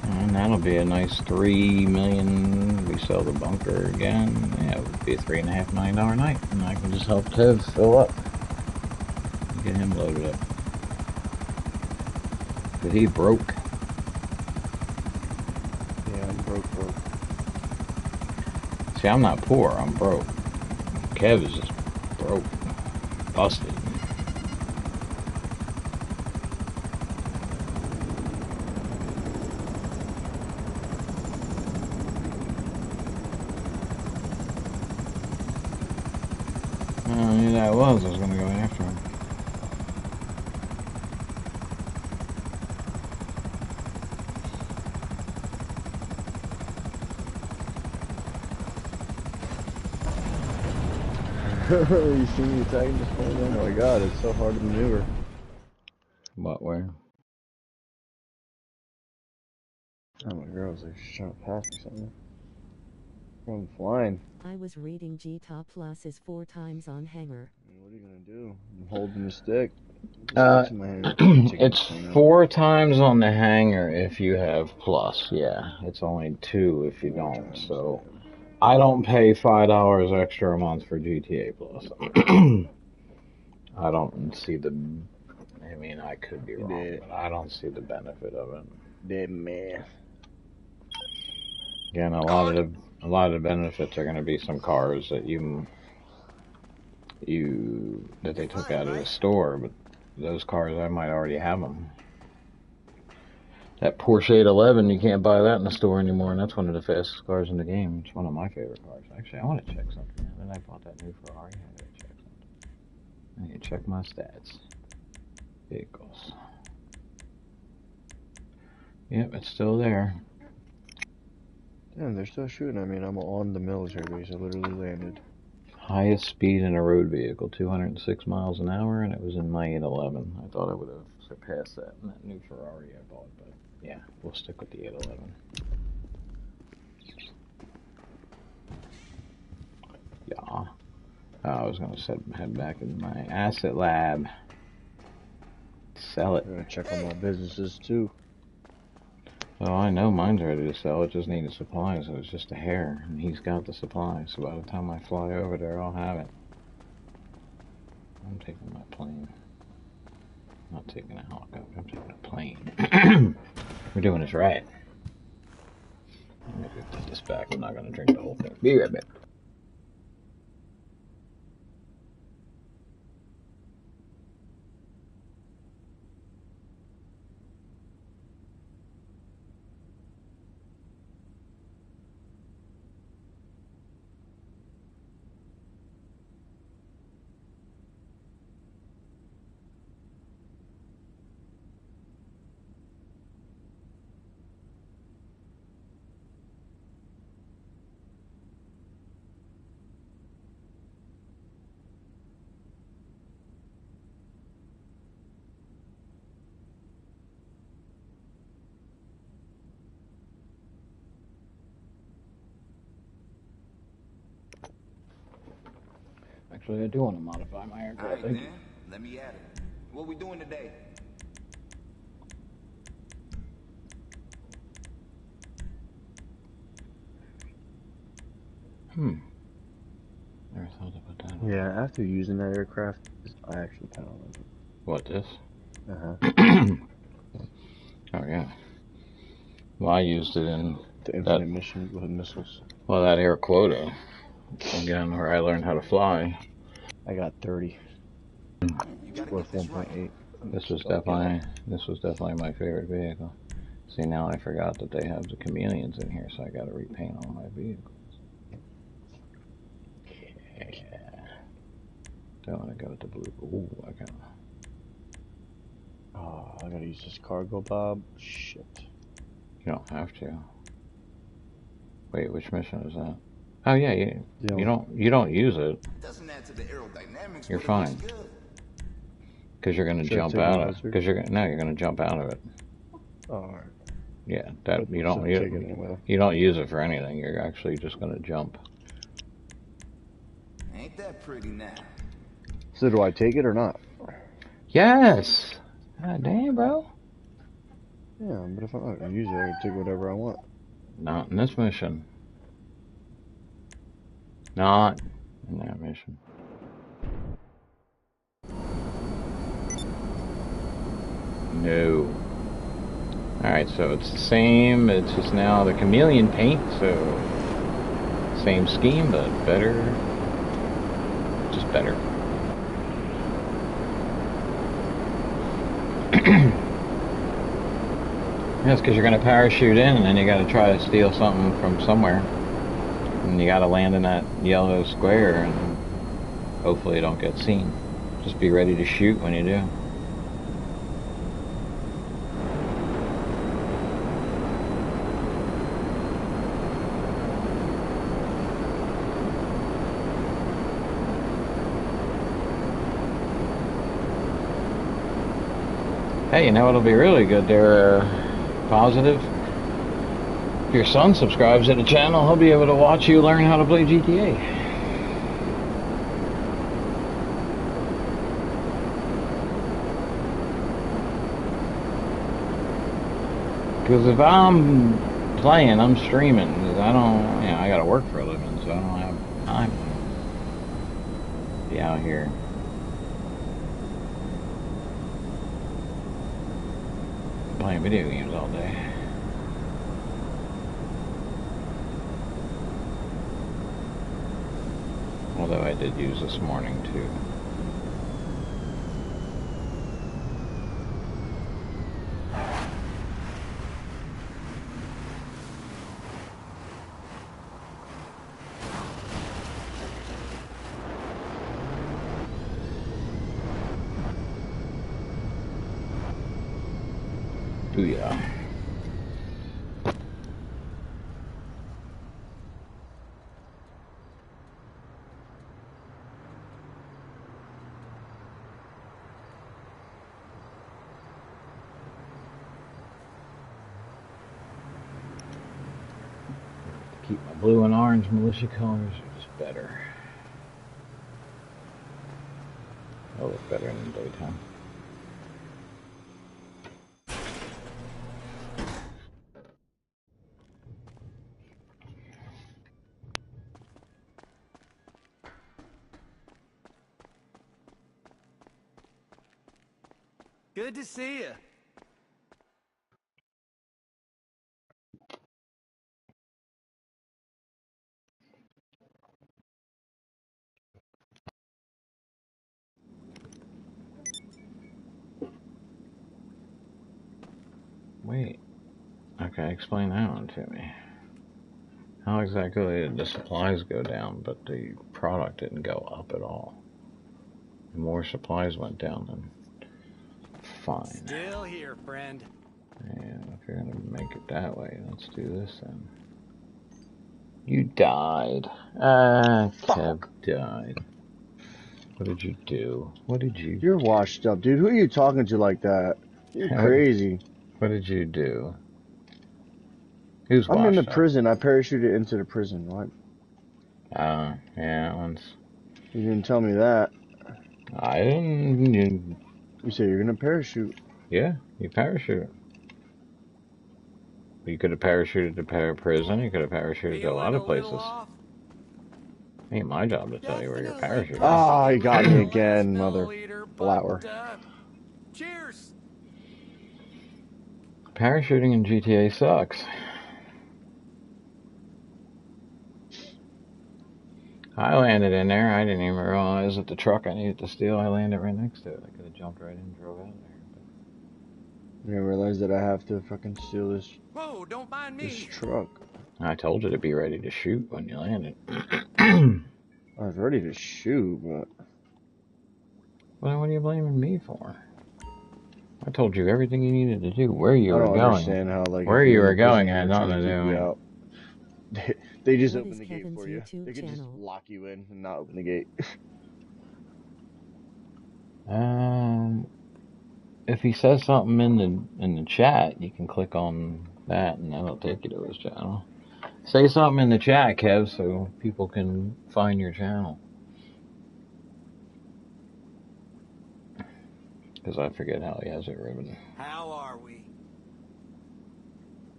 [SPEAKER 2] And that'll be a nice 3 million. We sell the bunker again. Yeah, it would be a $3.5 million night, and I can just help Tev fill up. Get him loaded up. But he broke.
[SPEAKER 8] Yeah, I'm broke.
[SPEAKER 2] See, I'm not poor, I'm broke. Kev is just broke. Busted. I knew that was gonna go after him.
[SPEAKER 8] You see me attacking this point? Oh my god, it's so hard to maneuver.
[SPEAKER 2] What, where?
[SPEAKER 8] Oh my god, she's trying to pass me something. I'm flying.
[SPEAKER 6] I was reading G-Top Plus is 4 times on hanger.
[SPEAKER 8] What are you gonna do? I'm holding the stick.
[SPEAKER 2] It's 4 times on the hanger if you have plus, yeah. It's only 2 if you don't, so I don't pay $5 extra a month for GTA Plus. I don't see the, I mean, I could be wrong, but I don't see the benefit of it.
[SPEAKER 8] Dead man.
[SPEAKER 2] Again, a lot of the benefits are going to be some cars that that they took out of the store, but those cars I might already have them. That Porsche 811, you can't buy that in the store anymore, and that's one of the fastest cars in the game. It's one of my favorite cars. Actually, I want to check something. Then I bought that new Ferrari. I gotta check something. I need to check my stats. Vehicles. Yep, it's still there.
[SPEAKER 8] Damn, they're still shooting. I mean, I'm on the military base. I literally landed.
[SPEAKER 2] Highest speed in a road vehicle, 206 miles an hour, and it was in my 811. I thought I would have surpassed that in that new Ferrari I bought, but yeah, we'll stick with the 811. Yeah. I was going to head back in my asset lab. Sell it.
[SPEAKER 8] I'm gonna check on my businesses too.
[SPEAKER 2] Oh, I know mine's ready to sell. It just needed supplies. So it's just a hair, and he's got the supplies. So by the time I fly over there, I'll have it. I'm taking my plane. Not taking a helicopter. I'm taking a plane. We're doing this right. I'm gonna put this back. I'm not gonna drink the whole thing. Be right back. Actually, I do want to modify my aircraft.
[SPEAKER 1] Alright, then. Let me at it. What we doing today?
[SPEAKER 2] Never thought to put that on.
[SPEAKER 8] Yeah, after using that aircraft, I actually kind of like it.
[SPEAKER 2] What, this?
[SPEAKER 8] Uh-huh.
[SPEAKER 2] Oh, yeah. Well, I used it in
[SPEAKER 8] The infinite mission with missiles.
[SPEAKER 2] well, that air quota. Again, where I learned how to fly.
[SPEAKER 8] I got 30. Worth 1.8.
[SPEAKER 2] This was definitely my favorite vehicle. See, now I forgot that they have the chameleons in here, so I got to repaint all my vehicles. Yeah. Don't want to go with the blue. Ooh, I got.
[SPEAKER 8] Oh, I gotta use this cargo bob. Shit.
[SPEAKER 2] You don't have to. Wait, which mission is that? Oh yeah, you don't use it.
[SPEAKER 1] Doesn't add to the aerodynamics.
[SPEAKER 2] You're
[SPEAKER 1] but it
[SPEAKER 2] fine.
[SPEAKER 1] looks good.
[SPEAKER 2] Because you're gonna jump out of it. Because you're gonna jump out of it.
[SPEAKER 8] Oh, alright.
[SPEAKER 2] Yeah, that you don't use it for anything. You're actually just gonna jump.
[SPEAKER 1] Ain't that pretty now?
[SPEAKER 8] So do I take it or not?
[SPEAKER 2] Yes. God damn, bro.
[SPEAKER 8] Yeah, but if I'm not gonna use it, I can take whatever I want.
[SPEAKER 2] Not in this mission. Not in that mission. No. Alright, so it's the same. It's just now the chameleon paint, so same scheme, but better. Just better. Yeah, it's because you're going to parachute in, and then you got to try to steal something from somewhere. And you got to land in that yellow square, and hopefully you don't get seen. Just be ready to shoot when you do. Hey, you know what'll be really good there, Positive? If your son subscribes to the channel, he'll be able to watch you learn how to play GTA. Because if I'm playing, I'm streaming. Because I don't, I gotta work for a living, so I don't have time to be out here. Playing video games all day. Although I did use this morning too. Booyah. Keep my blue and orange militia colors, it's better. They'll look better in the daytime.
[SPEAKER 4] Good to see you.
[SPEAKER 2] Wait. Okay, explain that one to me. How exactly did the supplies go down, but the product didn't go up at all? More supplies went down then. Fine.
[SPEAKER 4] Still here, friend.
[SPEAKER 2] And if you're gonna make it that way, let's do this then. You died. Kev died. What did you do? What did you
[SPEAKER 8] You're washed up, dude. Who are you talking to like that? You're crazy.
[SPEAKER 2] What did you do? Who's
[SPEAKER 8] I'm in the
[SPEAKER 2] washed up?
[SPEAKER 8] prison. I parachuted into the prison. What?
[SPEAKER 2] Yeah, that one's...
[SPEAKER 8] You didn't tell me that.
[SPEAKER 2] I didn't...
[SPEAKER 8] You said you're gonna parachute.
[SPEAKER 2] Yeah, you parachute. You could have parachuted to prison. You could have parachuted to a lot of places. Ain't my job to tell you where you're parachuting.
[SPEAKER 8] Ah, he got me again, mother flower.
[SPEAKER 4] Cheers.
[SPEAKER 2] Parachuting in GTA sucks. I landed in there. I didn't even realize that the truck I needed to steal, I landed right next to it. I could have jumped right in and drove out there.
[SPEAKER 8] I didn't realize that I have to fucking steal this.
[SPEAKER 4] Whoa, don't mind me.
[SPEAKER 8] This truck.
[SPEAKER 2] I told you to be ready to shoot when you landed.
[SPEAKER 8] I was ready to shoot, but...
[SPEAKER 2] Well, what are you blaming me for? I told you everything you needed to do, where you were going.
[SPEAKER 8] Understand how, like,
[SPEAKER 2] where you were going had nothing to do with it.
[SPEAKER 8] They just
[SPEAKER 6] What
[SPEAKER 8] open
[SPEAKER 6] is
[SPEAKER 8] the gate
[SPEAKER 6] Kevin's
[SPEAKER 8] for you.
[SPEAKER 6] YouTube
[SPEAKER 8] They could just
[SPEAKER 6] channel?
[SPEAKER 8] lock you in and not open the gate.
[SPEAKER 2] If he says something in the chat, you can click on that and that'll take you to his channel. Say something in the chat, Kev, so people can find your channel. Because I forget how he has it written.
[SPEAKER 4] How are we?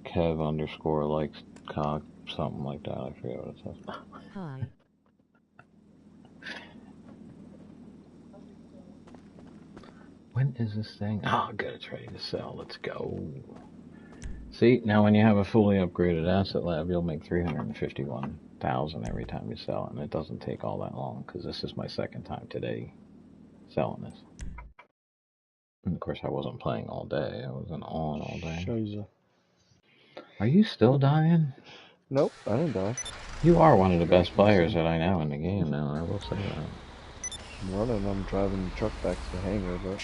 [SPEAKER 2] Kev _ likes cock, something like that. I forget what it says.
[SPEAKER 6] Hi.
[SPEAKER 2] When is this thing? Oh, good. It's ready to sell. Let's go. See, now when you have a fully upgraded asset lab, you'll make $351,000 every time you sell it, and it doesn't take all that long, because this is my second time today selling this. And of course, I wasn't playing all day. I wasn't on all day.
[SPEAKER 8] Shiza.
[SPEAKER 2] Are you still dying?
[SPEAKER 8] Nope, I didn't die.
[SPEAKER 2] You are one of the best players that I know in the game now, I will say that.
[SPEAKER 8] I'm running, I'm driving the truck back to the hangar, but...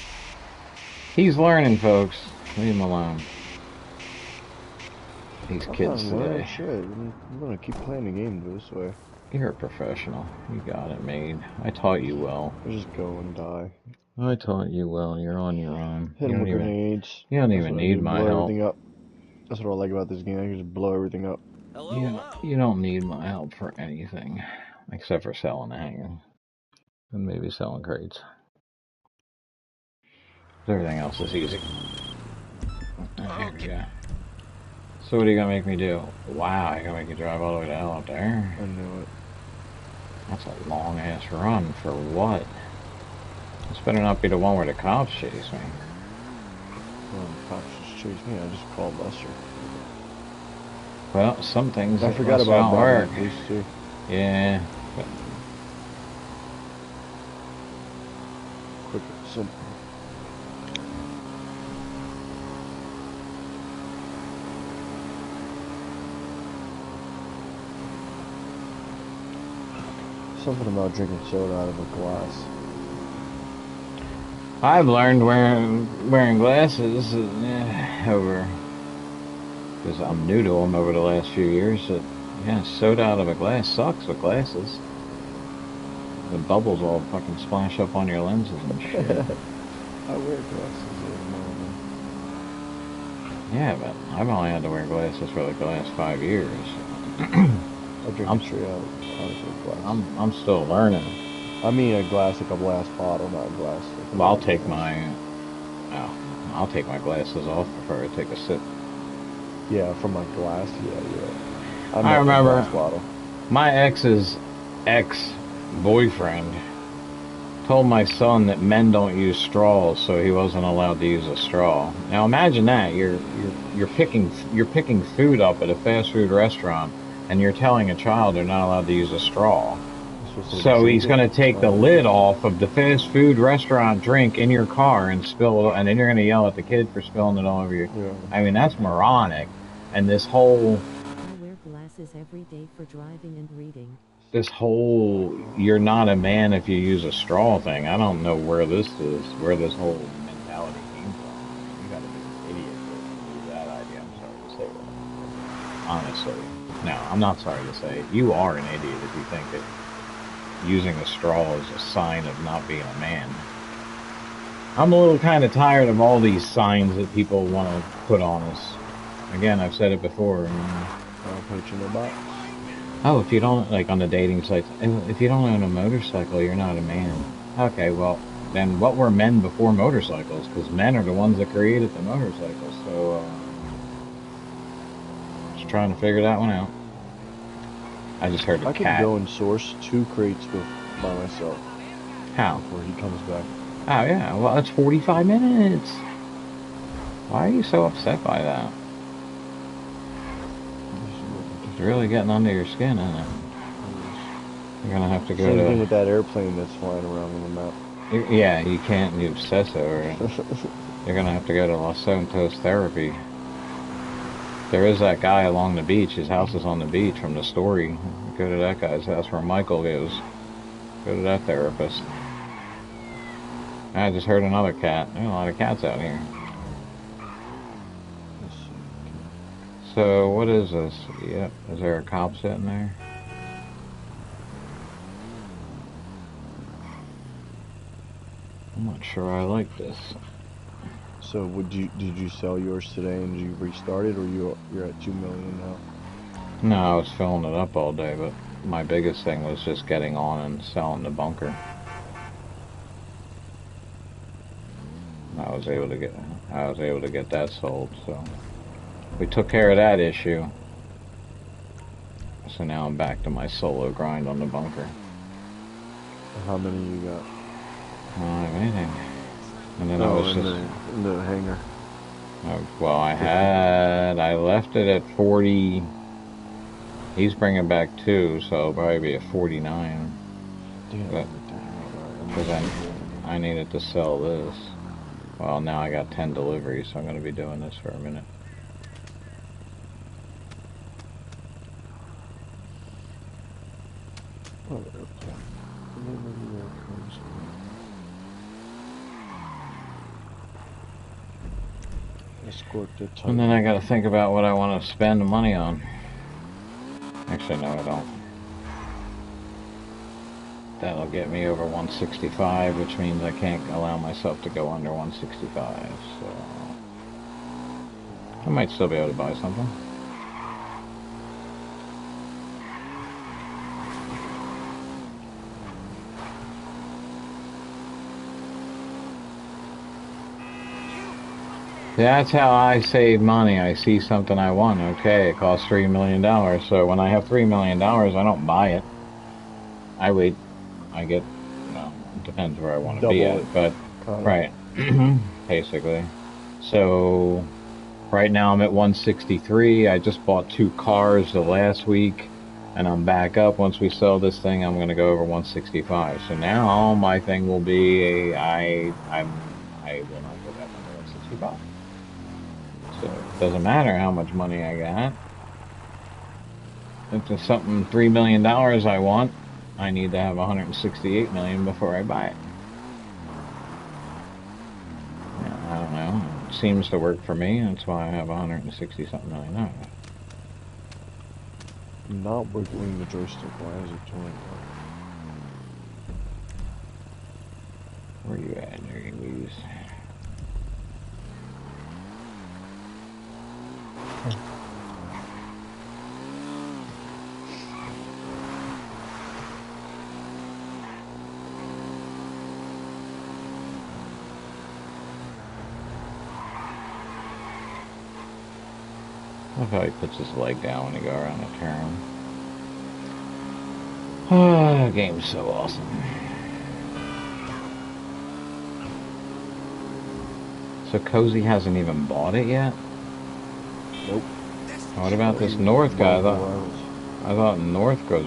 [SPEAKER 2] He's learning, folks. Leave him alone. These kids today.
[SPEAKER 8] Shit. I'm gonna keep playing the game this way.
[SPEAKER 2] You're a professional. You got it made. I taught you well.
[SPEAKER 8] I just go and die.
[SPEAKER 2] I taught you well. You're on your own.
[SPEAKER 8] Hit him with grenades.
[SPEAKER 2] You don't even need my help.
[SPEAKER 8] Up. That's what I like about this game. I can just blow everything up.
[SPEAKER 2] You don't need my help for anything. Except for selling the hangar. And maybe selling crates. Everything else is easy. Here we go. So what are you gonna make me do? Wow, you're gonna make me drive all the way to hell up there?
[SPEAKER 8] I knew it.
[SPEAKER 2] That's a long ass run for what? This better not be the one where the cops chase me.
[SPEAKER 8] Well, the cops just chased me. I just called Lester.
[SPEAKER 2] Well, some things
[SPEAKER 8] I forgot about
[SPEAKER 2] work.
[SPEAKER 8] Police too.
[SPEAKER 2] Yeah. But
[SPEAKER 8] quick, simple. Something about drinking soda out of a glass.
[SPEAKER 2] I've learned wearing glasses over, because I'm new to them over the last few years, that, yeah, soda out of a glass sucks with glasses. The bubbles all fucking splash up on your lenses and shit.
[SPEAKER 8] I wear glasses every now and then.
[SPEAKER 2] Yeah, but I've only had to wear glasses for like the last 5 years.
[SPEAKER 8] I drink straight out of a glass.
[SPEAKER 2] I'm still learning.
[SPEAKER 8] I mean a glass, like a glass bottle, not a glass. Like
[SPEAKER 2] Well, I'll take my glasses off before I take a sip.
[SPEAKER 8] Yeah, from my glass. Yeah.
[SPEAKER 2] I remember
[SPEAKER 8] glass bottle.
[SPEAKER 2] my ex's ex-boyfriend told my son that men don't use straws, so he wasn't allowed to use a straw. Now imagine that you're picking food up at a fast food restaurant, and you're telling a child they're not allowed to use a straw. So he's going to take the lid off of the fast food restaurant drink in your car and spill it, and then you're going to yell at the kid for spilling it all over you.
[SPEAKER 8] Yeah.
[SPEAKER 2] I mean, that's moronic. And this whole
[SPEAKER 6] I wear glasses every day for driving and reading.
[SPEAKER 2] you're not a man if you use a straw thing. I don't know where this whole mentality came from. You got to be an idiot to do that idea. I'm sorry to say that. Honestly. No, I'm not sorry to say it. You are an idiot if you think that using a straw is a sign of not being a man. I'm a little kind of tired of all these signs that people want to put on us. Again, I've said it before.
[SPEAKER 8] I'll put you in the box.
[SPEAKER 2] Oh, if you don't, like on the dating sites, if you don't own a motorcycle, you're not a man. Okay, well, then what were men before motorcycles? Because men are the ones that created the motorcycles. So, just trying to figure that one out. I just heard a
[SPEAKER 8] I
[SPEAKER 2] cat.
[SPEAKER 8] could go and source 2 crates by myself.
[SPEAKER 2] How?
[SPEAKER 8] Before he comes back.
[SPEAKER 2] Oh, yeah. Well, that's 45 minutes. Why are you so upset by that? It's really getting under your skin, isn't it? You're going to have to go
[SPEAKER 8] Same
[SPEAKER 2] to...
[SPEAKER 8] thing with that airplane that's flying around on the map.
[SPEAKER 2] Yeah, you can't obsess over it. You're going to have to go to Los Santos therapy. There is that guy along the beach. His house is on the beach from the story. Go to that guy's house where Michael goes. Go to that therapist. I just heard another cat. There are a lot of cats out here. So, what is this? Yep. Is there a cop sitting there? I'm not sure I like this.
[SPEAKER 8] So did you sell yours today and you restart it, or you're at 2 million now?
[SPEAKER 2] No, I was filling it up all day, but my biggest thing was just getting on and selling the bunker. I was able to get that sold, so we took care of that issue. So now I'm back to my solo grind on the bunker.
[SPEAKER 8] How many you got?
[SPEAKER 2] I don't have anything. And then
[SPEAKER 8] No,
[SPEAKER 2] I was just
[SPEAKER 8] in the hangar.
[SPEAKER 2] well, I left it at 40. He's bringing back 2, so it'll probably be at 49.
[SPEAKER 8] Damn.
[SPEAKER 2] Because I needed to sell this. Well, now I got 10 deliveries, so I'm going to be doing this for a minute. And then I got to think about what I want to spend the money on. Actually, no, I don't. That'll get me over 165, which means I can't allow myself to go under 165, so I might still be able to buy something. That's how I save money. I see something I want. Okay, it costs $3 million. So when I have $3 million, I don't buy it. I wait. I get, well, it depends where I want to be at. But, right. Basically. So, right now I'm at 163. I just bought 2 cars the last week. And I'm back up. Once we sell this thing, I'm going to go over 165. So now my thing will be, I will not go back under 165. So it doesn't matter how much money I got. If there's something $3 million I want, I need to have 168 million before I buy it. Yeah, I don't know. It seems to work for me. That's why I have 160 something million dollars.
[SPEAKER 8] Not wiggling the joystick. Why is it doing that?
[SPEAKER 2] Where you at, there you lose. I love how he puts his leg down when he go around the turn. Oh, the game's so awesome. So Cozy hasn't even bought it yet?
[SPEAKER 8] Nope.
[SPEAKER 2] What about
[SPEAKER 8] But
[SPEAKER 2] this
[SPEAKER 8] he was
[SPEAKER 2] North guy?
[SPEAKER 8] multiple rivals.
[SPEAKER 2] I thought North goes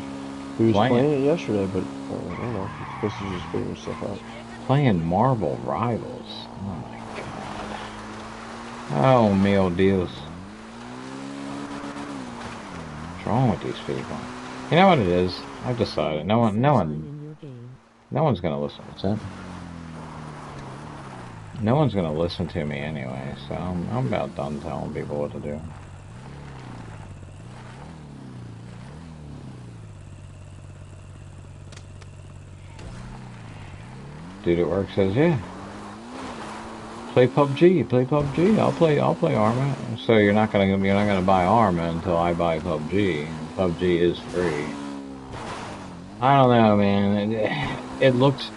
[SPEAKER 8] He was
[SPEAKER 2] playing
[SPEAKER 8] playing it yesterday, but I don't know. He's supposed to just figure stuff out.
[SPEAKER 2] playing Marvel Rivals. Oh my god. Oh mio Dios. What's wrong with these people? You know what it is? I've decided. No one's gonna listen. What's that? No one's gonna listen to me anyway, so I'm about done telling people what to do. Dude at work says, yeah. Play PUBG, play PUBG. I'll play Arma. So you're not gonna buy Arma until I buy PUBG. PUBG is free. I don't know, man. It looks.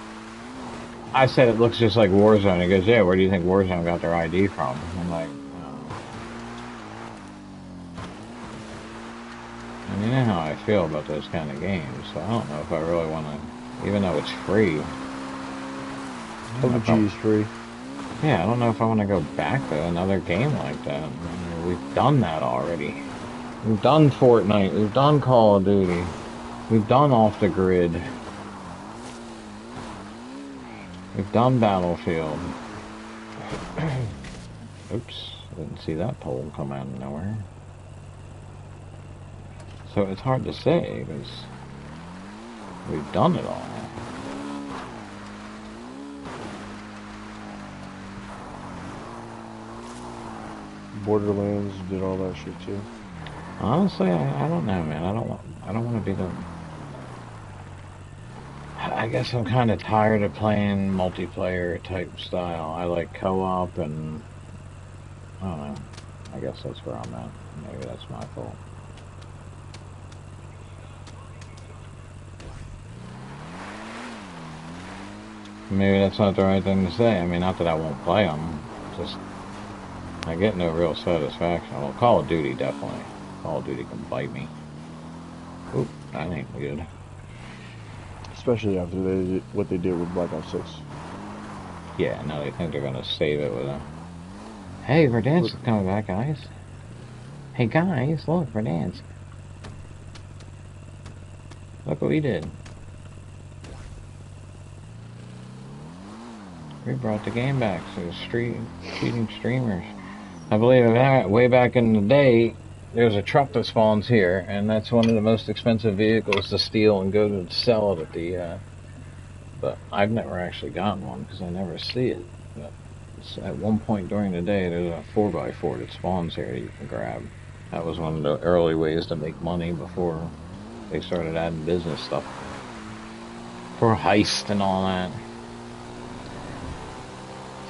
[SPEAKER 2] I said it looks just like Warzone. He goes, yeah. Where do you think Warzone got their ID from? I'm like, and you know how I feel about those kind of games. So I don't know if I really want to, even though it's free.
[SPEAKER 8] PUBG is free.
[SPEAKER 2] Yeah, I don't know if I want to go back to another game like that. I mean, we've done that already. We've done Fortnite. We've done Call of Duty. We've done Off the Grid. We've done Battlefield. Oops, didn't see that pole come out of nowhere. So it's hard to say because we've done it all.
[SPEAKER 8] Borderlands did all that shit too.
[SPEAKER 2] Honestly, I don't know, man. I don't want to be the. I guess I'm kind of tired of playing multiplayer type style. I like co-op and I don't know. I guess that's where I'm at. Maybe that's my fault. Maybe that's not the right thing to say. I mean, not that I won't play them. Just I get no real satisfaction. Well, Call of Duty definitely. Call of Duty can bite me. Oop, that ain't good.
[SPEAKER 8] Especially after what they did with Black Ops 6.
[SPEAKER 2] Yeah, now they think they're gonna save it with a. Hey, Verdansk is coming back, guys. Hey guys, look, Verdansk. Look what we did. We brought the game back to cheating streamers. I believe way back in the day, there's a truck that spawns here, and that's one of the most expensive vehicles to steal and go to sell it at the, but I've never actually gotten one because I never see it. But at one point during the day, there's a 4x4 that spawns here that you can grab. That was one of the early ways to make money before they started adding business stuff for heist and all that.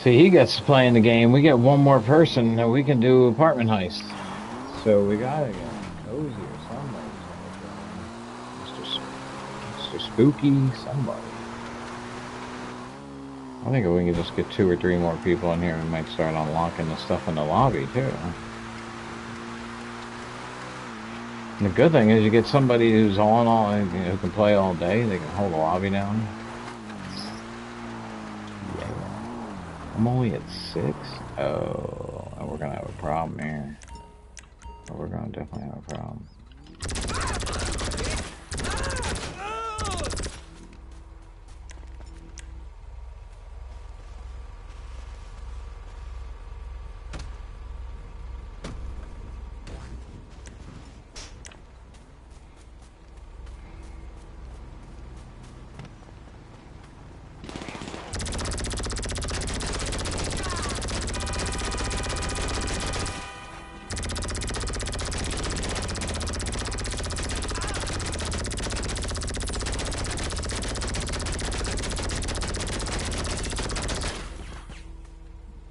[SPEAKER 2] See, he gets to play in the game. We get one more person that we can do apartment heist. So we gotta get Cozy or somebody. Mr. Spooky, somebody. I think if we can just get 2 or 3 more people in here, we might start unlocking the stuff in the lobby too. And the good thing is you get somebody who's who can play all day. They can hold the lobby down. I'm only at 6? Oh, we're gonna have a problem here. Oh, we're gonna definitely have a problem.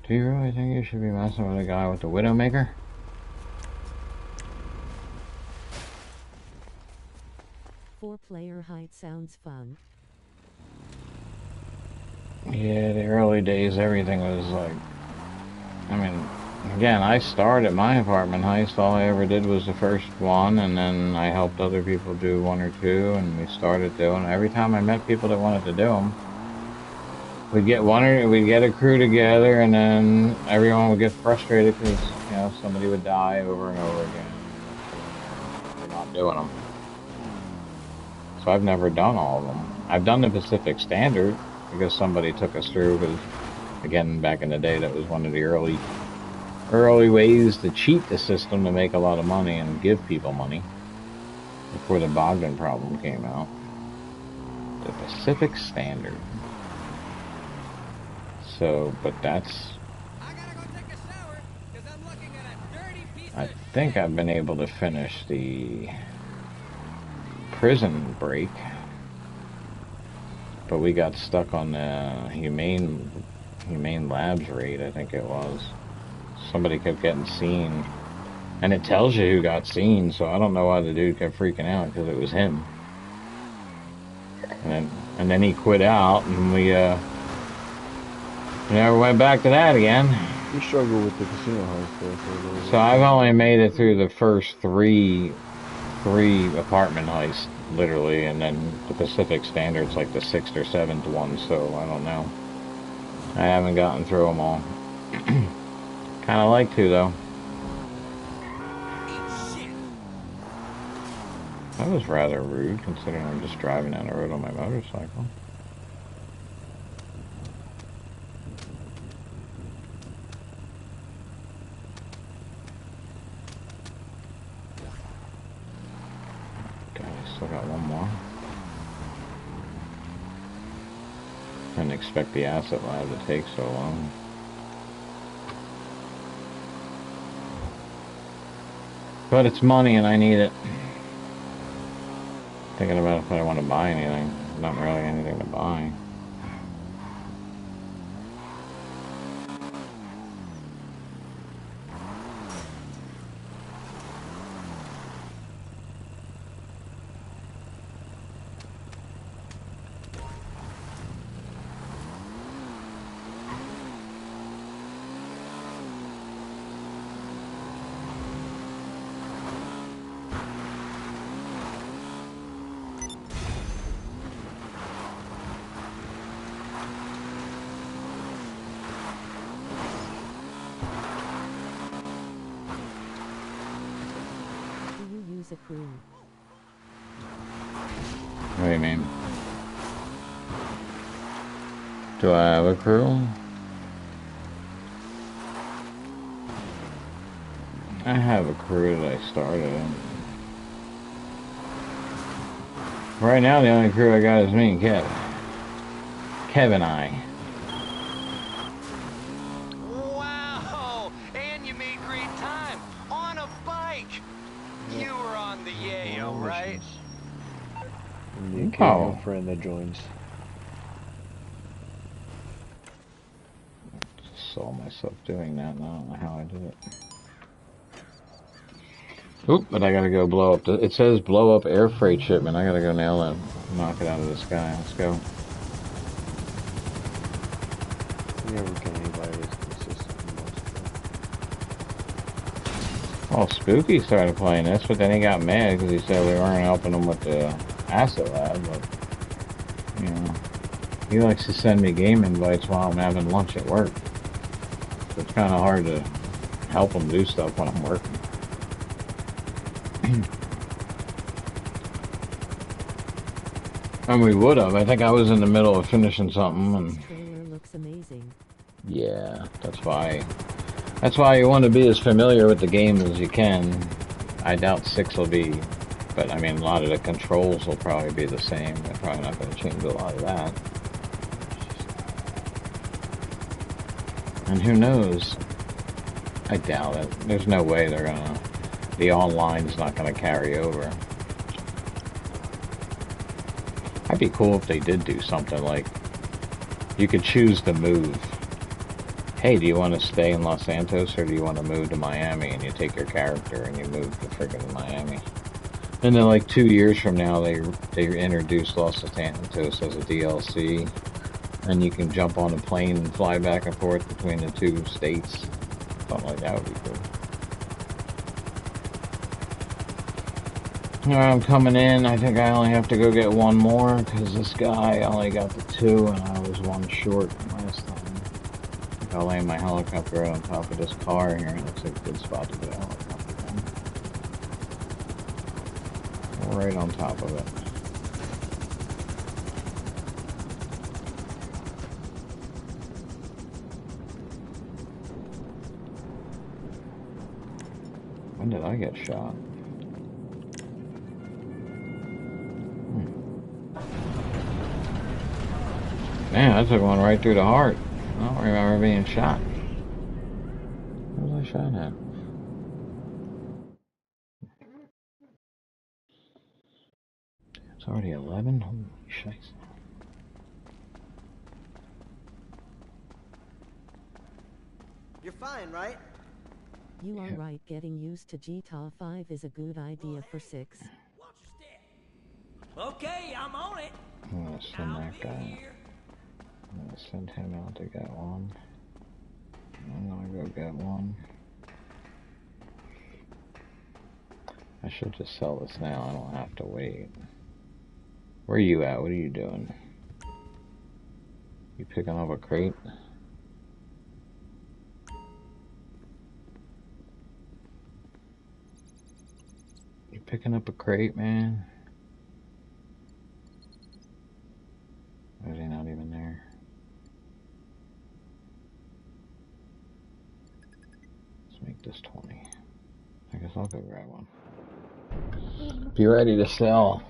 [SPEAKER 2] Do you really think you should be messing with a guy with the Widowmaker?
[SPEAKER 6] Four-player hide sounds fun.
[SPEAKER 2] Yeah, the early days, everything was like... I mean, again, I started my apartment heist. All I ever did was the first one, and then I helped other people do 1 or 2, and we started doing... Every time I met people that wanted to do them, we'd get a crew together, and then everyone would get frustrated because, you know, somebody would die over and over again. We're not doing them. So I've never done all of them. I've done the Pacific Standard because somebody took us through, because, again, back in the day, that was one of the early ways to cheat the system to make a lot of money and give people money before the Bogdan problem came out. The Pacific Standard. So, but that's...
[SPEAKER 3] I gotta go take a shower, because I'm looking at a dirty piece
[SPEAKER 2] I
[SPEAKER 3] of
[SPEAKER 2] think I've been able to finish the prison break, but we got stuck on the humane labs raid, I think it was. Somebody kept getting seen, and it tells you who got seen, so I don't know why the dude kept freaking out, because it was him. And then he quit out, and we never went back to that again.
[SPEAKER 8] You struggle with the casino heist there for a little bit.
[SPEAKER 2] So I've only made it through the first three apartment heists, literally, and then the Pacific Standard's like the 6th or 7th one, so I don't know. I haven't gotten through them all. Kind of like to, though. That was rather rude, considering I'm just driving down the road on my motorcycle. Okay, still got one more. Didn't expect the asset lab to take so long. But it's money and I need it. Thinking about if I want to buy anything. Not really anything to buy.
[SPEAKER 6] A crew.
[SPEAKER 2] What do you mean? Do I have a crew? I have a crew that I started. Right now the only crew I got is me and Kev. Kev and I.
[SPEAKER 4] Wow! And you made great time on a bike. You were on the yayo, right?
[SPEAKER 8] And the occasional friend that joins.
[SPEAKER 2] Just saw myself doing that, and I don't know how I did it. Oop, but I gotta go blow up it says blow up air freight shipment. I gotta go nail it, knock it out of the sky. Let's go.
[SPEAKER 8] You never get anybody that's consistent.
[SPEAKER 2] Well, Spooky started playing this, but then he got mad because he said we weren't helping him with the asset lab, but, you know, he likes to send me game invites while I'm having lunch at work. So it's kind of hard to help him do stuff when I'm working. And we would have. I think I was in the middle of finishing something, and...
[SPEAKER 6] This trailer looks amazing.
[SPEAKER 2] Yeah, that's why you want to be as familiar with the game as you can. I doubt 6 will be, but I mean, a lot of the controls will probably be the same. They're probably not going to change a lot of that. And who knows? I doubt it. There's no way they're gonna... The online's not gonna carry over. I'd be cool if they did do something like... You could choose to move. Hey, do you want to stay in Los Santos or do you want to move to Miami? And you take your character and you move to friggin' Miami. And then like 2 years from now, they introduce Los Santos as a DLC. And you can jump on a plane and fly back and forth between the two states. Something like that would be cool. Alright, I'm coming in. I think I only have to go get one more because this guy only got the 2 and I was 1 short. I'll land my helicopter right on top of this car here. It looks like a good spot to put a helicopter down. Right on top of it. When did I get shot? Man, I took one right through the heart. I don't remember being shot. Where was I shot at? It's already 11? Holy shit.
[SPEAKER 3] You're fine, right?
[SPEAKER 6] You are right, getting used to GTA 5 is a good idea for 6.
[SPEAKER 3] Okay, I'm on it.
[SPEAKER 2] I'm gonna send that guy. I'm gonna send him out to get one. I'm gonna go get one. I should just sell this now, I don't have to wait. Where are you at? What are you doing? You picking up a crate? You picking up a crate, man? Or is he not even there? Let's make this 20. I guess I'll go grab one. Be ready to sell.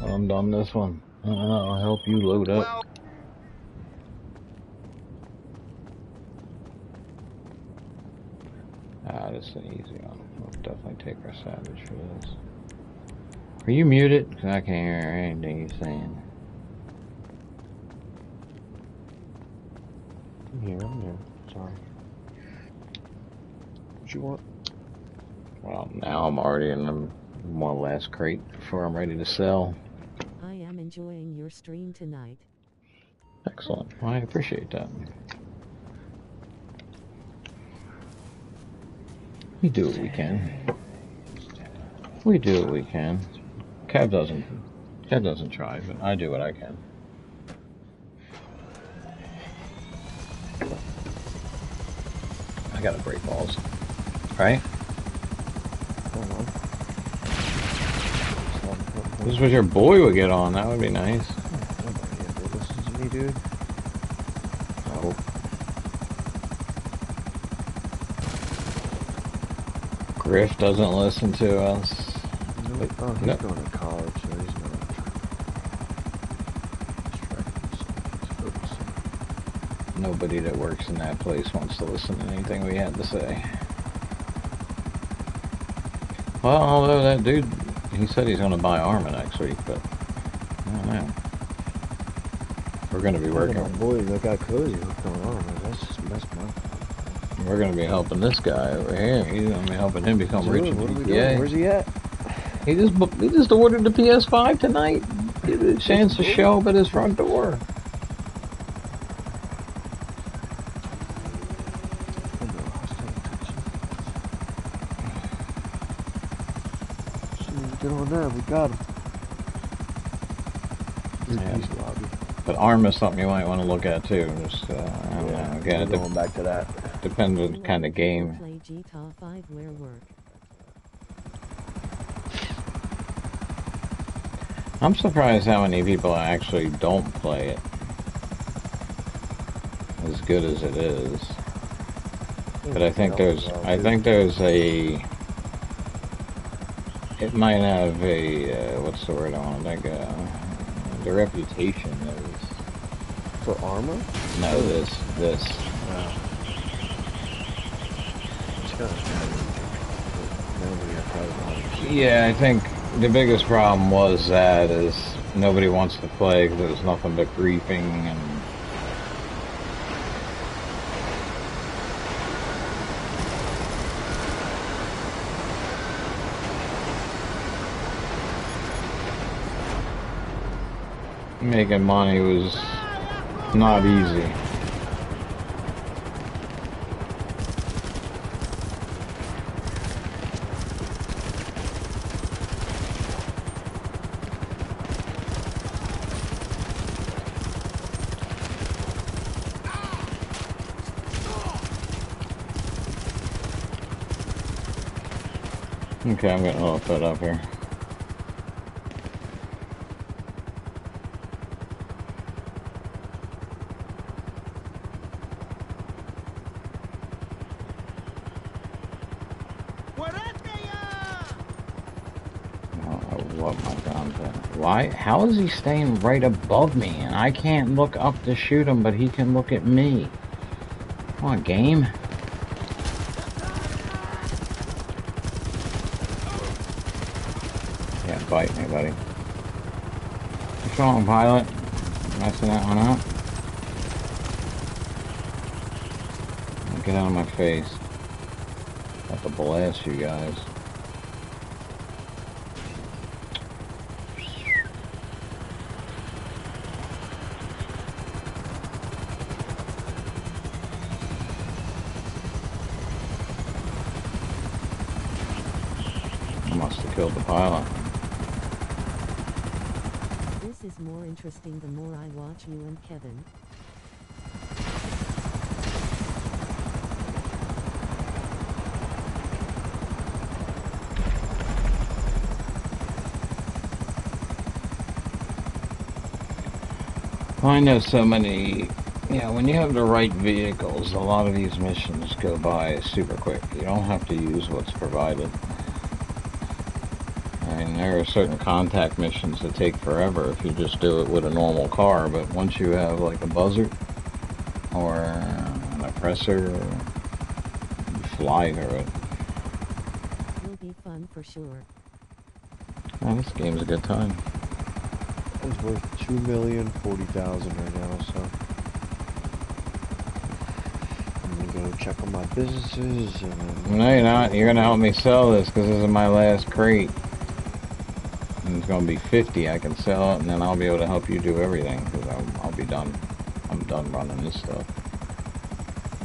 [SPEAKER 2] I'm done this one. I'll help you load up.
[SPEAKER 4] Well,
[SPEAKER 2] This is an easy one. We'll definitely take our Savage for this. Are you muted? Because I can't hear anything you're saying.
[SPEAKER 8] I'm here. Sorry. What you want?
[SPEAKER 2] Well, now I'm already in the one last crate before I'm ready to sell.
[SPEAKER 6] I am enjoying your stream tonight.
[SPEAKER 2] Excellent. Well, I appreciate that. We do what we can. We do what we can. Kev doesn't try, but I do what I can. I gotta break balls. Right? This is what your boy would get on. That would be nice.
[SPEAKER 8] Nobody ever listens to me, dude.
[SPEAKER 2] Oh. Griff doesn't listen to us.
[SPEAKER 8] No, oh, he's going to college, so he's not.
[SPEAKER 2] Nobody that works in that place wants to listen to anything we had to say. Well, although that dude, he said he's going to buy Arma next week, but I don't know. We're going to be working.
[SPEAKER 8] Boy, that guy Cozy, what's going on? That's my.
[SPEAKER 2] We're going to be helping this guy over here. He's going to be helping him become rich in GTA.
[SPEAKER 8] Where's he at?
[SPEAKER 2] He just ordered the PS5 tonight. Give it a chance to show up at his front door.
[SPEAKER 8] Get on that, we got him.
[SPEAKER 2] Yeah. But Arma is something you might want to look at too. Just, I don't know. Again,
[SPEAKER 8] going back to that.
[SPEAKER 2] Depends on the kind of game.
[SPEAKER 6] Play GTA 5 where work.
[SPEAKER 2] I'm surprised how many people actually don't play it as good as it is. But I think there's a. It might have a what's the word I want to think? The reputation is
[SPEAKER 8] for Arma.
[SPEAKER 2] No, this.
[SPEAKER 8] Wow.
[SPEAKER 2] Yeah, I think the biggest problem was that is nobody wants to play because there's nothing but griefing and. Making money was not easy. Okay, I'm getting a little fed up here. What my content? Why? How is he staying right above me and I can't look up to shoot him, but he can look at me? Come on, game. Can't bite me, buddy. What's wrong, pilot? Messing that one up? Get out of my face. About to blast you guys. Must have killed the pilot.
[SPEAKER 6] This is more interesting the more I watch you and Kevin.
[SPEAKER 2] I know so many, when you have the right vehicles, a lot of these missions go by super quick. You don't have to use what's provided. I mean, there are certain contact missions that take forever if you just do it with a normal car, but once you have like a buzzard or an oppressor, you fly through it.
[SPEAKER 6] It'll be fun for sure.
[SPEAKER 2] Oh, this game's a good time.
[SPEAKER 8] It's worth $2,040,000 right now, so I'm gonna go check on my businesses and
[SPEAKER 2] No, you're not. You're gonna help me sell this because this is my last crate. And it's gonna be 50. I can sell it, and then I'll be able to help you do everything because I'll be done. I'm done running this stuff.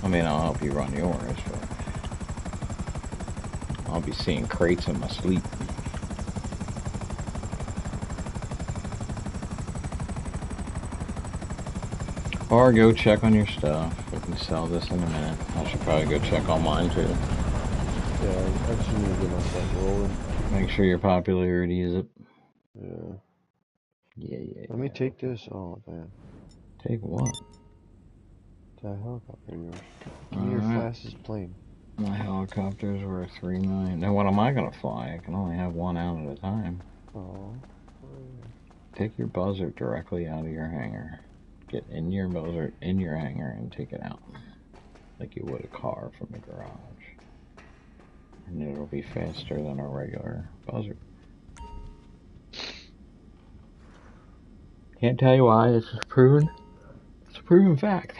[SPEAKER 2] I mean, I'll help you run yours, but I'll be seeing crates in my sleep. Or go check on your stuff. We can sell this in a minute. I should probably go check on mine too.
[SPEAKER 8] Yeah, I just need to get myself rolling.
[SPEAKER 2] Make sure your popularity is up.
[SPEAKER 8] Yeah.
[SPEAKER 2] Yeah.
[SPEAKER 8] Let me take this. Oh, man.
[SPEAKER 2] Take what?
[SPEAKER 8] That helicopter of yours. Give me your fastest plane.
[SPEAKER 2] My helicopter's worth $3 million. Now what am I gonna fly? I can only have one out at a time.
[SPEAKER 8] Oh.
[SPEAKER 2] Take your buzzard directly out of your hangar. Get in your buzzard in your hangar and take it out. Like you would a car from the garage. And it'll be faster than a regular buzzard. Can't tell you why, it's proven. It's a proven fact.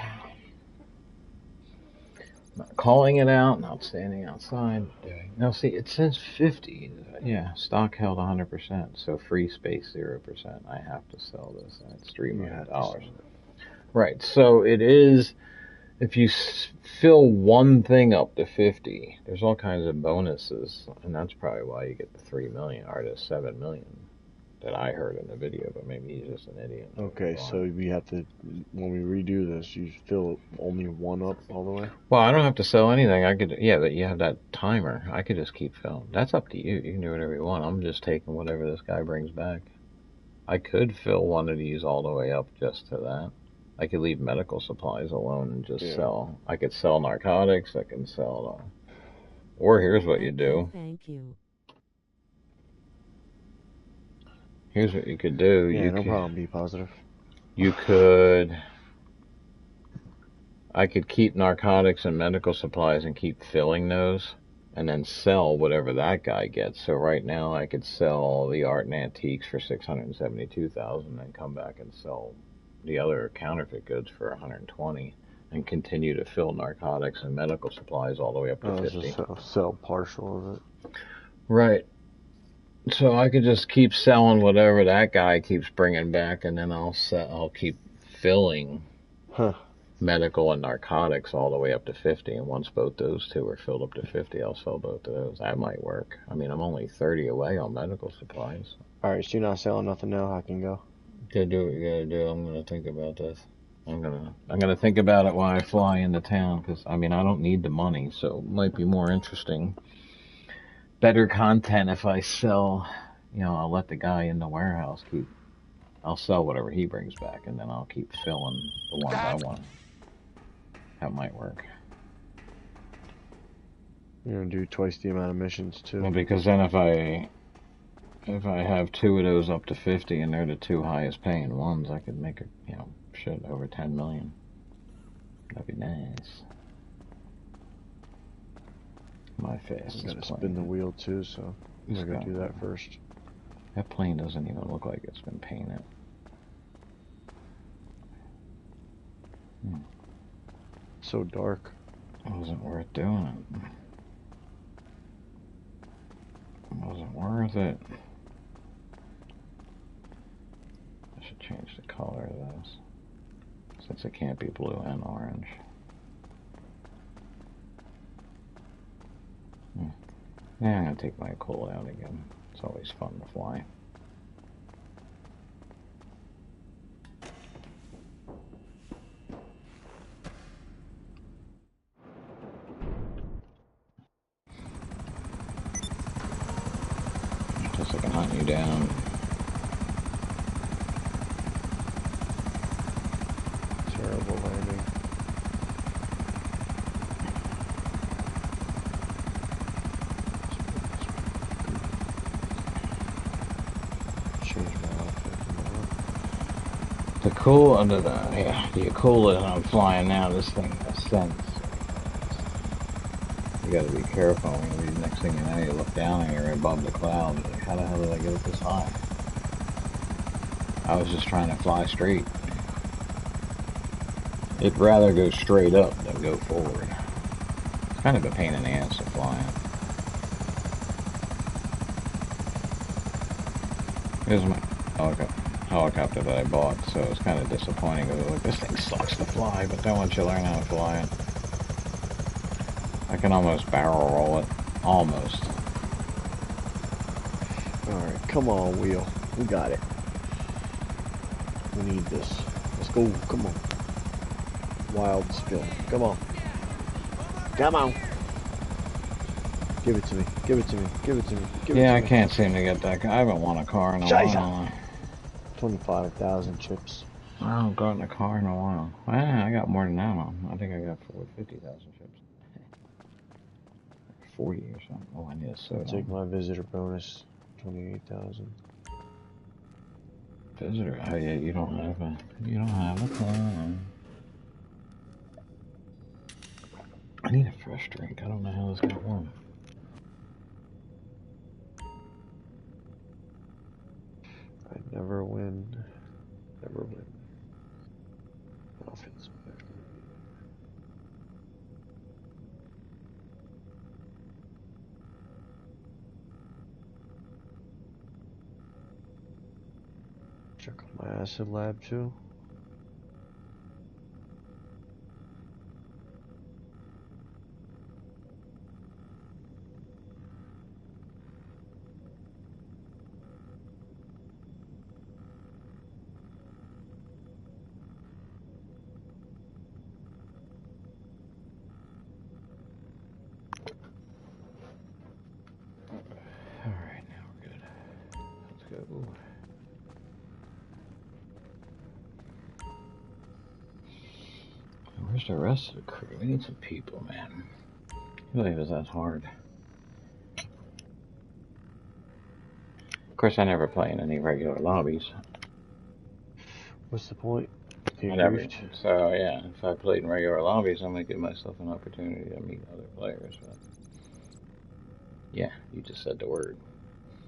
[SPEAKER 2] Not calling it out, not standing outside. Now see, it says 50. Yeah, stock held 100%, so free space 0%. I have to sell this. That's $3 million. Right, so it is, if you fill one thing up to 50, there's all kinds of bonuses, and that's probably why you get the 3 million, or the 7 million that I heard in the video, but maybe he's just an idiot.
[SPEAKER 8] Okay, so we have to, when we redo this, you fill only one up all the way?
[SPEAKER 2] Well, I don't have to sell anything. I could, yeah, but you have that timer. I could just keep filling. That's up to you. You can do whatever you want. I'm just taking whatever this guy brings back. I could fill one of these all the way up just to that. I could leave medical supplies alone and just sell. I could sell narcotics. I can sell, or here's what you do.
[SPEAKER 6] Thank you.
[SPEAKER 2] Here's what you could do.
[SPEAKER 8] Yeah, no problem. Be positive.
[SPEAKER 2] You could. I could keep narcotics and medical supplies and keep filling those, and then sell whatever that guy gets. So right now, I could sell the art and antiques for $672,000, and come back and sell the other counterfeit goods for $120,000, and continue to fill narcotics and medical supplies all the way up to $50,000.
[SPEAKER 8] Just sell partial of it.
[SPEAKER 2] Right. So I could just keep selling whatever that guy keeps bringing back, and then I'll keep filling medical and narcotics all the way up to 50. And once both those two are filled up to 50, I'll sell both of those. That might work. I mean, I'm only 30 away on medical supplies.
[SPEAKER 8] All right, so you're not selling nothing now. I can go.
[SPEAKER 2] You do what you gotta do. I'm gonna think about this. I'm gonna think about it while I fly into town, because I mean, I don't need the money, so it might be more interesting better content if I sell, you know, I'll let the guy in the warehouse I'll sell whatever he brings back, and then I'll keep filling the ones I want. That might work.
[SPEAKER 8] You're gonna do twice the amount of missions too.
[SPEAKER 2] Well, because then if I have 2 of those up to 50 and they're the 2 highest paying ones, I could make shit over 10 million. That'd be nice. My fastest
[SPEAKER 8] You gotta
[SPEAKER 2] plane.
[SPEAKER 8] spin the wheel too, so we're gonna do that first.
[SPEAKER 2] That plane doesn't even look like it's been painted.
[SPEAKER 8] So dark.
[SPEAKER 2] It wasn't worth doing it. It wasn't worth it. I should change the color of this, since it can't be blue and orange. Yeah, I'm gonna take my cool out again. It's always fun to fly. Just I can hunt you down.
[SPEAKER 8] Terrible landing.
[SPEAKER 2] The Akula I'm flying now, this thing ascends. You gotta be careful. The next thing you know, you look down and you're above the clouds. Like, how the hell did I get it this high? I was just trying to fly straight. It'd rather go straight up than go forward. It's kind of a pain in the ass to fly it. Here's my helicopter that I bought, so it's kind of disappointing. Like, this thing sucks to fly, but then once you learn how to fly it, I can almost barrel roll it. Almost.
[SPEAKER 8] Alright, come on, wheel. We got it. We need this. Let's go. Come on. Wild spin. Come on. Come on. Give it to me. Give it to me. Give it to me. Give it to me.
[SPEAKER 2] Yeah, I can't seem to get that. I haven't won a car in a while.
[SPEAKER 8] 25,000 chips.
[SPEAKER 2] I haven't gotten a car in a while. I got more than that on. I think I got 50,000 chips. 40 or something. Oh, I need a soda.
[SPEAKER 8] Take my visitor bonus. 28,000.
[SPEAKER 2] Visitor? Oh yeah, you don't have a car. I need a fresh drink. I don't know how this got warm.
[SPEAKER 8] I never win. Never win. Offense. Check on my acid lab too.
[SPEAKER 2] Alright, now we're good. Let's go. Where's the rest of the crew? We need some people, man. I believe it's that hard. Of course, I never play in any regular lobbies.
[SPEAKER 8] What's the point?
[SPEAKER 2] So yeah, if I played in regular lobbies, I might give myself an opportunity to meet other players. But yeah, you just said the word.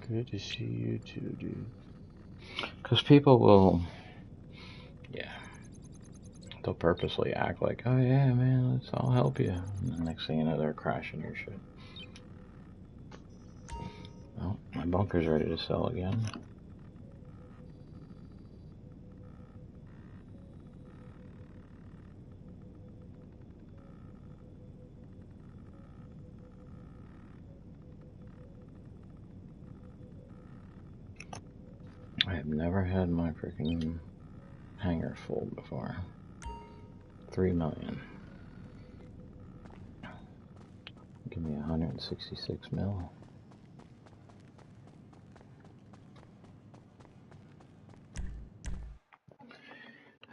[SPEAKER 8] Good to see you too, dude.
[SPEAKER 2] Because people will, they'll purposely act like, oh yeah, man, I'll help you. And the next thing you know, they're crashing your shit. Well, my bunker's ready to sell again. I have never had my freaking hangar full before. 3 million. Give me 166 mil.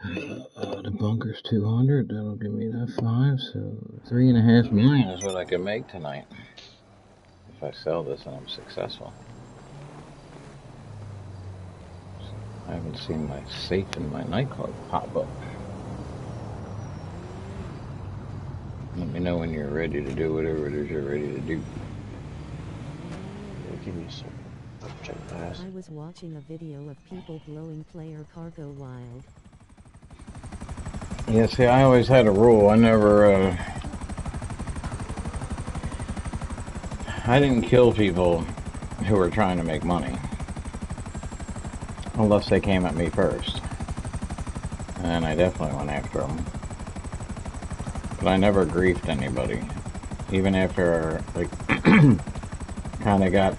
[SPEAKER 2] The bunker's 200. That'll give me that 5. So 3.5 million is what I can make tonight if I sell this and I'm successful. I haven't seen my safe in my nightclub pop up. Let me know when you're ready to do whatever it is you're ready to do.
[SPEAKER 8] Yeah, give me some. Check my ass.
[SPEAKER 6] I was watching a video of people blowing player cargo wild.
[SPEAKER 2] Yeah, see, I always had a rule. I didn't kill people who were trying to make money. Unless they came at me first. And I definitely went after them. But I never griefed anybody. Even after, like, kind of got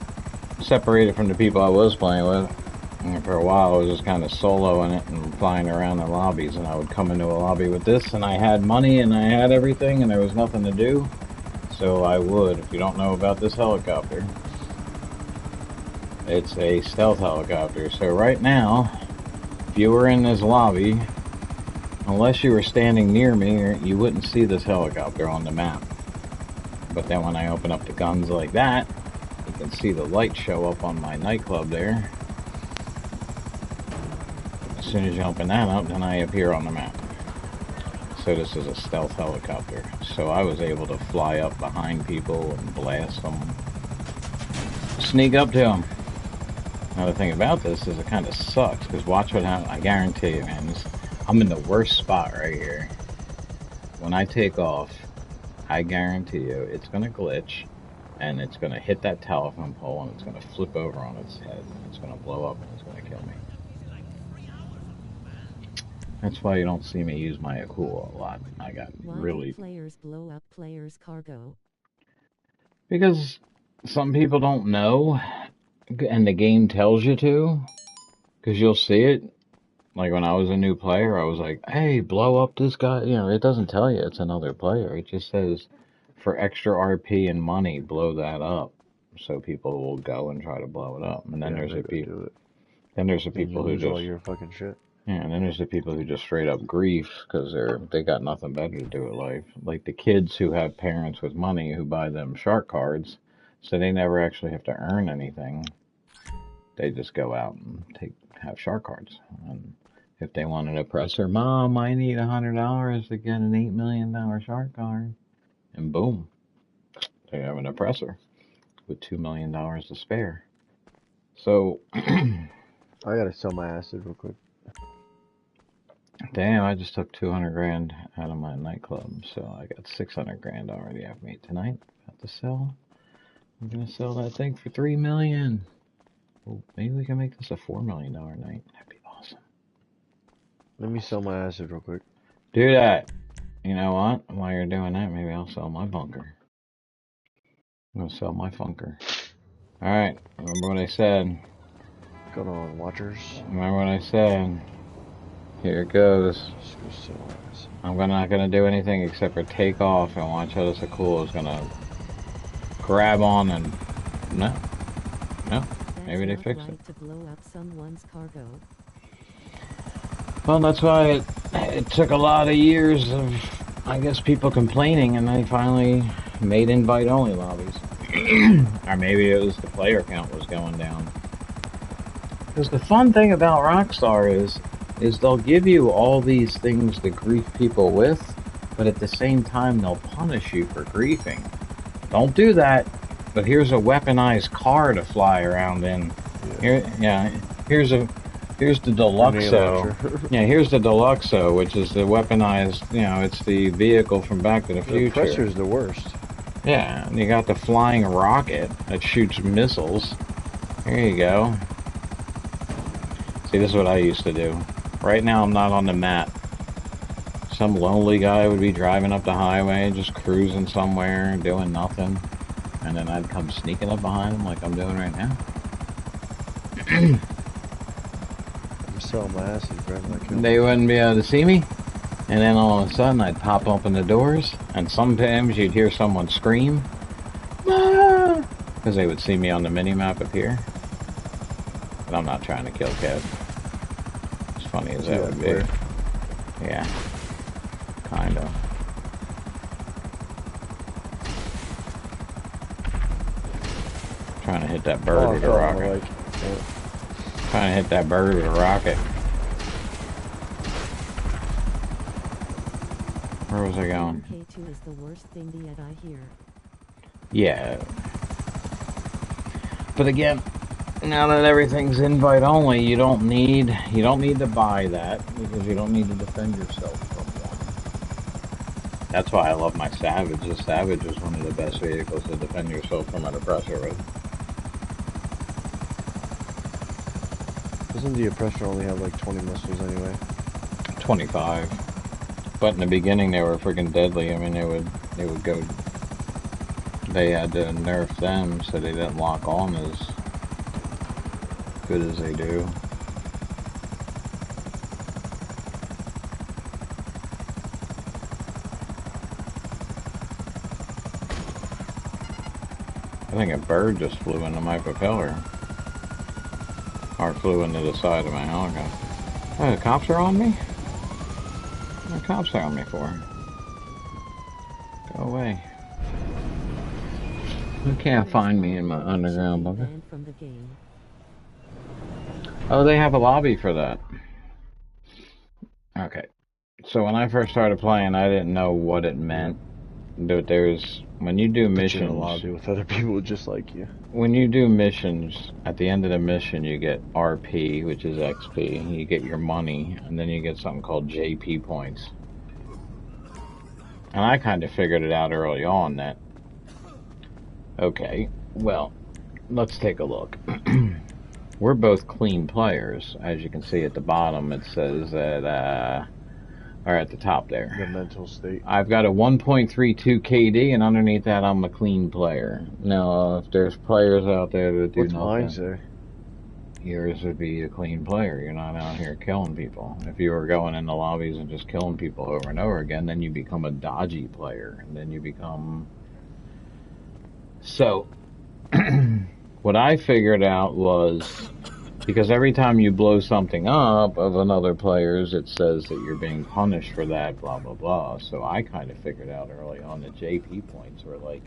[SPEAKER 2] separated from the people I was playing with. And for a while I was just kind of soloing it and flying around the lobbies, and I would come into a lobby with this and I had money and I had everything and there was nothing to do. So I would, if you don't know about this helicopter, it's a stealth helicopter. So right now, if you were in this lobby, unless you were standing near me, you wouldn't see this helicopter on the map. But then when I open up the guns like that, you can see the light show up on my nightclub there. As soon as you open that up, then I appear on the map. So this is a stealth helicopter. So I was able to fly up behind people and blast them. Sneak up to them. Now the thing about this is it kind of sucks, because watch what happens. I guarantee you, man, I'm in the worst spot right here. When I take off, I guarantee you it's going to glitch, and it's going to hit that telephone pole, and it's going to flip over on its head, and it's going to blow up, and it's going to kill me. That's why you don't see me use my Akula a lot. I got
[SPEAKER 6] Why
[SPEAKER 2] really...
[SPEAKER 6] do players blow up players' cargo?
[SPEAKER 2] Because some people don't know, and the game tells you to, because you'll see it. Like when I was a new player, I was like, hey, blow up this guy. You know, it doesn't tell you it's another player. It just says, for extra RP and money, blow that up. So people will go and try to blow it up. And then there's the people. Then there's the people who just
[SPEAKER 8] all your fucking shit.
[SPEAKER 2] Yeah, and then there's the people who just straight up grief because they got nothing better to do with life. Like the kids who have parents with money who buy them shark cards, so they never actually have to earn anything. They just go out and have shark cards. And if they wanted to press their mom, I need $100 to get an $8 million shark card, and boom, they have an oppressor with $2 million to spare. So
[SPEAKER 8] I gotta sell my acid real quick.
[SPEAKER 2] Damn, I just took 200 grand out of my nightclub, so I got 600 grand already I've made tonight. Got to sell. I'm gonna sell that thing for $3 million. Oh, maybe we can make this a $4 million night. That'd be awesome.
[SPEAKER 8] Let me sell my acid real quick.
[SPEAKER 2] Do that. You know what? While you're doing that, maybe I'll sell my bunker. I'm gonna sell my funker. Alright, remember what I said.
[SPEAKER 8] What's going on, watchers?
[SPEAKER 2] Remember what I said. Here it goes. I'm not gonna do anything except for take off and watch how this Akula is gonna grab on and no. Maybe they fixed it.
[SPEAKER 6] To blow up someone's cargo.
[SPEAKER 2] Well, that's why it took a lot of years of, I guess, people complaining, and they finally made invite-only lobbies. Or maybe it was the player count was going down. Because the fun thing about Rockstar is they'll give you all these things to grief people with, but at the same time they'll punish you for griefing. Don't do that, but here's a weaponized car to fly around in. Here's the Deluxo. Yeah, here's the Deluxo, which is the weaponized, it's the vehicle from Back to the Future.
[SPEAKER 8] The Oppressor's the worst.
[SPEAKER 2] Yeah, and you got the flying rocket that shoots missiles. Here you go. See, this is what I used to do. Right now I'm not on the map. Some lonely guy would be driving up the highway, just cruising somewhere, doing nothing. And then I'd come sneaking up behind him like I'm doing right now.
[SPEAKER 8] I'm selling my acid, grab my kill.
[SPEAKER 2] They wouldn't be able to see me. And then all of a sudden I'd pop open the doors. And sometimes you'd hear someone scream. Because they would see me on the mini-map up here. But I'm not trying to kill Kev. As funny as that would be. Yeah. Kind of. Trying to hit that bird with a rocket. Trying to hit that bird with a rocket. Where was I going?
[SPEAKER 6] K2 is the worst thing yet I hear.
[SPEAKER 2] Yeah. But again, now that everything's invite only, you don't need to buy that because you don't need to defend yourself from one. That's why I love my Savage. The Savage is one of the best vehicles to defend yourself from an oppressor with.
[SPEAKER 8] Doesn't the oppressor only have like 20 missiles anyway?
[SPEAKER 2] 25. But in the beginning they were freaking deadly. I mean they would go, they had to nerf them so they didn't lock on as good as they do. I think a bird just flew into my propeller. Or flew into the side of my helicopter. Oh, the cops are on me? What are the cops on me for? Go away. You can't find me in my underground bunker. Oh, they have a lobby for that. Okay. So when I first started playing, I didn't know what it meant. But there's, when you do missions,
[SPEAKER 8] in a lobby with other people just like you.
[SPEAKER 2] When you do missions, at the end of the mission, you get RP, which is XP. You get your money, and then you get something called JP points. And I kind of figured it out early on that, okay, well, let's take a look. We're both clean players. As you can see at the bottom, it says that, or at the top there.
[SPEAKER 8] The mental state.
[SPEAKER 2] I've got a 1.32 KD, and underneath that, I'm a clean player. Now, if there's players out there that do
[SPEAKER 8] nothing. What's mine say?
[SPEAKER 2] Yours would be a clean player. You're not out here killing people. If you were going in the lobbies and just killing people over and over again, then you become a dodgy player. And then you become... So, what I figured out was... Because every time you blow something up of another player's, it says that you're being punished for that, blah, blah, blah. So I kind of figured out early on that JP points were like,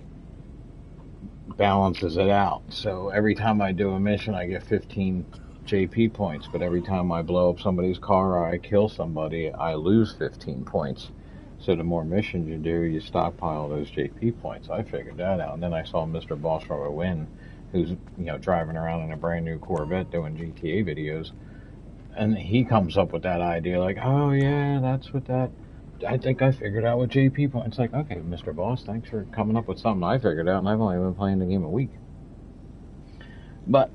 [SPEAKER 2] balances it out. So every time I do a mission, I get 15 JP points. But every time I blow up somebody's car or I kill somebody, I lose 15 points. So the more missions you do, you stockpile those JP points. I figured that out. And then I saw Mr. Boss from a win, who's, you know, driving around in a brand new Corvette doing GTA videos, and he comes up with that idea like, oh yeah, that's what that, I think I figured out what JP points. It's like, okay, Mr. Boss, thanks for coming up with something I figured out, and I've only been playing the game a week. But,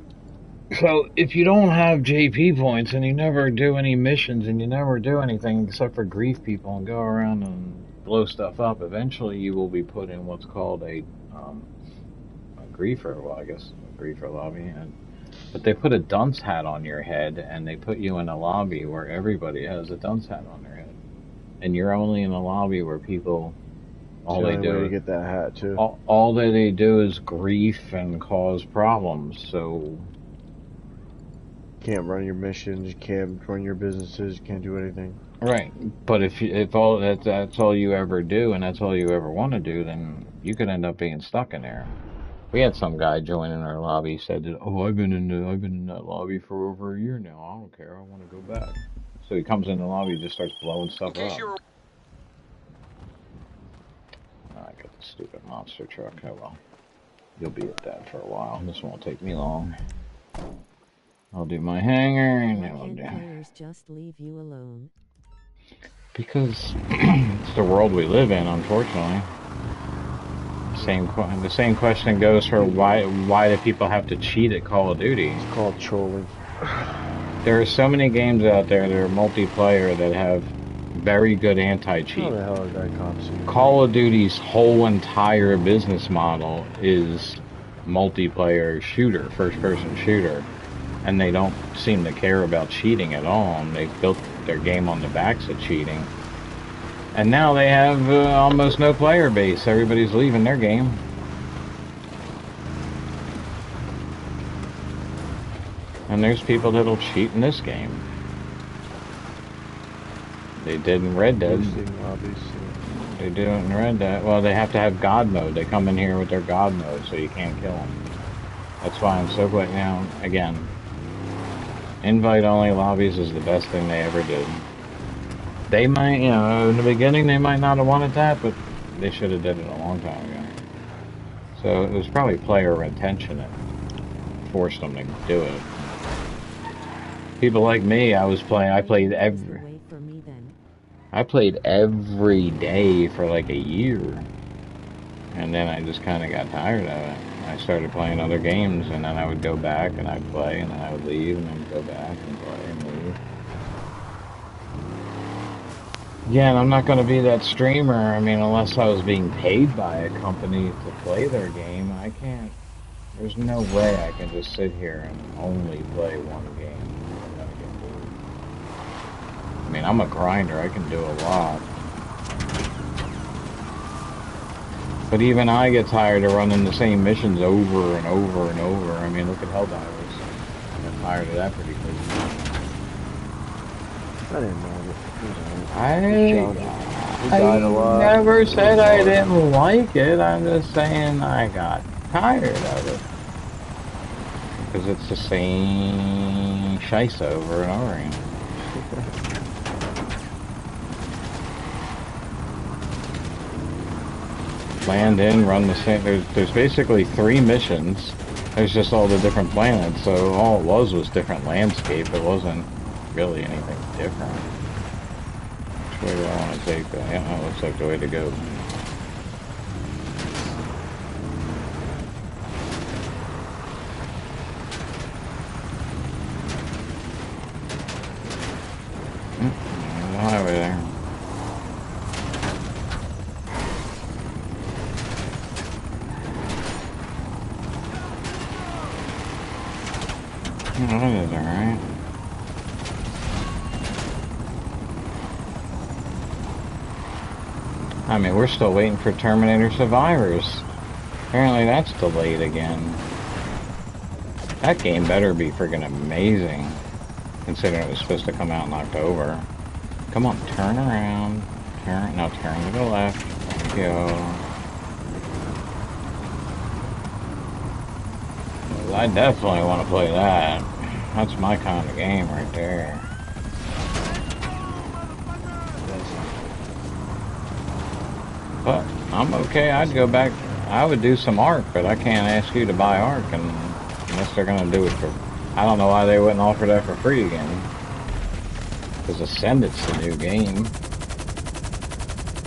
[SPEAKER 2] so, if you don't have JP points, and you never do any missions, and you never do anything except for grief people and go around and blow stuff up, eventually you will be put in what's called a griefer, well, I guess a griefer lobby, but they put a dunce hat on your head, and they put you in a lobby where everybody has a dunce hat on their head, and you're only in a lobby where people, all they do,
[SPEAKER 8] to get that hat too.
[SPEAKER 2] All that they do is grief and cause problems. So
[SPEAKER 8] can't run your missions, you can't run your businesses, you can't do anything.
[SPEAKER 2] Right, but if all that's all you ever do, and that's all you ever want to do, then you could end up being stuck in there. We had some guy join in our lobby, said that, oh, I've been in that lobby for over a year now. I don't care. I want to go back. So he comes in the lobby and just starts blowing stuff up. Oh, I got the stupid monster truck. Oh well. You'll be at that for a while. This won't take me long. I'll do my hangar and then we'll do.
[SPEAKER 6] Players just leave you alone?
[SPEAKER 2] Because it's the world we live in, unfortunately. The same question goes for why do people have to cheat at Call of Duty?
[SPEAKER 8] It's called trolling.
[SPEAKER 2] There are so many games out there that are multiplayer that have very good anti-cheat.
[SPEAKER 8] How the hell is that concept?
[SPEAKER 2] Call of Duty's whole entire business model is multiplayer shooter, first-person shooter, and they don't seem to care about cheating at all. And they've built their game on the backs of cheating. And now they have almost no player base. Everybody's leaving their game. And there's people that'll cheat in this game. They did in Red Dead.
[SPEAKER 8] Boosting lobbies.
[SPEAKER 2] They do it in Red Dead. Well, they have to have God mode. They come in here with their God mode, so you can't kill them. That's why I'm so glad. Now, again, invite-only lobbies is the best thing they ever did. They might, you know, in the beginning they might not have wanted that, but they should have did it a long time ago. So it was probably player retention that forced them to do it. People like me, I played every day for like a year. And then I just kind of got tired of it. I started playing other games, and then I would go back and I'd play, and then I would leave, and then go back and play and leave. Again, I'm not going to be that streamer. I mean, unless I was being paid by a company to play their game, I can't. There's no way I can just sit here and only play one game. I'm gonna get bored. I mean, I'm a grinder. I can do a lot. But even I get tired of running the same missions over and over and over. I mean, look at Helldivers. I got tired of that pretty quickly.
[SPEAKER 8] I didn't know that.
[SPEAKER 2] I never said I didn't like it. I'm just saying I got tired of it. Because it's the same shice over and over again. Land in, run the same. There's basically 3 missions. There's just all the different planets. So all it was different landscape. It wasn't really anything different. Which way do I want to take that? Yeah, that looks like the way to go. There's a highway there. Oh, that is alright. I mean, we're still waiting for Terminator Survivors. Apparently that's delayed again. That game better be friggin' amazing, considering it was supposed to come out in October. Come on, turn around. Turn to the left. There we go. I definitely want to play that. That's my kind of game right there. But I'm okay. I'd go back. I would do some Ark, but I can't ask you to buy Ark unless they're going to do it for... I don't know why they wouldn't offer that for free again. Because Ascendant's the new game.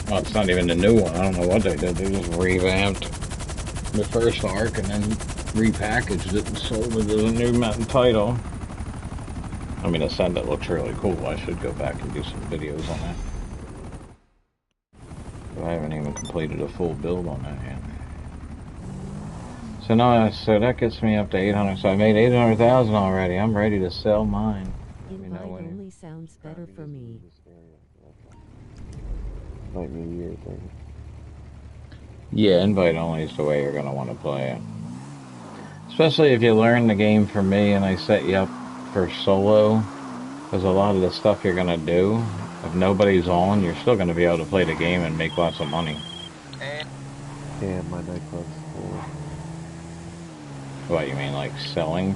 [SPEAKER 2] Well, it's not even the new one. I don't know what they did. They just revamped the first Ark and then repackaged it and sold it as a new title. I mean, Ascendant looks really cool. I should go back and do some videos on that. But I haven't even completed a full build on that yet. So now, so that gets me up to 800. So I made 800,000 already. I'm ready to sell mine.
[SPEAKER 6] Invite only sounds better for me.
[SPEAKER 8] Might be a year thing.
[SPEAKER 2] Yeah, invite only is the way you're going to want to play it. Especially if you learn the game from me and I set you up for solo. Because a lot of the stuff you're going to do, if nobody's on, you're still going to be able to play the game and make lots of money.
[SPEAKER 8] Yeah, my nightclub's full.
[SPEAKER 2] What, you mean like selling?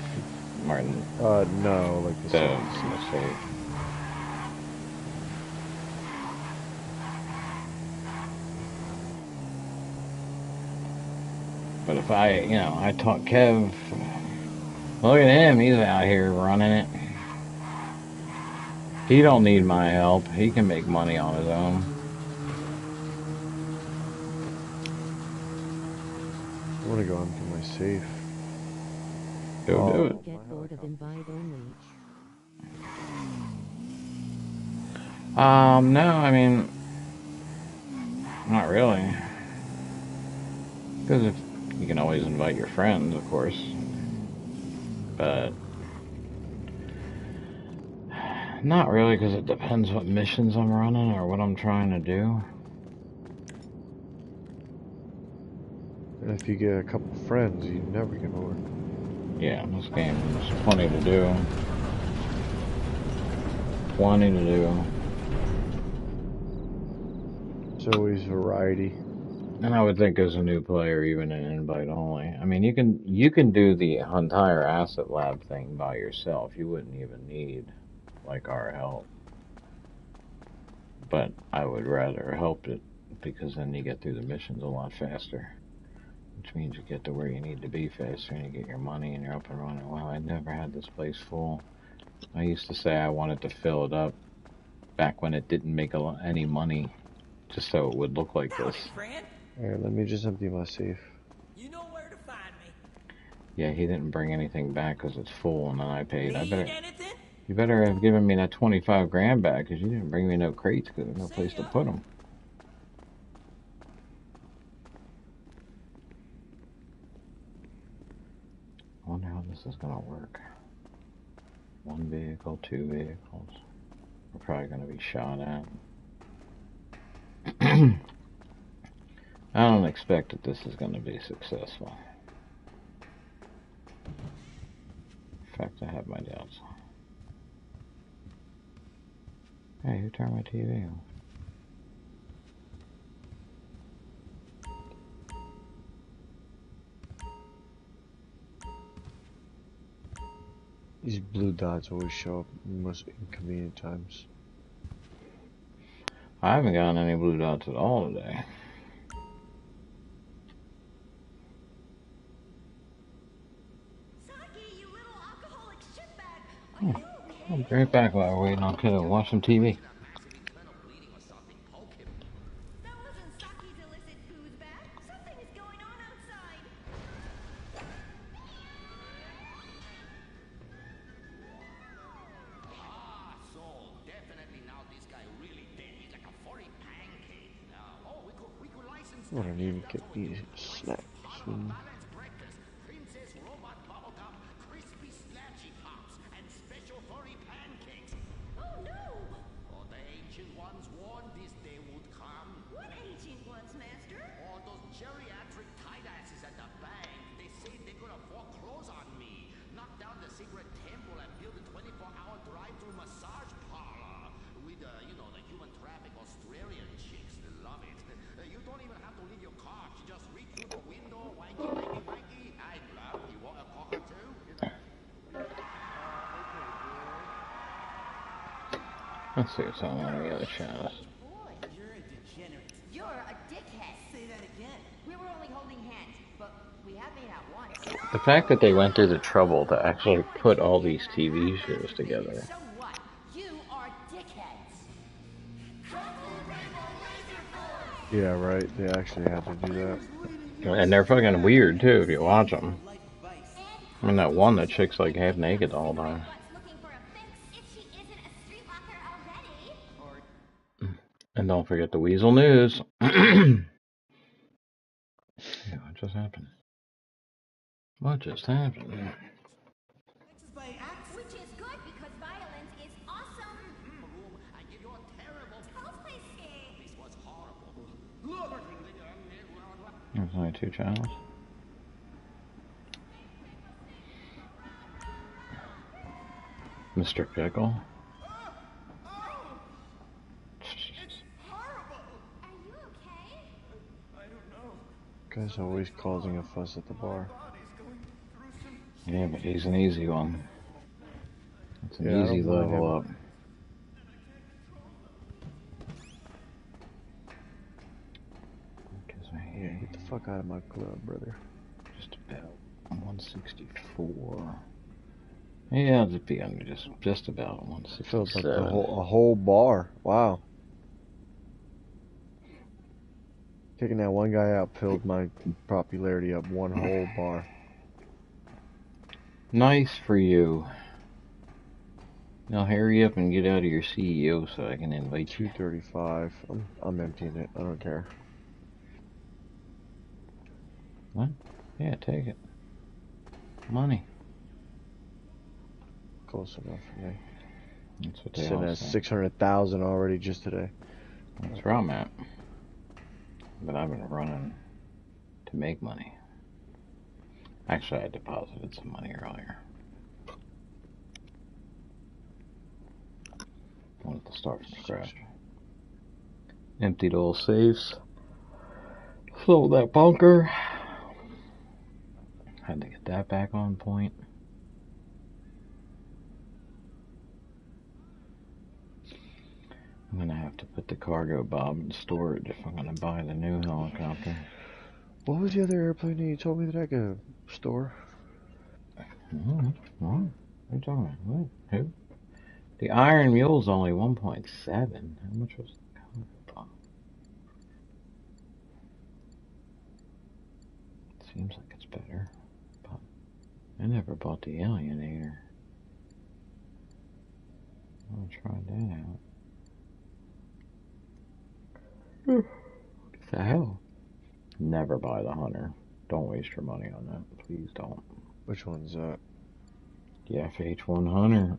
[SPEAKER 2] Martin?
[SPEAKER 8] No, like the
[SPEAKER 2] safe. But if I taught Kev, look at him, he's out here running it. He don't need my help. He can make money on his own.
[SPEAKER 8] I want to go onto my safe.
[SPEAKER 2] Go do it.
[SPEAKER 6] Get bored of invite only.
[SPEAKER 2] No, I mean, not really. Because if you can always invite your friends, of course. But not really, because it depends what missions I'm running or what I'm trying to do.
[SPEAKER 8] And if you get a couple friends, you never get bored.
[SPEAKER 2] Yeah, in this game there's plenty to do. Plenty to do.
[SPEAKER 8] always variety.
[SPEAKER 2] And I would think as a new player, even an invite only. I mean, you can do the entire asset lab thing by yourself. You wouldn't even need like our help. But I would rather help it because then you get through the missions a lot faster. Which means you get to where you need to be faster and you get your money and you're up and running. Wow, I never had this place full. I used to say I wanted to fill it up back when it didn't make any money, just so it would look like this.
[SPEAKER 8] Alright, let me just empty my safe.
[SPEAKER 3] You know where to find me.
[SPEAKER 2] Yeah, he didn't bring anything back because it's full, and then I paid.
[SPEAKER 3] Anything?
[SPEAKER 2] You better have given me that 25 grand back because you didn't bring me no crates because there's no place to put them. I wonder how this is gonna work. 1 vehicle, 2 vehicles. We're probably gonna be shot at. I don't expect that this is gonna be successful. In fact, I have my doubts. Hey, who turned my TV on?
[SPEAKER 8] These blue dots always show up in most inconvenient times.
[SPEAKER 2] I haven't gotten any blue dots at all today. I'll be right back while we're waiting on Kid to watch some TV.
[SPEAKER 8] Oh, I need to get these snacks soon.
[SPEAKER 2] Let's see what's on one of the other channels.
[SPEAKER 3] You're a degenerate. You're a dickhead. Say that again. We were only holding hands, but we have made out once.
[SPEAKER 2] The fact that they went through the trouble to actually put all these TV shows together.
[SPEAKER 3] So what? You are dickheads.
[SPEAKER 8] Yeah, right. They actually had to do that.
[SPEAKER 2] And they're fucking weird too if you watch them. I mean, that one, that chick's like half naked all the time. And don't forget the Weasel News. Yeah, what just happened? What just happened?
[SPEAKER 9] Which is good because violence is awesome. This was horrible.
[SPEAKER 2] There's only 2 channels. Mr. Pickle.
[SPEAKER 8] Guy's always causing a fuss at the bar.
[SPEAKER 2] Yeah, but he's an easy one. It's an
[SPEAKER 8] Yeah,
[SPEAKER 2] easy level up.
[SPEAKER 8] Yeah, get the fuck out of my club, brother.
[SPEAKER 2] Just about 164. Yeah, I'll just be under just about 167.
[SPEAKER 8] Filled up a whole bar. Wow. Taking that one guy out filled my popularity up one whole bar.
[SPEAKER 2] Nice for you. Now hurry up and get out of your CEO so I can invite you.
[SPEAKER 8] 235. I'm emptying it. I don't care.
[SPEAKER 2] What? Yeah, take it. Money.
[SPEAKER 8] Close enough for me.
[SPEAKER 2] That's what they
[SPEAKER 8] Sitting
[SPEAKER 2] all
[SPEAKER 8] at
[SPEAKER 2] say.
[SPEAKER 8] 600,000 already just today.
[SPEAKER 2] That's where I'm at. But I've been running to make money. Actually, I deposited some money earlier. I wanted to start from scratch. Emptied all safes. Sold that bunker. Had to get that back on point. I'm gonna have to put the cargo bob in storage if I'm gonna buy the new helicopter.
[SPEAKER 8] What was the other airplane that you told me that I could store?
[SPEAKER 2] What? What are you talking about? What? Who? The Iron Mule's only 1.7. How much was the cargo bob? Seems like it's better. But I never bought the Alienator. I'll try that out. What the hell? Never buy the Hunter. Don't waste your money on that. Please don't.
[SPEAKER 8] Which one's that?
[SPEAKER 2] The FH1 Hunter.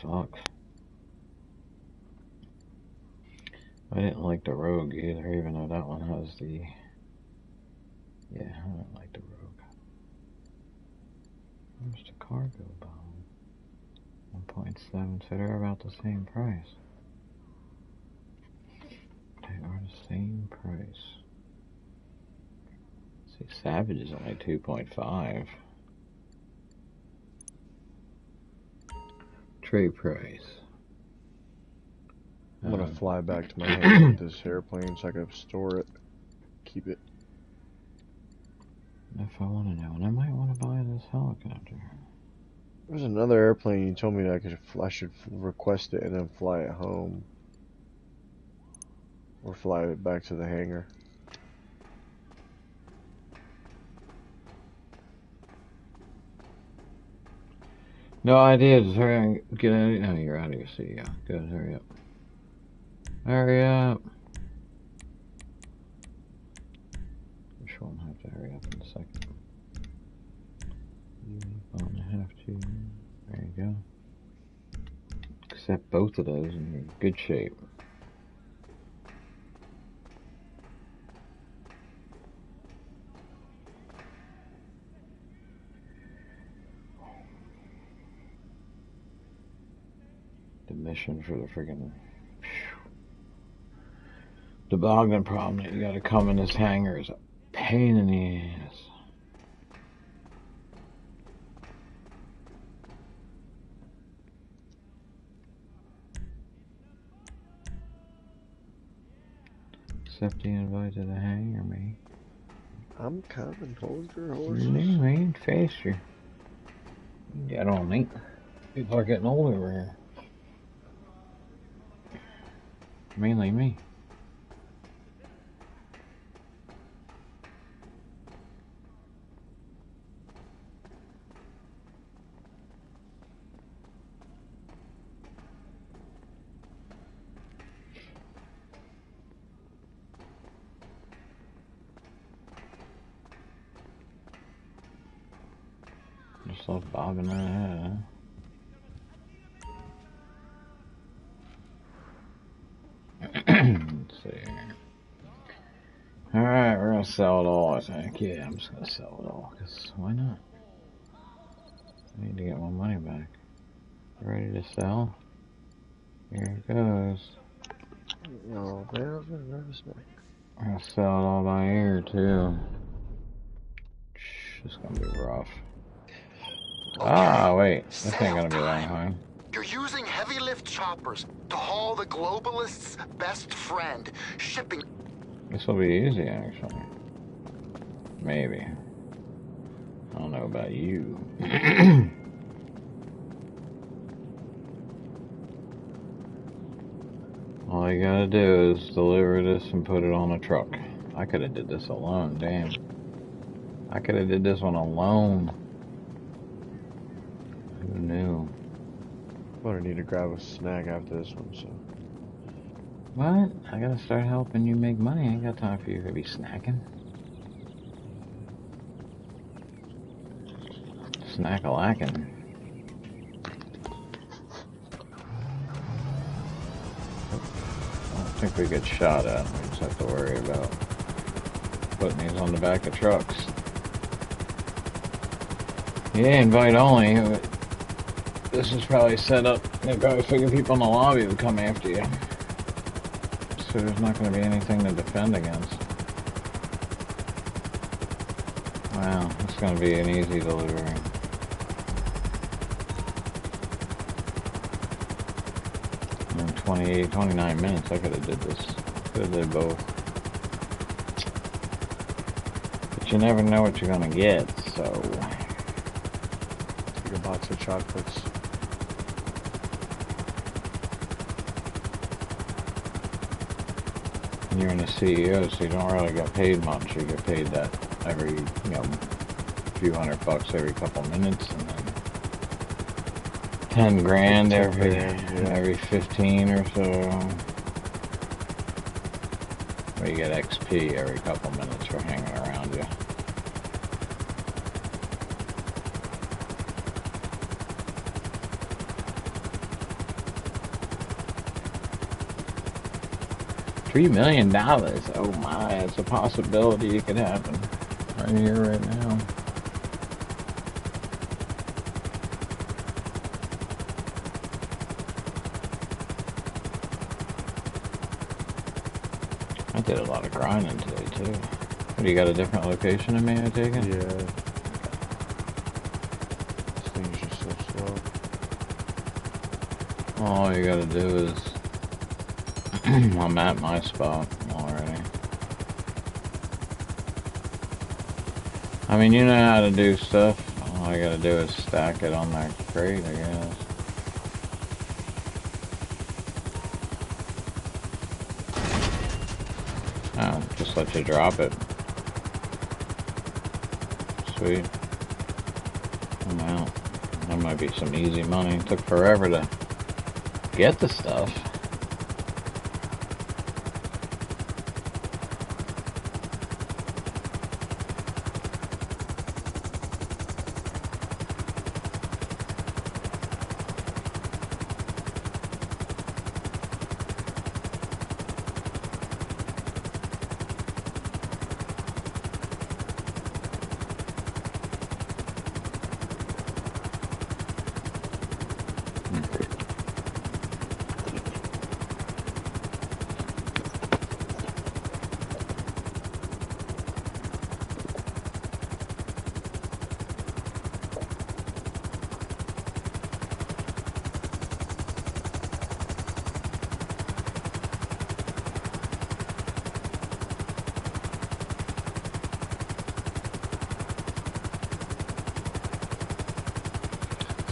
[SPEAKER 2] Sucks. I didn't like the Rogue either, even though that one has the... Yeah, I don't like the Rogue. Where's the cargo bomb? 1.7, so they're about the same price. They are the same price. See, Savage is only 2.5. Trade price.
[SPEAKER 8] I'm gonna fly back to my hangar with this airplane so I can store it, keep it.
[SPEAKER 2] If I want to know, and I might want to buy this helicopter.
[SPEAKER 8] There's another airplane you told me that I should request it and then fly it home. Or fly it back to the hangar.
[SPEAKER 2] No idea. Just hurry and get out. Oh, you're out of your seat. Yeah, good. Hurry up. Hurry up. I'm sure I'll have to hurry up in a second. You're gonna have to. There you go. Accept both of those and you're in good shape. Mission for the friggin' toboggan problem that you gotta come in this hangar is a pain in the ass. Accept the invite to the hangar, mate.
[SPEAKER 8] I'm coming, hold your horses.
[SPEAKER 2] You ain't faster. Get on, mate. People are getting old over here. Mainly me. Just love bobbing right ahead, huh? Let's see here. Alright, we're gonna sell it all, I think. Yeah, I'm just gonna sell it all, because why not? I need to get my money back. Ready to sell? Here it goes.
[SPEAKER 8] Oh, man, I was gonna nervous, man.
[SPEAKER 2] We're gonna sell it all by ear, too. It's gonna be rough.
[SPEAKER 7] Okay.
[SPEAKER 2] Ah, wait. This ain't gonna be long, huh?
[SPEAKER 7] You're using heavy lift choppers to haul the globalists' best friend, shipping...
[SPEAKER 2] This will be easy, actually. Maybe. I don't know about you. All you gotta do is deliver this and put it on a truck. I could have did this alone, damn. I could have did this one alone. Who knew?
[SPEAKER 8] I'm gonna need to grab a snack after this one, so...
[SPEAKER 2] What? I gotta start helping you make money. I ain't got time for you to be snacking. Snack-a-lacking. I don't think we get shot at. We just have to worry about putting these on the back of trucks. Yeah, invite only. This is probably set up. They probably figure people in the lobby would come after you. so there's not going to be anything to defend against. Wow, it's going to be an easy delivery. In 28, 29 minutes, I could have did this. Could have did both. But you never know what you're going to get, so...
[SPEAKER 8] Take a box of chocolates.
[SPEAKER 2] You're in the CEO, so you don't really get paid much. You get paid that every, you know, few $100 every couple minutes, and then 10 grand every 15 or so. Or you get XP every couple minutes for hanging around you. $3 million. Oh my, it's a possibility it could happen. Right here, right now. I did a lot of grinding today too. What, do you got a different location than me, I take it?
[SPEAKER 8] Yeah. This thing's just so slow.
[SPEAKER 2] All you gotta do is I'm at my spot already. I mean, you know how to do stuff. All I gotta do is stack it on that crate, I guess. Oh, just let you drop it. Sweet. I'm out. That might be some easy money. It took forever to get the stuff.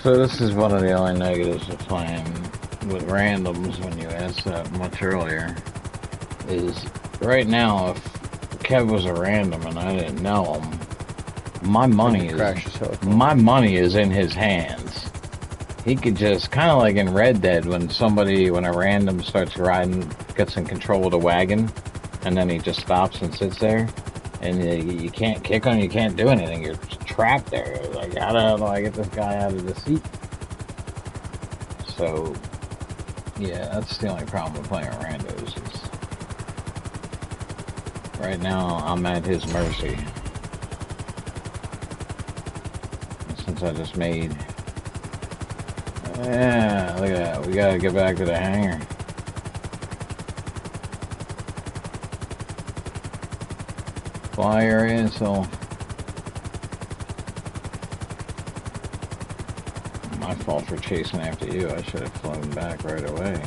[SPEAKER 2] So this is one of the only negatives of playing with randoms when you asked that much earlier. Is right now, if Kev was a random and I didn't know him, my money is in his hands. He could just, kind of like in Red Dead, when a random starts riding, gets in control of the wagon, and then he just stops and sits there, and you can't kick him, you can't do anything. You're trapped there. Like, how do I get this guy out of the seat? So, yeah, that's the only problem with playing randos. Is right now, I'm at his mercy. Since I just made... Yeah, look at that. We gotta get back to the hangar. Fly your asshole. My fault for chasing after you. I should have flown back right away. I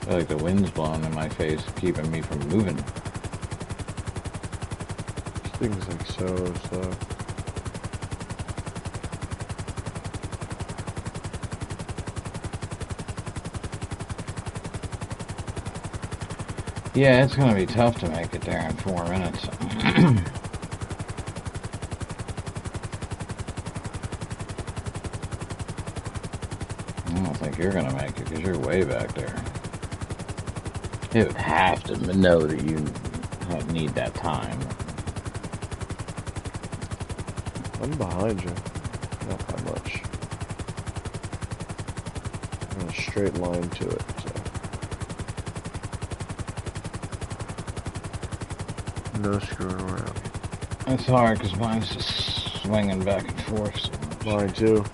[SPEAKER 2] feel like the wind's blowing in my face, keeping me from moving.
[SPEAKER 8] This thing's like so slow.
[SPEAKER 2] Yeah, it's gonna be tough to make it there in 4 minutes. I don't think you're gonna make it because you're way back there. You would have to know that you need that time.
[SPEAKER 8] I'm behind you. Not that much. I'm in a straight line to it, so. No screwing around.
[SPEAKER 2] It's hard because mine's just swinging back and forth so much.
[SPEAKER 8] Mine too.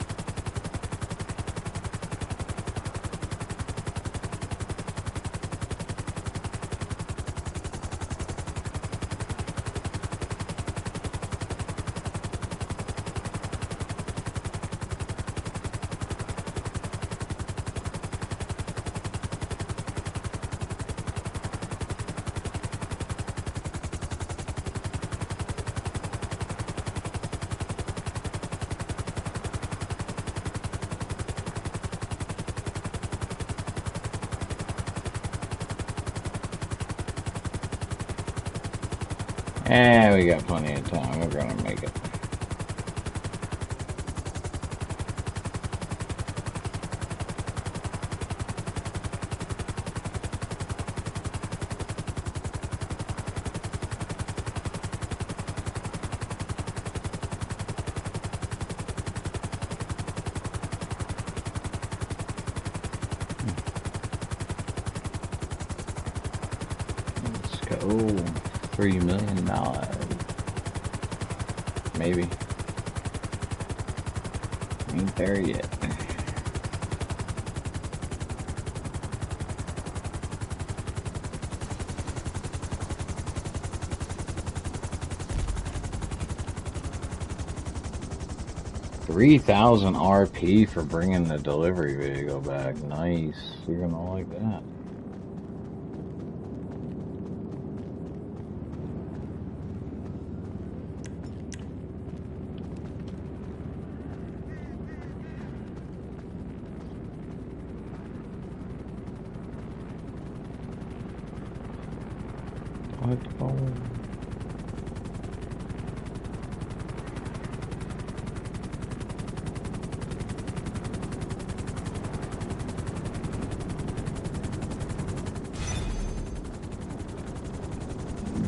[SPEAKER 2] Eh, we got plenty of time. We're gonna make it. Let's go. $3 million. Maybe. Ain't there yet. $3,000 RP for bringing the delivery vehicle back. Nice. You're gonna like that.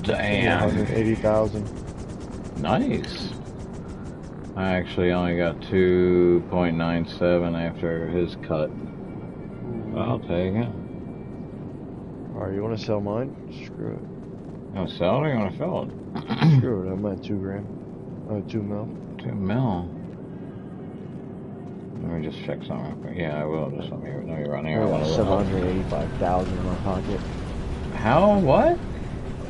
[SPEAKER 2] Damn.
[SPEAKER 8] 180,000.
[SPEAKER 2] Nice. I actually only got 2.97 after his cut. I'll take it.
[SPEAKER 8] Alright, you want to sell mine? Screw it.
[SPEAKER 2] You want to sell it or you want to fill it?
[SPEAKER 8] Screw it, I'm at 2 grand. 2 mil.
[SPEAKER 2] 2 mil. Let me just check something real quick. Yeah, I will. Just let me know you're on here.
[SPEAKER 8] I got 785,000 in my pocket.
[SPEAKER 2] How? What?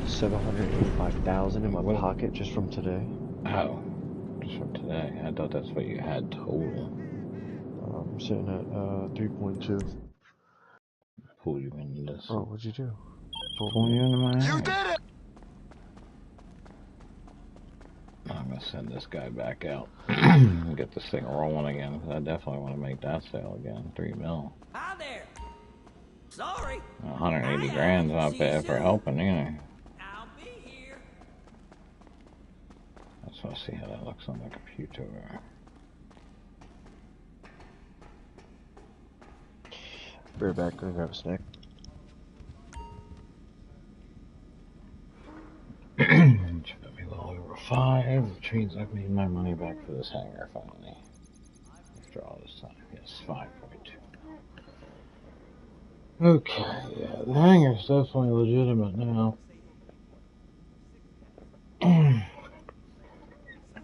[SPEAKER 8] 785,000 in my pocket just from today.
[SPEAKER 2] Oh, just from today. I thought that's what you had total.
[SPEAKER 8] I'm sitting at 3.2.
[SPEAKER 2] Pull you into this.
[SPEAKER 8] Oh, what'd you do?
[SPEAKER 2] Pull you into my
[SPEAKER 7] You did it!
[SPEAKER 2] I'm gonna send this guy back out and get this thing rolling again, because I definitely want to make that sale again. 3 mil.
[SPEAKER 10] Hi there. Sorry.
[SPEAKER 2] 180 grand's not bad for helping either.
[SPEAKER 10] I'll be here.
[SPEAKER 2] I just want to see how that looks on the computer.
[SPEAKER 8] Bear back, go grab a snack.
[SPEAKER 2] Should put me a little over 5, which means I've made my money back for this hangar finally. After all this time. Yes, 5.2. Okay, yeah, the hangar's definitely legitimate now.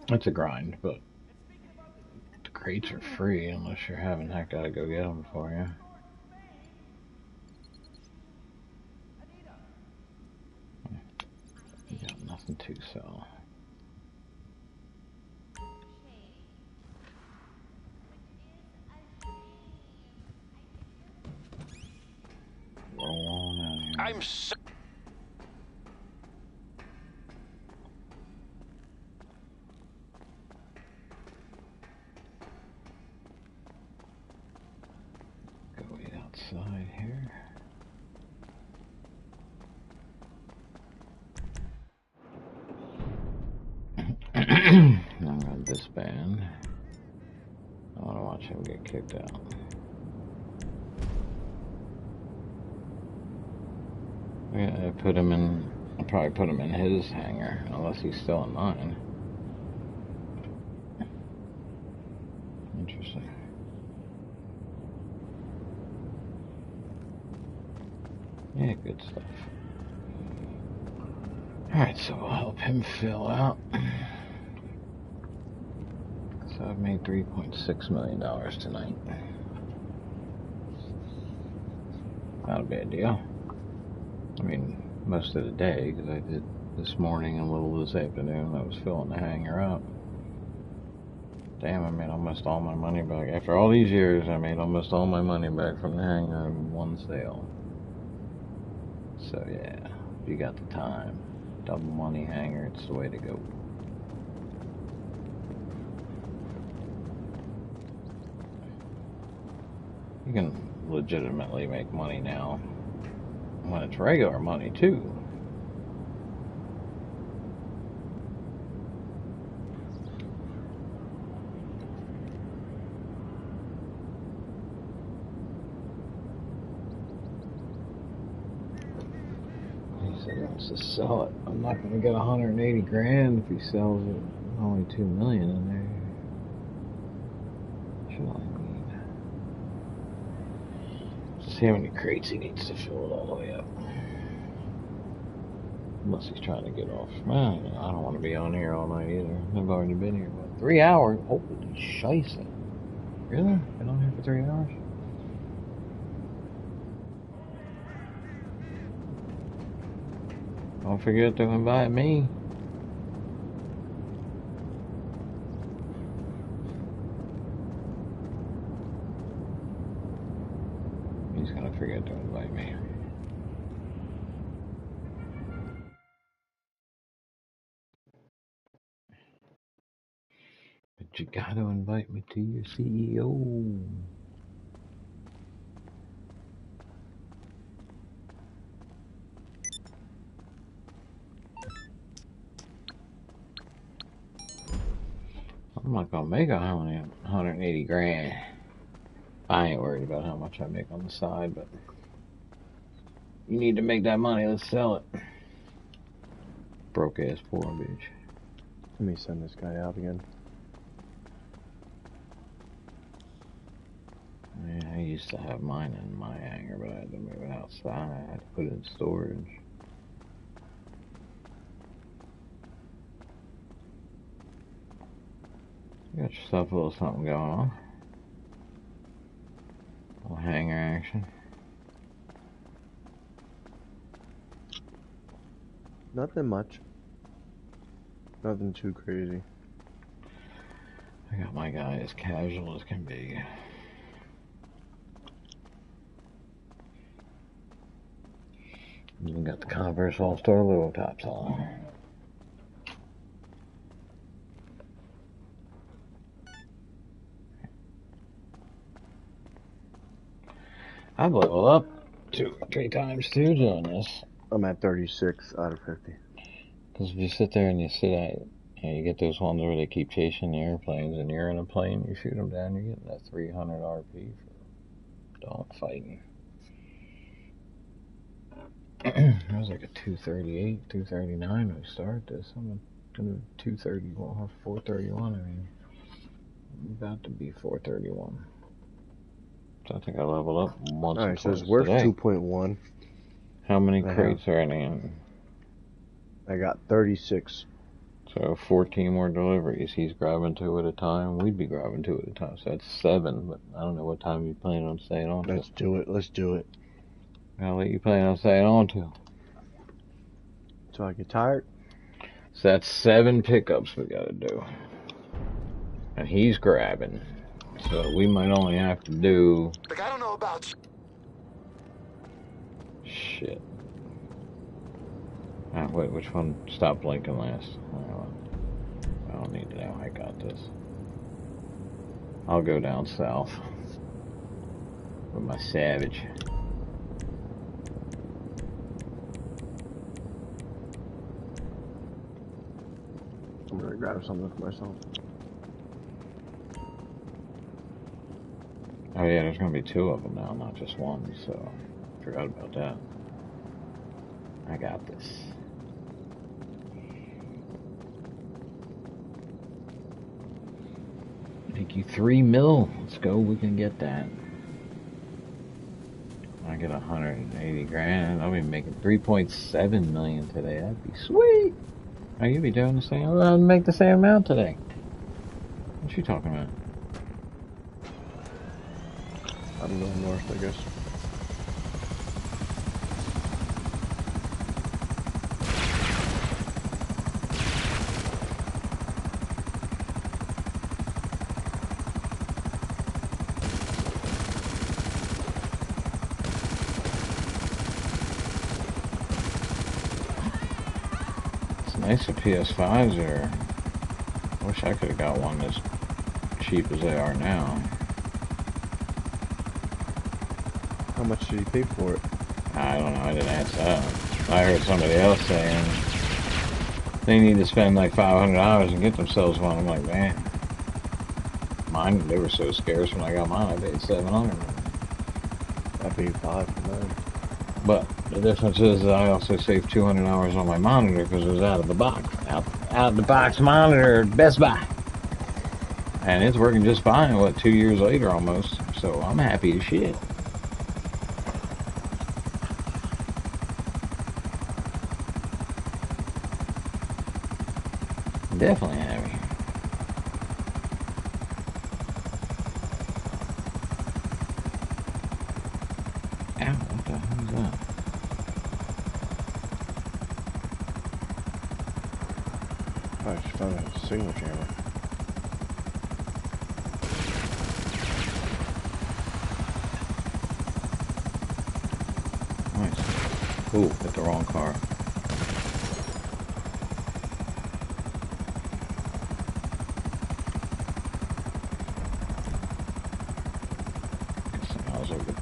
[SPEAKER 2] It's a grind, but the crates are free unless you're having that guy to go get them for you. You got nothing to sell. Roll on out here.
[SPEAKER 4] I'm so
[SPEAKER 2] Go wait outside here. I'm gonna disband. I wanna watch him get kicked out. Yeah, I'll probably put him in his hangar, unless he's still in mine. Interesting. Yeah, good stuff. Alright, so we'll help him fill out. So I've made $3.6 million tonight. Not a bad deal. I mean, most of the day, because I did this morning and a little this afternoon. I was filling the hangar up. Damn, I made almost all my money back. After all these years, I made almost all my money back from the hangar in one sale. So yeah, if you got the time, double money hangar, it's the way to go. You can legitimately make money now when it's regular money too. said he wants to sell it. I'm not going to get 180 grand if he sells it. Only 2 million in there. Should I need? See how many crates he needs to fill it all the way up. Unless he's trying to get off. Well, I don't want to be on here all night either. I've already been here, what, 3 hours? Holy scheisse. Really? Been on here for 3 hours? Don't forget to invite me. He's gonna forget to invite me. But you gotta invite me to your CEO. I'm not gonna make 180 grand. I ain't worried about how much I make on the side, but you need to make that money, let's sell it. Broke ass poor bitch.
[SPEAKER 8] Let me send this guy out again.
[SPEAKER 2] Yeah, I used to have mine in my hangar, but I had to move it outside. I had to put it in storage. You got yourself a little something going on. A little hangar action.
[SPEAKER 8] Nothing much. Nothing too crazy.
[SPEAKER 2] I got my guy as casual as can be. Even got the Converse All-Star logo tops on. I've leveled up 2 or 3 times too doing this.
[SPEAKER 8] I'm at 36 out of 50.
[SPEAKER 2] Because if you sit there and you sit at, you get those ones where they keep chasing the airplanes and you're in a plane, you shoot them down, you're getting that 300 RP for dog fighting. It was like a 238, 239 when we started this. I'm gonna 231 or 431. I mean, I'm about to be 431. So I think I leveled up once.
[SPEAKER 8] Alright, so it's worth 2.1.
[SPEAKER 2] How many crates are in?
[SPEAKER 8] I got 36.
[SPEAKER 2] So 14 more deliveries. He's grabbing 2 at a time. We'd be grabbing 2 at a time. So that's 7. But I don't know what time you plan on staying on.
[SPEAKER 8] Let's do it. Let's do it.
[SPEAKER 2] I'll let you plan on staying on to.
[SPEAKER 8] So I get tired.
[SPEAKER 2] So that's 7 pickups we gotta do. And he's grabbing. So we might only have to do...
[SPEAKER 7] Like, I don't know about you.
[SPEAKER 2] Shit. Ah, wait, which one stopped blinking last? I don't need to know. I got this. I'll go down south with my Savage.
[SPEAKER 8] I'm gonna grab something for myself.
[SPEAKER 2] Oh yeah, there's gonna be 2 of them now, not just 1, so I forgot about that. I got this. Take you 3 mil. Let's go, we can get that. I get 180 grand. I'll be making 3.7 million today. That'd be sweet. Oh, you'd be doing the same. I'll make the same amount today. What you talking about?
[SPEAKER 8] I'm going north, I guess.
[SPEAKER 2] It's nice that PS5s are. I wish I could have got one as cheap as they are now.
[SPEAKER 8] How much did you pay for it?
[SPEAKER 2] I don't know, I didn't ask that. I heard somebody else saying they need to spend like $500 and get themselves one. I'm like, man. Mine, they were so scarce when I got mine, I paid $700.
[SPEAKER 8] I paid $5 for mine.
[SPEAKER 2] But the difference is that I also saved 200 hours on my monitor because it was out of the box. Out of the box monitor at Best Buy. And it's working just fine, what, 2 years later almost. So I'm happy as shit. Definitely happy. Ow, what the hell is that?
[SPEAKER 8] I just found a signal jammer.
[SPEAKER 2] Nice. Ooh, hit the wrong car.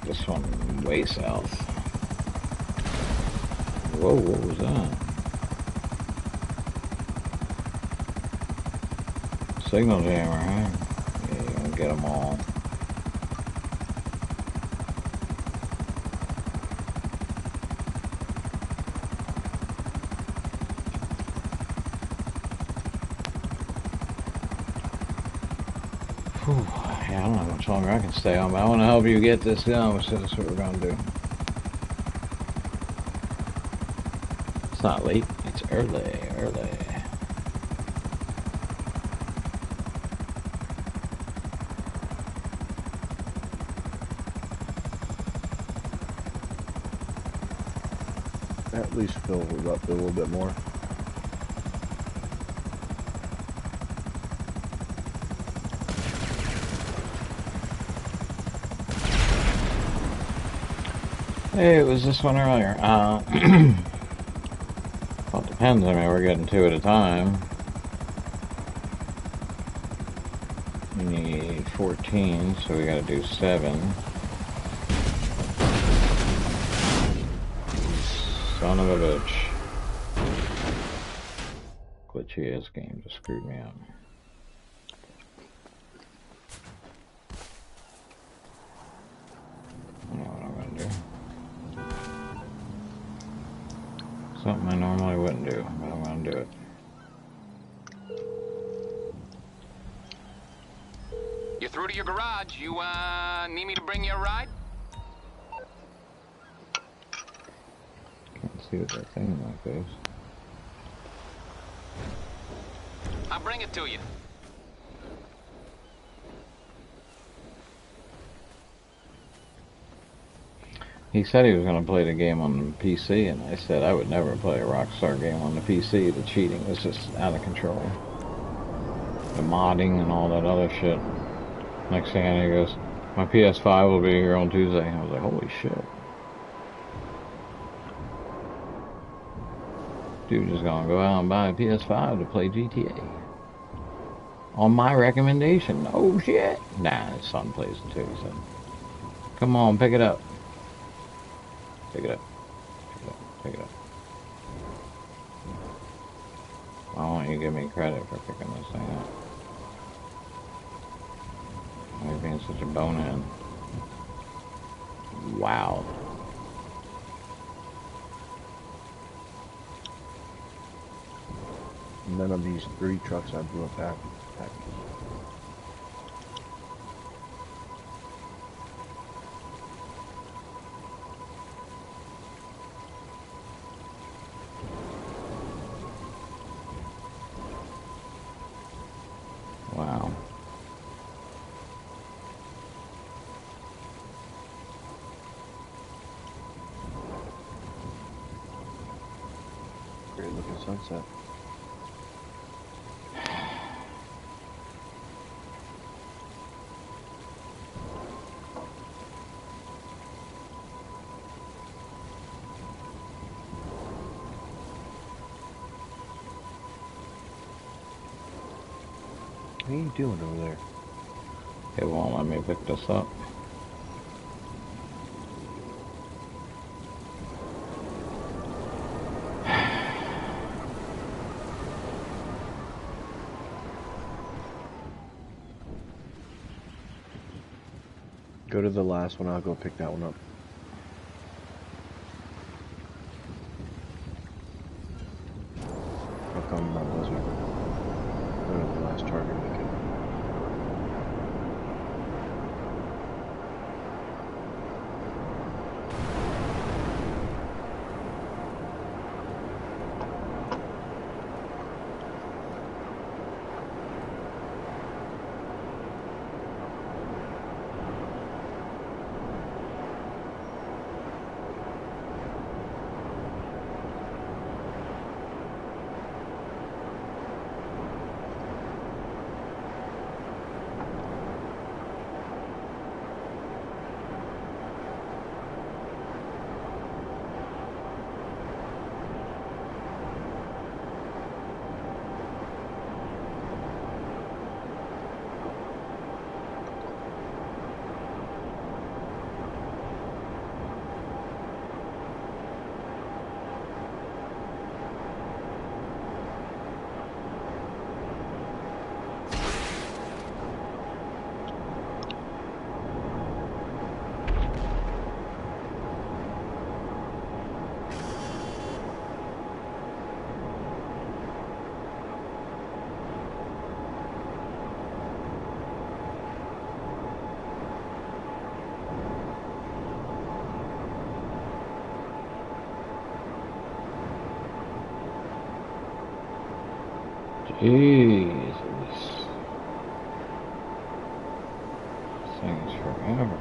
[SPEAKER 2] This one way south. Whoa, what was that? Signal jammer, huh? Yeah, you're gonna get them all. Whew. Yeah, I don't know how much longer I can stay on, but I want to help you get this done, so that's what we're gonna do. It's not late, it's early.
[SPEAKER 8] At least fill it up a little bit more.
[SPEAKER 2] Hey, it was this one earlier. Well, it depends. I mean, we're getting 2 at a time. We need 14, so we gotta do 7. Son of a bitch. Glitchy ass game just screwed me up. I don't know what I'm gonna do. Something I normally wouldn't do, but I'm gonna do it.
[SPEAKER 4] You're through to your garage. You, need me to bring you a ride?
[SPEAKER 2] Can't see what that thing like is.
[SPEAKER 4] I'll bring it to you.
[SPEAKER 2] He said he was going to play the game on the PC, and I said I would never play a Rockstar game on the PC. The cheating was just out of control. The modding and all that other shit. Next thing I know, he goes, my PS5 will be here on Tuesday. I was like, holy shit. Dude just going to go out and buy a PS5 to play GTA. On my recommendation. Oh shit. Nah, his son plays it too, he said. Come on, pick it up. Pick it up. Pick it up. Pick it up. Why won't you give me credit for picking this thing up? Why are you being such a bonehead? Wow.
[SPEAKER 8] None of these 3 trucks I blew up back.
[SPEAKER 2] Wow.
[SPEAKER 8] Great looking sunset. What are you doing over there?
[SPEAKER 2] It won't let me pick this up.
[SPEAKER 8] Go to the last one, I'll go pick that one up.
[SPEAKER 2] Jesus. This thing's forever.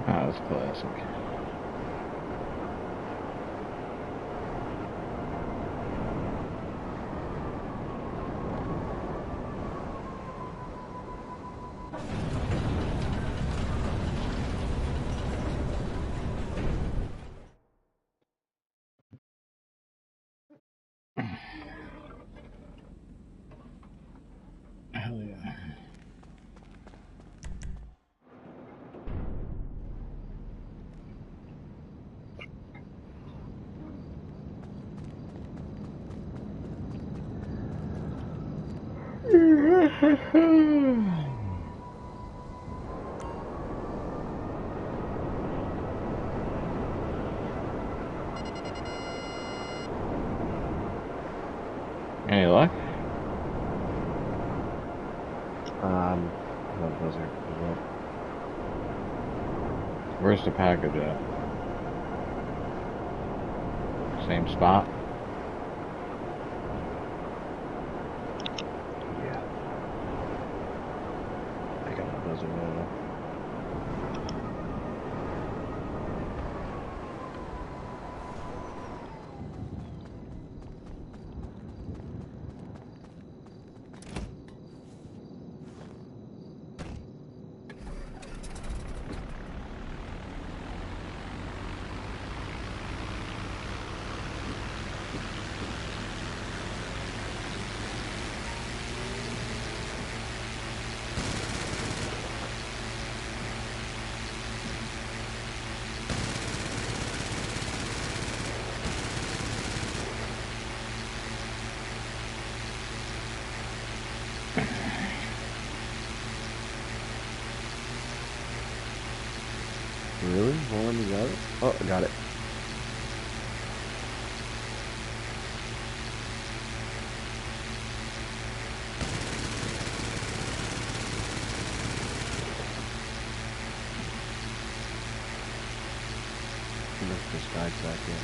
[SPEAKER 2] That was classic. Hell yeah. Any luck?
[SPEAKER 8] That buzzer.
[SPEAKER 2] Where's the package at? Same spot?
[SPEAKER 8] Yeah. I got the buzzer now. Really? One, you got it? Oh, I got it. Look, this guy's back in.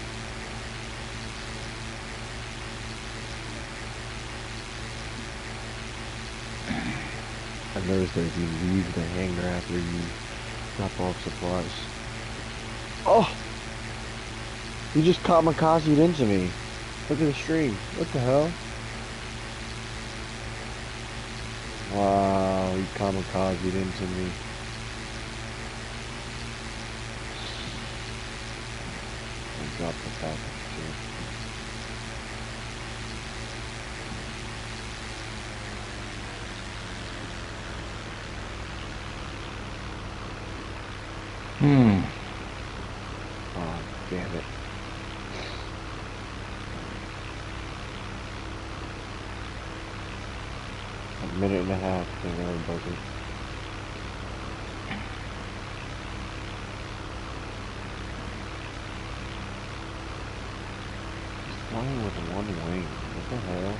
[SPEAKER 8] I've noticed that if you leave the hangar after you drop off supplies. Oh! He just kamikazed into me. Look at the stream. What the hell? Wow, he kamikazed into me. I dropped the package too. Oh, damn it. A minute and a half to another buzzer. He's flying with one wing. What the hell?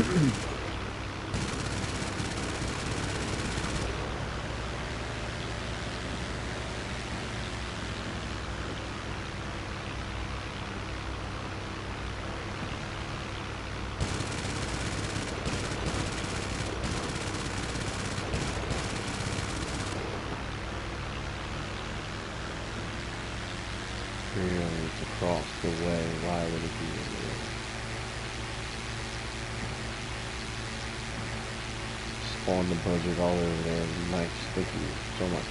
[SPEAKER 8] It's across the way. Why would it be in the way? Spawn the buzzard all over there. Nice. Thank you so much.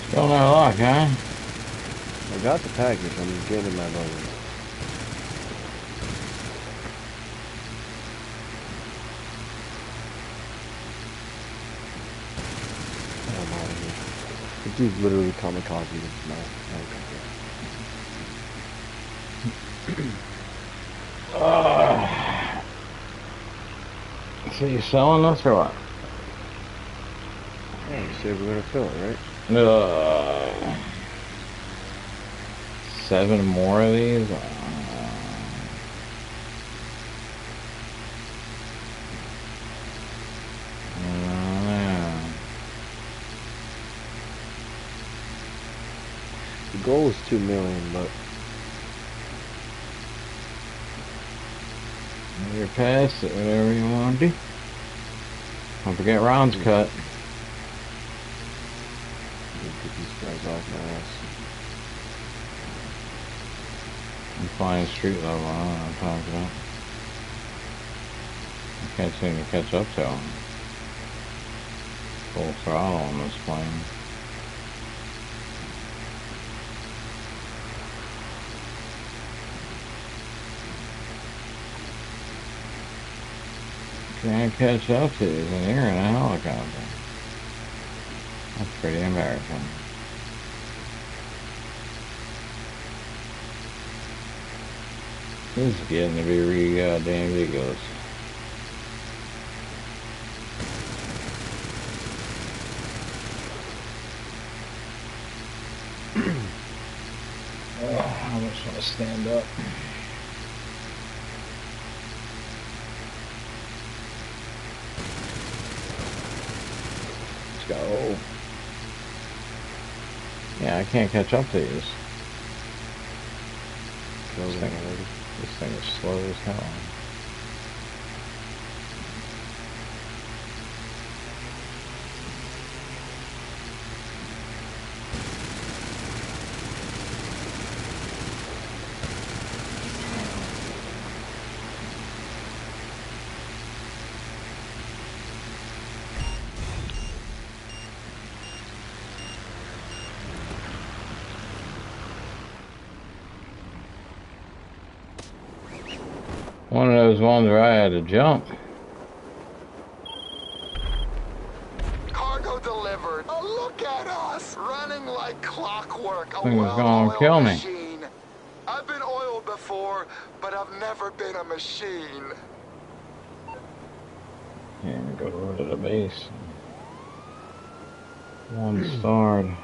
[SPEAKER 2] Still no luck, huh?
[SPEAKER 8] I got the package. I'm getting my loan. I'm out of here. The dude literally kamikaze with my helicopter.
[SPEAKER 2] So you selling this or what?
[SPEAKER 8] Yeah, you said we're gonna fill it, right?
[SPEAKER 2] 7 more of these?
[SPEAKER 8] The goal is 2 million, but
[SPEAKER 2] you're past it, whatever you want to do. Don't forget rounds cut.
[SPEAKER 8] Get these guys off my ass.
[SPEAKER 2] I'm flying street level, I don't know what I'm talking about. I can't seem to catch up to them. Full throttle on this plane. Can't catch up to these, and you're in a helicopter. That's pretty embarrassing. This is getting to be really goddamn ridiculous. Oh, I just want to stand up. Let's go. Yeah, I can't catch up to these. This thing is slow as hell. One of those ones where I had to jump.
[SPEAKER 7] Cargo delivered. Oh, look at us, running like clockwork. A
[SPEAKER 2] Thing was gonna kill me.
[SPEAKER 7] machine. I've been oiled before, but I've never been a machine.
[SPEAKER 2] Yeah, go over to the base. 1 starred.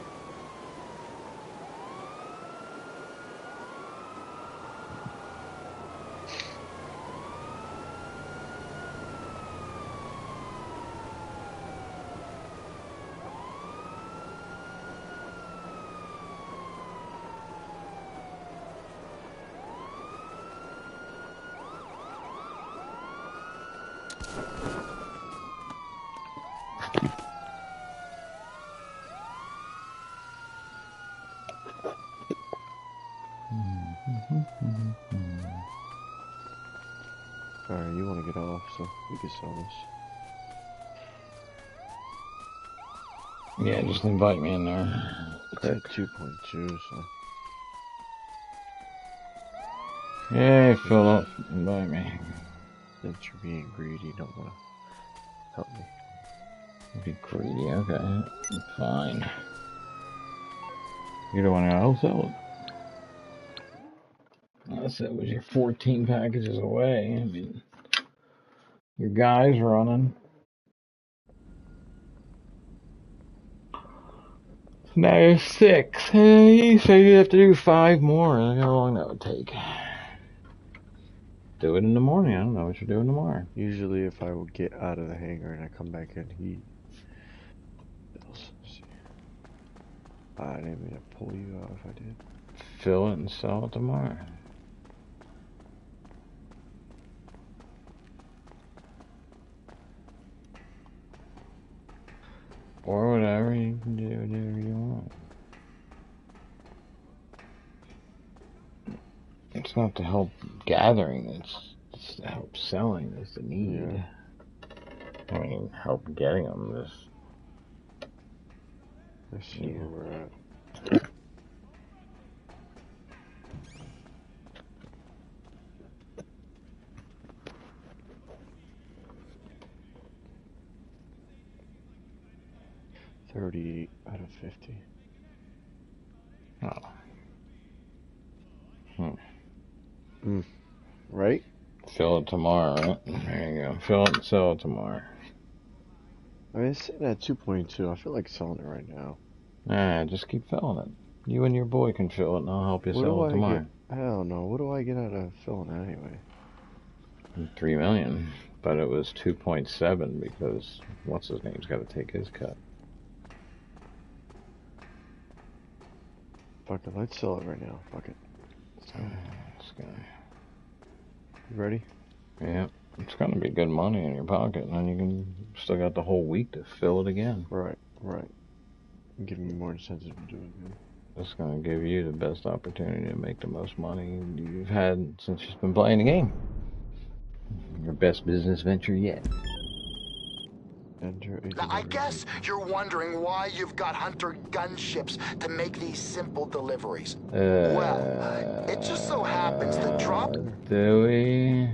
[SPEAKER 8] Alright, you want to get off, so we can sell this.
[SPEAKER 2] Yeah, just invite me in there.
[SPEAKER 8] It's at 2.2, so.
[SPEAKER 2] Hey, Philip, invite me.
[SPEAKER 8] Since you're being greedy, don't want to help me.
[SPEAKER 2] Be greedy, okay. Fine. You don't want to wholesale it. Unless it was your 14 packages away. I mean, your guy's running. Now you're 6. You said you have to do 5 more. Look how long that would take. Do it in the morning. I don't know what you're doing tomorrow.
[SPEAKER 8] Usually, if I would get out of the hangar and I come back in, he. I didn't mean to pull you out if I did.
[SPEAKER 2] Fill it and sell it tomorrow. Or whatever, you can do whatever you want. It's not to help gathering, it's to help selling, it's the need. Yeah. I mean, help getting them, this.
[SPEAKER 8] Let's see where we're at. $38 out of 50.
[SPEAKER 2] Oh.
[SPEAKER 8] Right?
[SPEAKER 2] Fill it tomorrow, right? There you go. Fill it and sell it tomorrow.
[SPEAKER 8] I mean, it's sitting at 2.2. I feel like selling it right now.
[SPEAKER 2] Just keep filling it. You and your boy can fill it, and I'll help you sell it tomorrow.
[SPEAKER 8] I don't know. What do I get out of filling it anyway?
[SPEAKER 2] 3 million, but it was 2.7 because what's his name's got to take his cut.
[SPEAKER 8] Fuck it, let's sell it right now. Fuck it. Let's go.
[SPEAKER 2] Let's go.
[SPEAKER 8] You ready?
[SPEAKER 2] Yeah. It's gonna be good money in your pocket, and then you can still got the whole week to fill it again.
[SPEAKER 8] Right. Give me more incentive to do it, man.
[SPEAKER 2] It's gonna give you the best opportunity to make the most money you've had since you've been playing the game. Your best business venture yet.
[SPEAKER 7] Now, I guess you're wondering why you've got hunter gunships to make these simple deliveries. Well, it just so happens to drop...
[SPEAKER 2] Do we?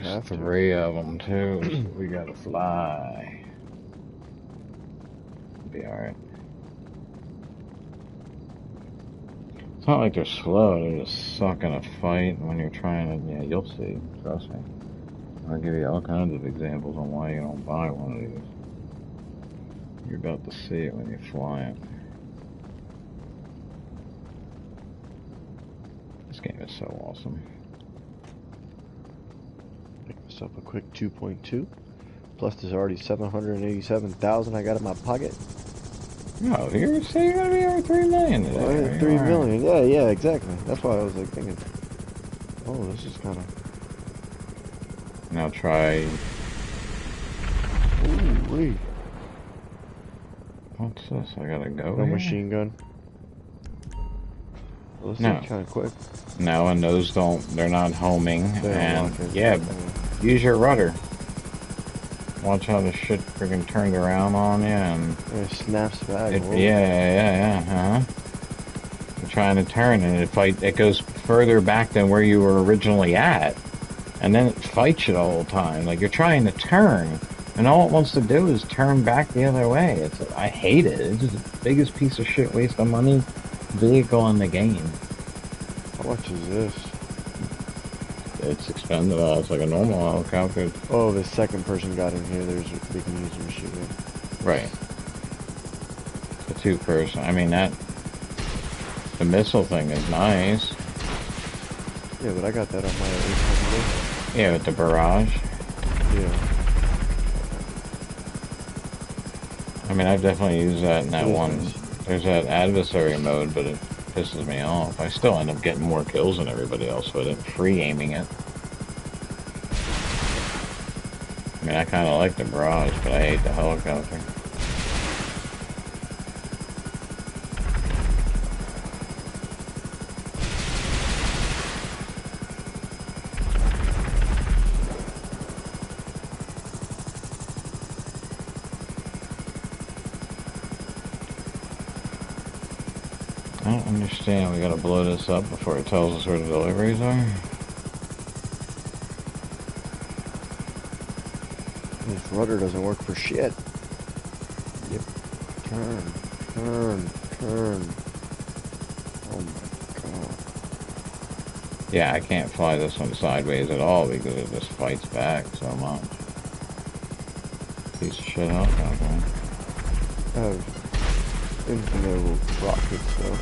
[SPEAKER 2] There's 3 of them, too. We gotta fly. Be alright. It's not like they're slow, they're just suck in a fight when you're trying to... Yeah, you'll see. Trust me. I'll give you all kinds of examples on why you don't buy one of these. You're about to see it when you fly it. This game is so awesome.
[SPEAKER 8] Pick myself a quick 2.2. Plus there's already 787,000 I got in my pocket.
[SPEAKER 2] No, you're saying you're gonna be over 3 million today.
[SPEAKER 8] Well, 3 million, yeah, exactly. That's why I was like thinking, oh, this is kind of...
[SPEAKER 2] Now try...
[SPEAKER 8] Ooh-wee.
[SPEAKER 2] What's this? I gotta go
[SPEAKER 8] No
[SPEAKER 2] here?
[SPEAKER 8] machine gun. Well,
[SPEAKER 2] No.
[SPEAKER 8] kind of quick.
[SPEAKER 2] No, and those don't, they're not homing. And, yeah, use your rudder. Watch how the shit freaking turned around on you and...
[SPEAKER 8] It snaps back.
[SPEAKER 2] Yeah, You're trying to turn and it goes further back than where you were originally at. And then it fights you the whole time. Like, you're trying to turn, and all it wants to do is turn back the other way. I hate it. It's just the biggest piece of shit waste of money vehicle in the game.
[SPEAKER 8] How much is this?
[SPEAKER 2] It's expendable. It's like a normal helicopter.
[SPEAKER 8] Oh, the second person got in here. They can use the machine gun.
[SPEAKER 2] Right. The 2-person. I mean, the missile thing is nice.
[SPEAKER 8] Yeah, but I got that on my 800.
[SPEAKER 2] Yeah, with the barrage.
[SPEAKER 8] Yeah.
[SPEAKER 2] I mean, I've definitely used that in that one. There's that adversary mode, but it pisses me off. I still end up getting more kills than everybody else with it, free aiming it. I mean, I kind of like the barrage, but I hate the helicopter. understand we gotta blow this up before it tells us where the deliveries are.
[SPEAKER 8] This rudder doesn't work for shit. Yep. Turn. Oh my god.
[SPEAKER 2] Yeah, I can't fly this one sideways at all because it just fights back so much. Piece of shit helicopter.
[SPEAKER 8] Infinite rockets though.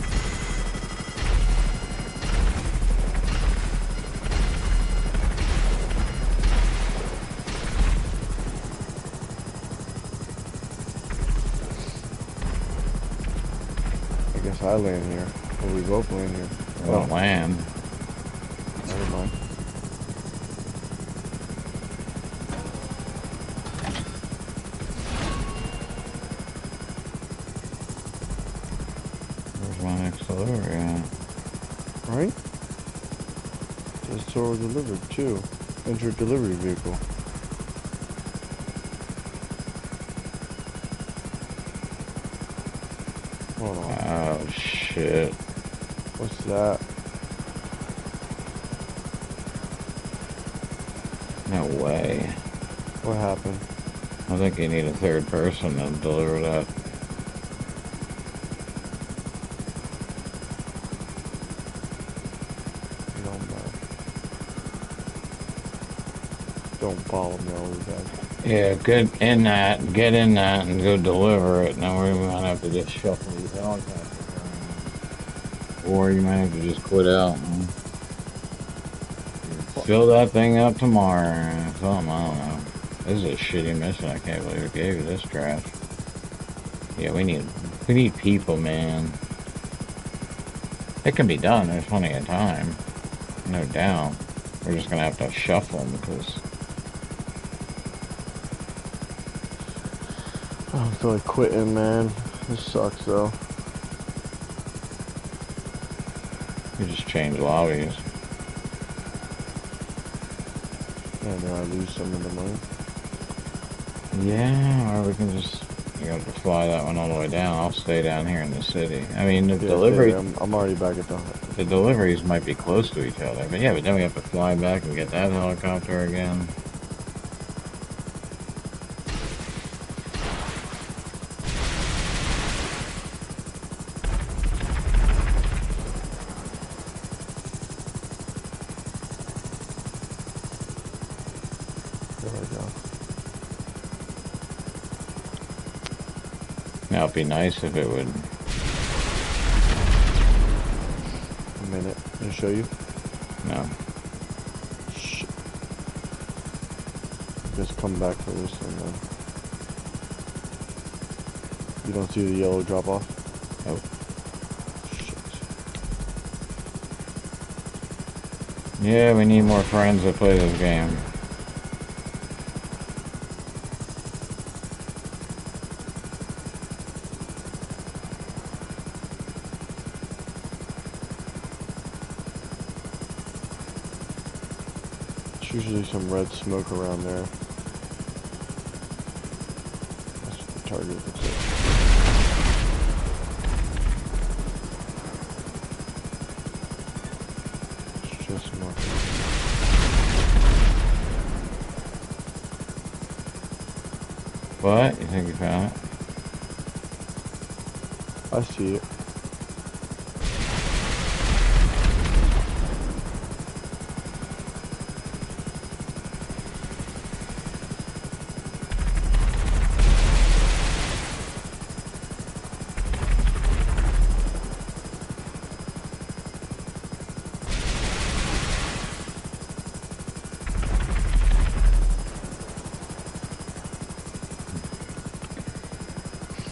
[SPEAKER 8] I guess I land here. Or we both land here.
[SPEAKER 2] We don't land.
[SPEAKER 8] Never mind.
[SPEAKER 2] Where's my next delivery at?
[SPEAKER 8] Right? Just store delivered too. Enter delivery vehicle. Hold on.
[SPEAKER 2] Oh shit.
[SPEAKER 8] What's that?
[SPEAKER 2] No way.
[SPEAKER 8] What happened?
[SPEAKER 2] I think you need a third person to deliver that.
[SPEAKER 8] Don't follow me all the time.
[SPEAKER 2] Yeah, get in that and go deliver it. Now we might have to just shuffle these helicopters around. Or you might have to just quit out and fill that thing up tomorrow or something, I don't know. This is a shitty mission. I can't believe it gave you this trash. Yeah, we need people, man. It can be done. There's plenty of time. No doubt. We're just gonna have to shuffle them because
[SPEAKER 8] I don't feel like quitting, man. This sucks though.
[SPEAKER 2] you just change lobbies.
[SPEAKER 8] Yeah, then I lose some of the money.
[SPEAKER 2] Yeah, or we can just, you have to fly that one all the way down. I'll stay down here in the city. I mean, the delivery...
[SPEAKER 8] I'm already back at
[SPEAKER 2] the deliveries might be close to each other. But yeah, but then we have to fly back and get that helicopter again. Now it'd be nice if it would...
[SPEAKER 8] A minute. Can I show you?
[SPEAKER 2] No.
[SPEAKER 8] Shit. Just come back for this one then. You don't see the yellow drop off?
[SPEAKER 2] Nope.
[SPEAKER 8] Shit.
[SPEAKER 2] Yeah, we need more friends that play this game.
[SPEAKER 8] Usually some red smoke around there. That's what the target looks like. It's just smoke.
[SPEAKER 2] What? You think you found it?
[SPEAKER 8] I see it.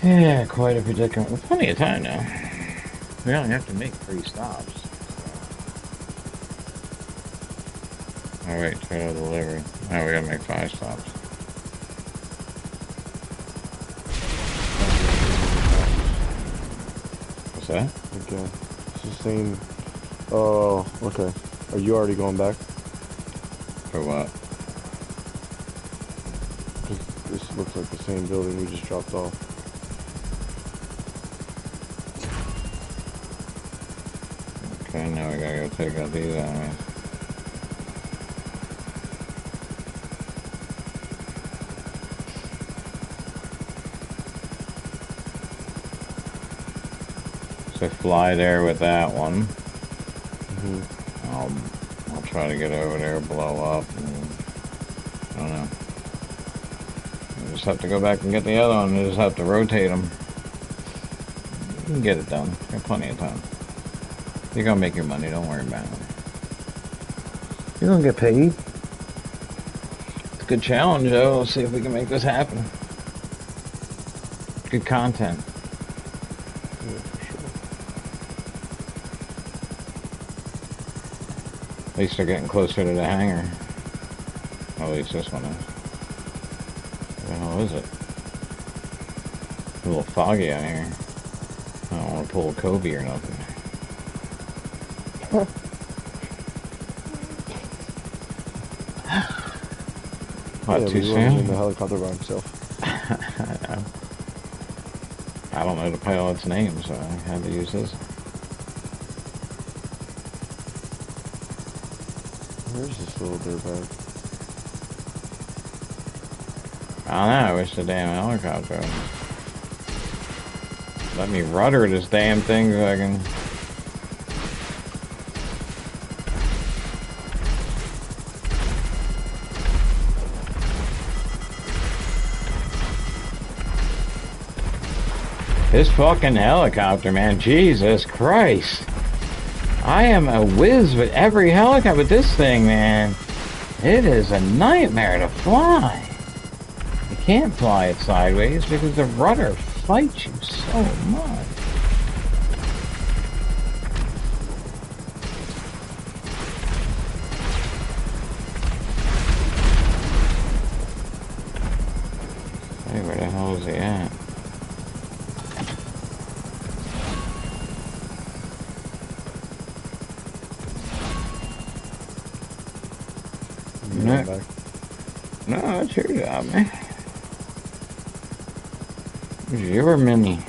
[SPEAKER 2] Yeah, quite a predicament. Well, plenty of time now. We only have to make 3 stops. Oh wait, total delivery. Now we gotta make 5 stops. What's that?
[SPEAKER 8] Okay. It's the same. Oh, okay. Are you already going back?
[SPEAKER 2] For what?
[SPEAKER 8] This looks like the same building we just dropped off.
[SPEAKER 2] And now we gotta go take out these enemies. So fly there with that one. I'll try to get over there, blow up, and I don't know. I just have to go back and get the other one. I just have to rotate them. You can get it done. Got plenty of time. You're gonna make your money. Don't worry about it.
[SPEAKER 8] You're gonna get paid.
[SPEAKER 2] It's a good challenge, though. Let's see if we can make this happen. Good content.
[SPEAKER 8] Yeah, for sure.
[SPEAKER 2] At least they're getting closer to the hangar. Or at least this one is. What the hell is it? A little foggy out here. I don't want to pull a Kobe or nothing. What, too
[SPEAKER 8] soon?
[SPEAKER 2] soon?
[SPEAKER 8] In the helicopter by himself.
[SPEAKER 2] I don't know the pilot's name, so I had to use his.
[SPEAKER 8] Where's this little dirtbag?
[SPEAKER 2] I don't know, I wish the damn helicopter would let me rudder this damn thing so I can... This fucking helicopter, man, Jesus Christ. I am a whiz with every helicopter, but this thing, man, it is a nightmare to fly. You can't fly it sideways because the rudder fights you so much. Hey, where the hell is he at? No, that's your job, man. It's your money.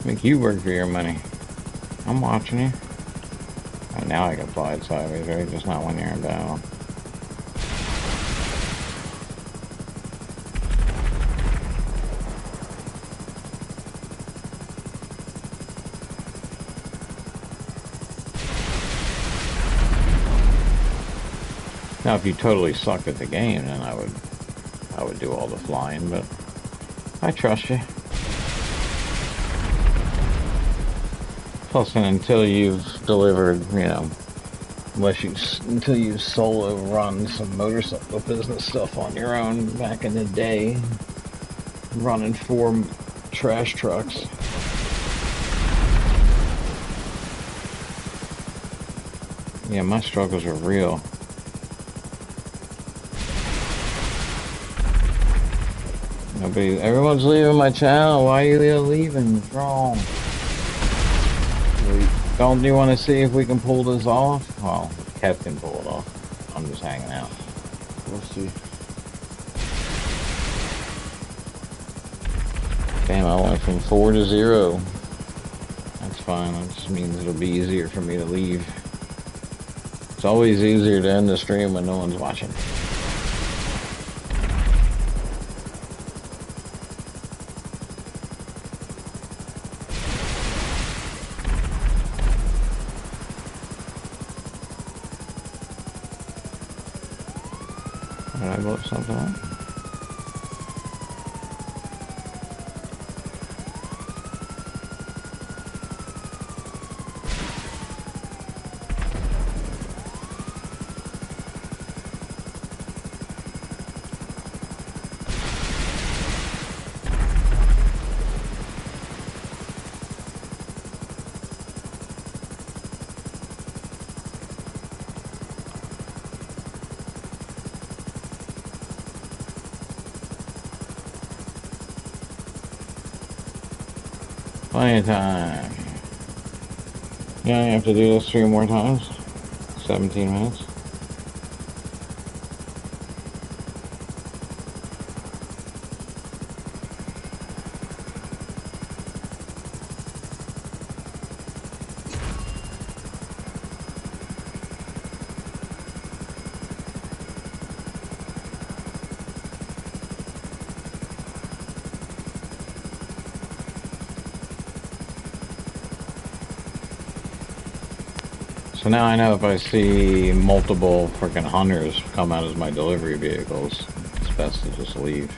[SPEAKER 2] Make you work for your money. I'm watching you. Oh, now I can fly it sideways, right? Just not when you're in battle. Now, if you totally sucked at the game, then I would do all the flying, but I trust you. Plus, and until you've delivered, you know, until you solo run some motorcycle business stuff on your own back in the day, running 4 trash trucks. Yeah, my struggles are real. Everyone's leaving my channel. Why are you leaving? What's wrong? Don't you want to see if we can pull this off? Well, Kev can pull it off. I'm just hanging out.
[SPEAKER 8] We'll see.
[SPEAKER 2] Damn, I went from 4 to 0. That's fine. That just means it'll be easier for me to leave. It's always easier to end the stream when no one's watching. Did I blow something up? Plenty of time. Yeah, I have to do this 3 more times. 17 minutes. So now I know if I see multiple freaking hunters come out as my delivery vehicles, it's best to just leave.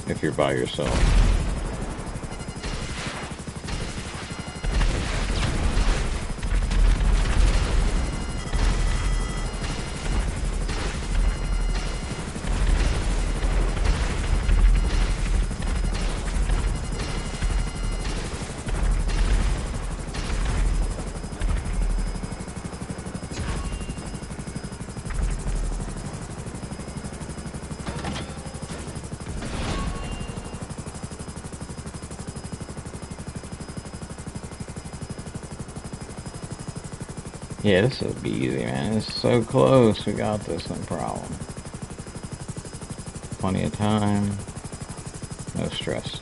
[SPEAKER 2] If you're by yourself. Yeah, this will be easy, man. It's so close. We got this, no problem. Plenty of time. No stress.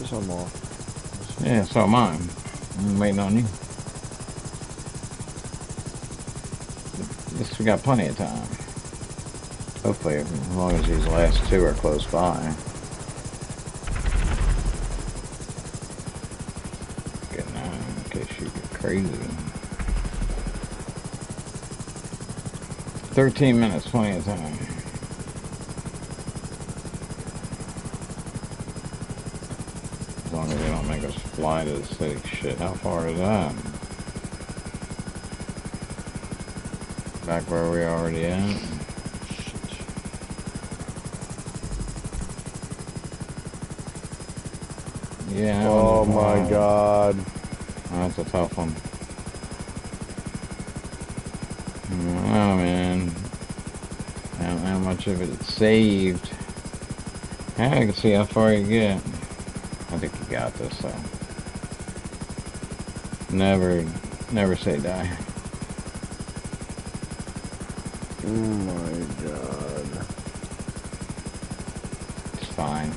[SPEAKER 8] I'm off.
[SPEAKER 2] Yeah, so am I. I'm waiting on you. At least we got plenty of time. Hopefully, as long as these last two are close by. Getting out in case you get crazy. 13 minutes, plenty of time. As long as they don't make us fly to the city. Shit, how far is that? Back where we already at? Yeah.
[SPEAKER 8] Oh my god.
[SPEAKER 2] Oh, that's a tough one. Oh man. I don't know how much of it saved. I can see how far you get. I think you got this, though. Never say die.
[SPEAKER 8] Oh my god.
[SPEAKER 2] It's fine.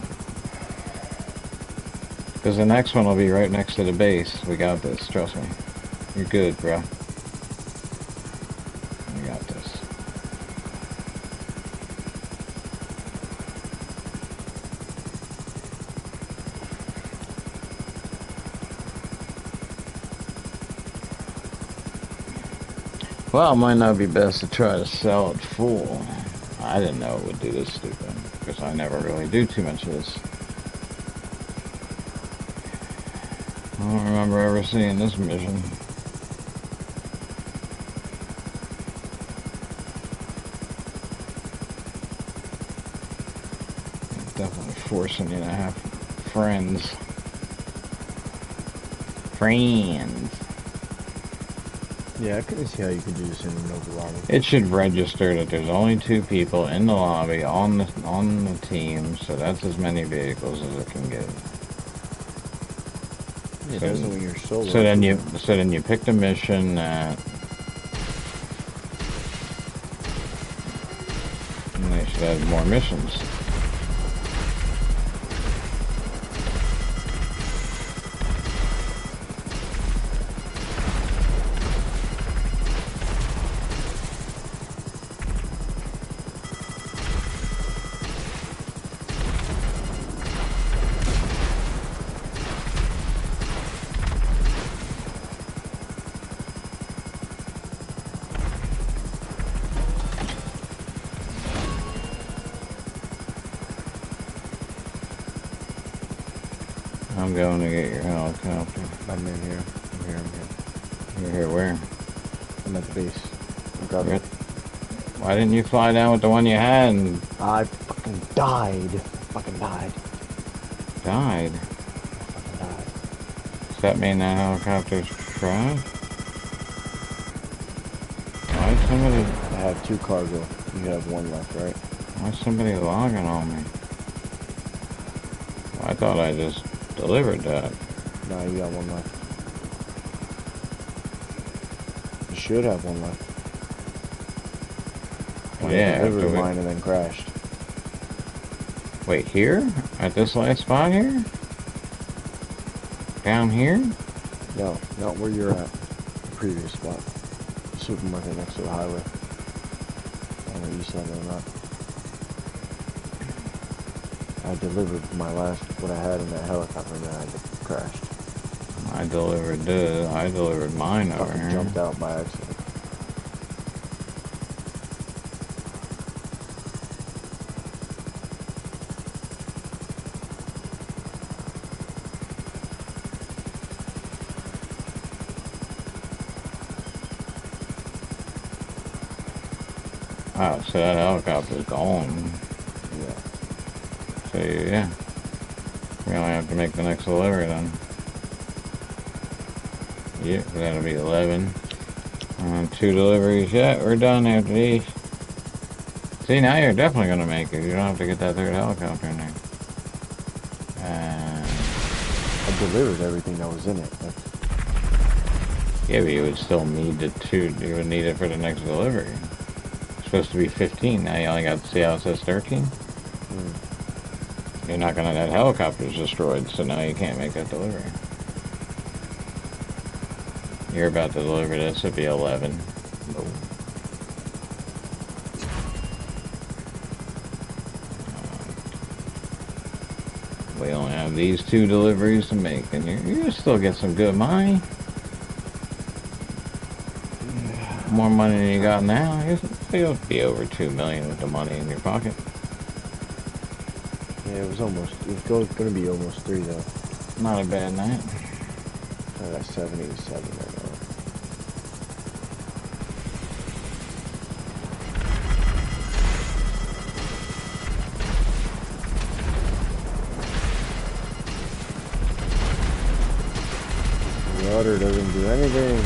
[SPEAKER 2] Because the next one will be right next to the base. We got this, trust me. You're good, bro. We got this. Well, it might not be best to try to sell it full. I didn't know it would do this stupid, because I never really do too much of this. I don't remember ever seeing this mission. definitely forcing you to have friends. Friends.
[SPEAKER 8] Yeah, I couldn't see how you could do this in an open lobby.
[SPEAKER 2] It should register that there's only 2 people in the lobby on the team, so that's as many vehicles as it can get.
[SPEAKER 8] Yeah, it doesn't when you're solo.
[SPEAKER 2] So then you pick the mission that. And they should have more missions. I'm going to get your helicopter.
[SPEAKER 8] I'm in here. I'm here.
[SPEAKER 2] You're here where?
[SPEAKER 8] I'm at the base. I'm grabbing it.
[SPEAKER 2] Why didn't you fly down with the one you had? And
[SPEAKER 8] I fucking died.
[SPEAKER 2] Died?
[SPEAKER 8] I fucking died.
[SPEAKER 2] Does that mean that helicopter's trash? Why is somebody...
[SPEAKER 8] I have 2 cargo. You have 1 left, right?
[SPEAKER 2] Why's somebody logging on me? Well, I thought I just delivered that.
[SPEAKER 8] No, you got 1 left. You should have 1 left.
[SPEAKER 2] Yeah,
[SPEAKER 8] I delivered mine and then crashed.
[SPEAKER 2] Wait, here? At this last spot here? Down here?
[SPEAKER 8] No, not where you're at. The previous spot. The supermarket next to the highway. I don't know if you saw that or not. I delivered my last, what I had in that helicopter, and then I crashed.
[SPEAKER 2] I delivered mine over
[SPEAKER 8] Fucking
[SPEAKER 2] here.
[SPEAKER 8] jumped out by accident.
[SPEAKER 2] Oh, so that helicopter's gone.
[SPEAKER 8] Yeah.
[SPEAKER 2] So, yeah. We only have to make the next delivery then. Yep, that'll be 11. 2 deliveries yet. We're done after these. See, now you're definitely going to make it. You don't have to get that 3rd helicopter in there.
[SPEAKER 8] I delivered everything that was in it.
[SPEAKER 2] Yeah, but you would still need the 2. You would need it for the next delivery. It's supposed to be 15. Now you only got to see how it says 13. You're not gonna. That helicopter's destroyed, so now you can't make that delivery. You're about to deliver this. It'd be 11. We only have these 2 deliveries to make, and you still get some good money. More money than you got now. You'll be over 2 million with the money in your pocket.
[SPEAKER 8] Yeah, it was going to be almost 3 though.
[SPEAKER 2] Not a bad night.
[SPEAKER 8] I got 787 right now. The rudder doesn't do anything.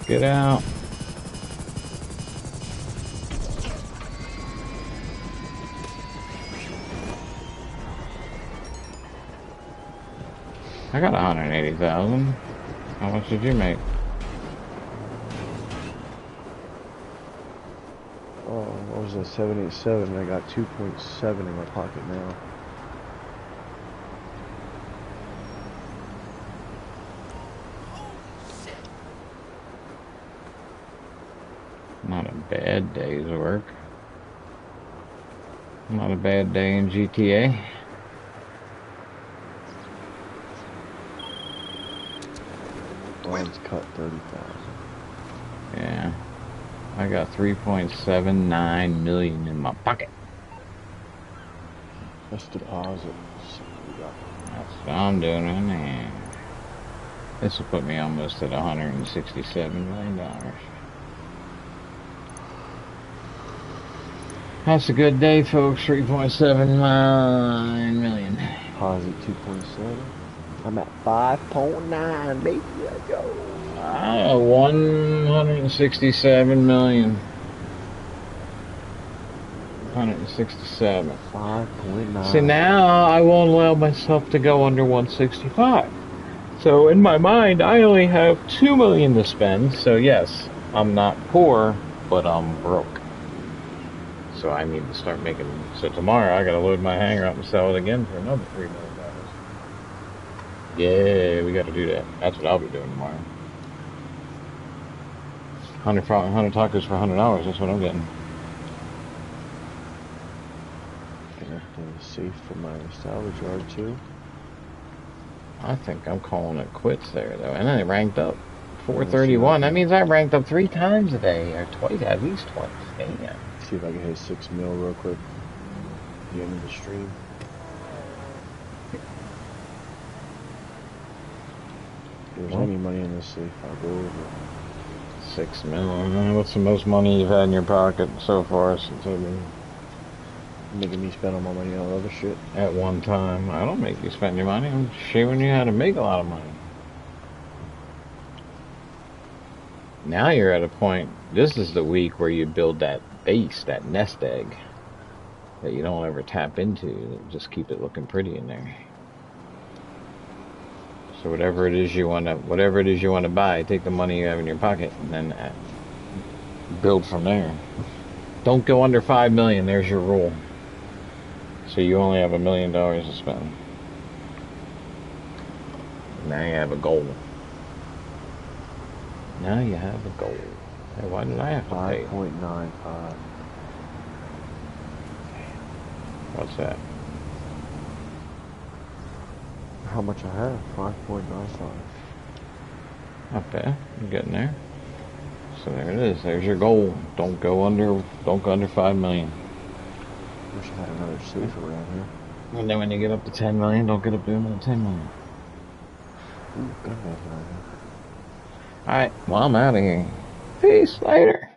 [SPEAKER 2] Get out. I got 180,000. How much did you make?
[SPEAKER 8] Oh, what was that? 787. I got 2.7 in my pocket now.
[SPEAKER 2] Not a bad day's work. Not a bad day in GTA.
[SPEAKER 8] Ron's cut 30,000.
[SPEAKER 2] Yeah. I got 3.79 million in my pocket.
[SPEAKER 8] Let's deposit. See what we got.
[SPEAKER 2] That's what I'm doing right now. This will put me almost at $167 million. That's a good day, folks. 3.79 million.
[SPEAKER 8] Deposit 2.7. I'm at 5.9, baby. Let's go.
[SPEAKER 2] 167 million. 167.
[SPEAKER 8] 5.9.
[SPEAKER 2] See, now I won't allow myself to go under 165. So in my mind, I only have 2 million to spend. So yes, I'm not poor, but I'm broke. So I need to start making. So tomorrow I gotta load my hangar up and sell it again for another $3 million. Yeah, we gotta do that. That's what I'll be doing tomorrow. 100 tacos for $100. That's what I'm getting.
[SPEAKER 8] Safe for my salvage yard too.
[SPEAKER 2] I think I'm calling it quits there though. And then it ranked up 431. That means I ranked up 3 times a day, or twice, at least twice. Yeah.
[SPEAKER 8] See if I can hit 6 mil real quick. At the end of the stream. If there's any money in this safe, I'll go over.
[SPEAKER 2] 6 mil. What's the most money you've had in your pocket so far since I've been
[SPEAKER 8] making me spend all my money on other shit?
[SPEAKER 2] At one time. I don't make you spend your money. I'm showing you how to make a lot of money. Now you're at a point. This is the week where you build that base, that nest egg that you don't ever tap into. Just keep it looking pretty in there. So whatever it is you want to buy, take the money you have in your pocket and then build from there. Don't go under 5 million. There's your rule. So you only have $1 million to spend. Now you have a goal. Now you have a goal. Hey, why did I have to pay?
[SPEAKER 8] 5.95.
[SPEAKER 2] What's that?
[SPEAKER 8] How much I have? 5.95.
[SPEAKER 2] Not bad. I'm getting there. So there it is. There's your goal. Don't go under 5 million.
[SPEAKER 8] Wish I had another safe around here.
[SPEAKER 2] And then when you get up to 10 million, don't get up to another 10 million.
[SPEAKER 8] Ooh, gun right here.
[SPEAKER 2] Alright, well I'm out of here. Peace, later.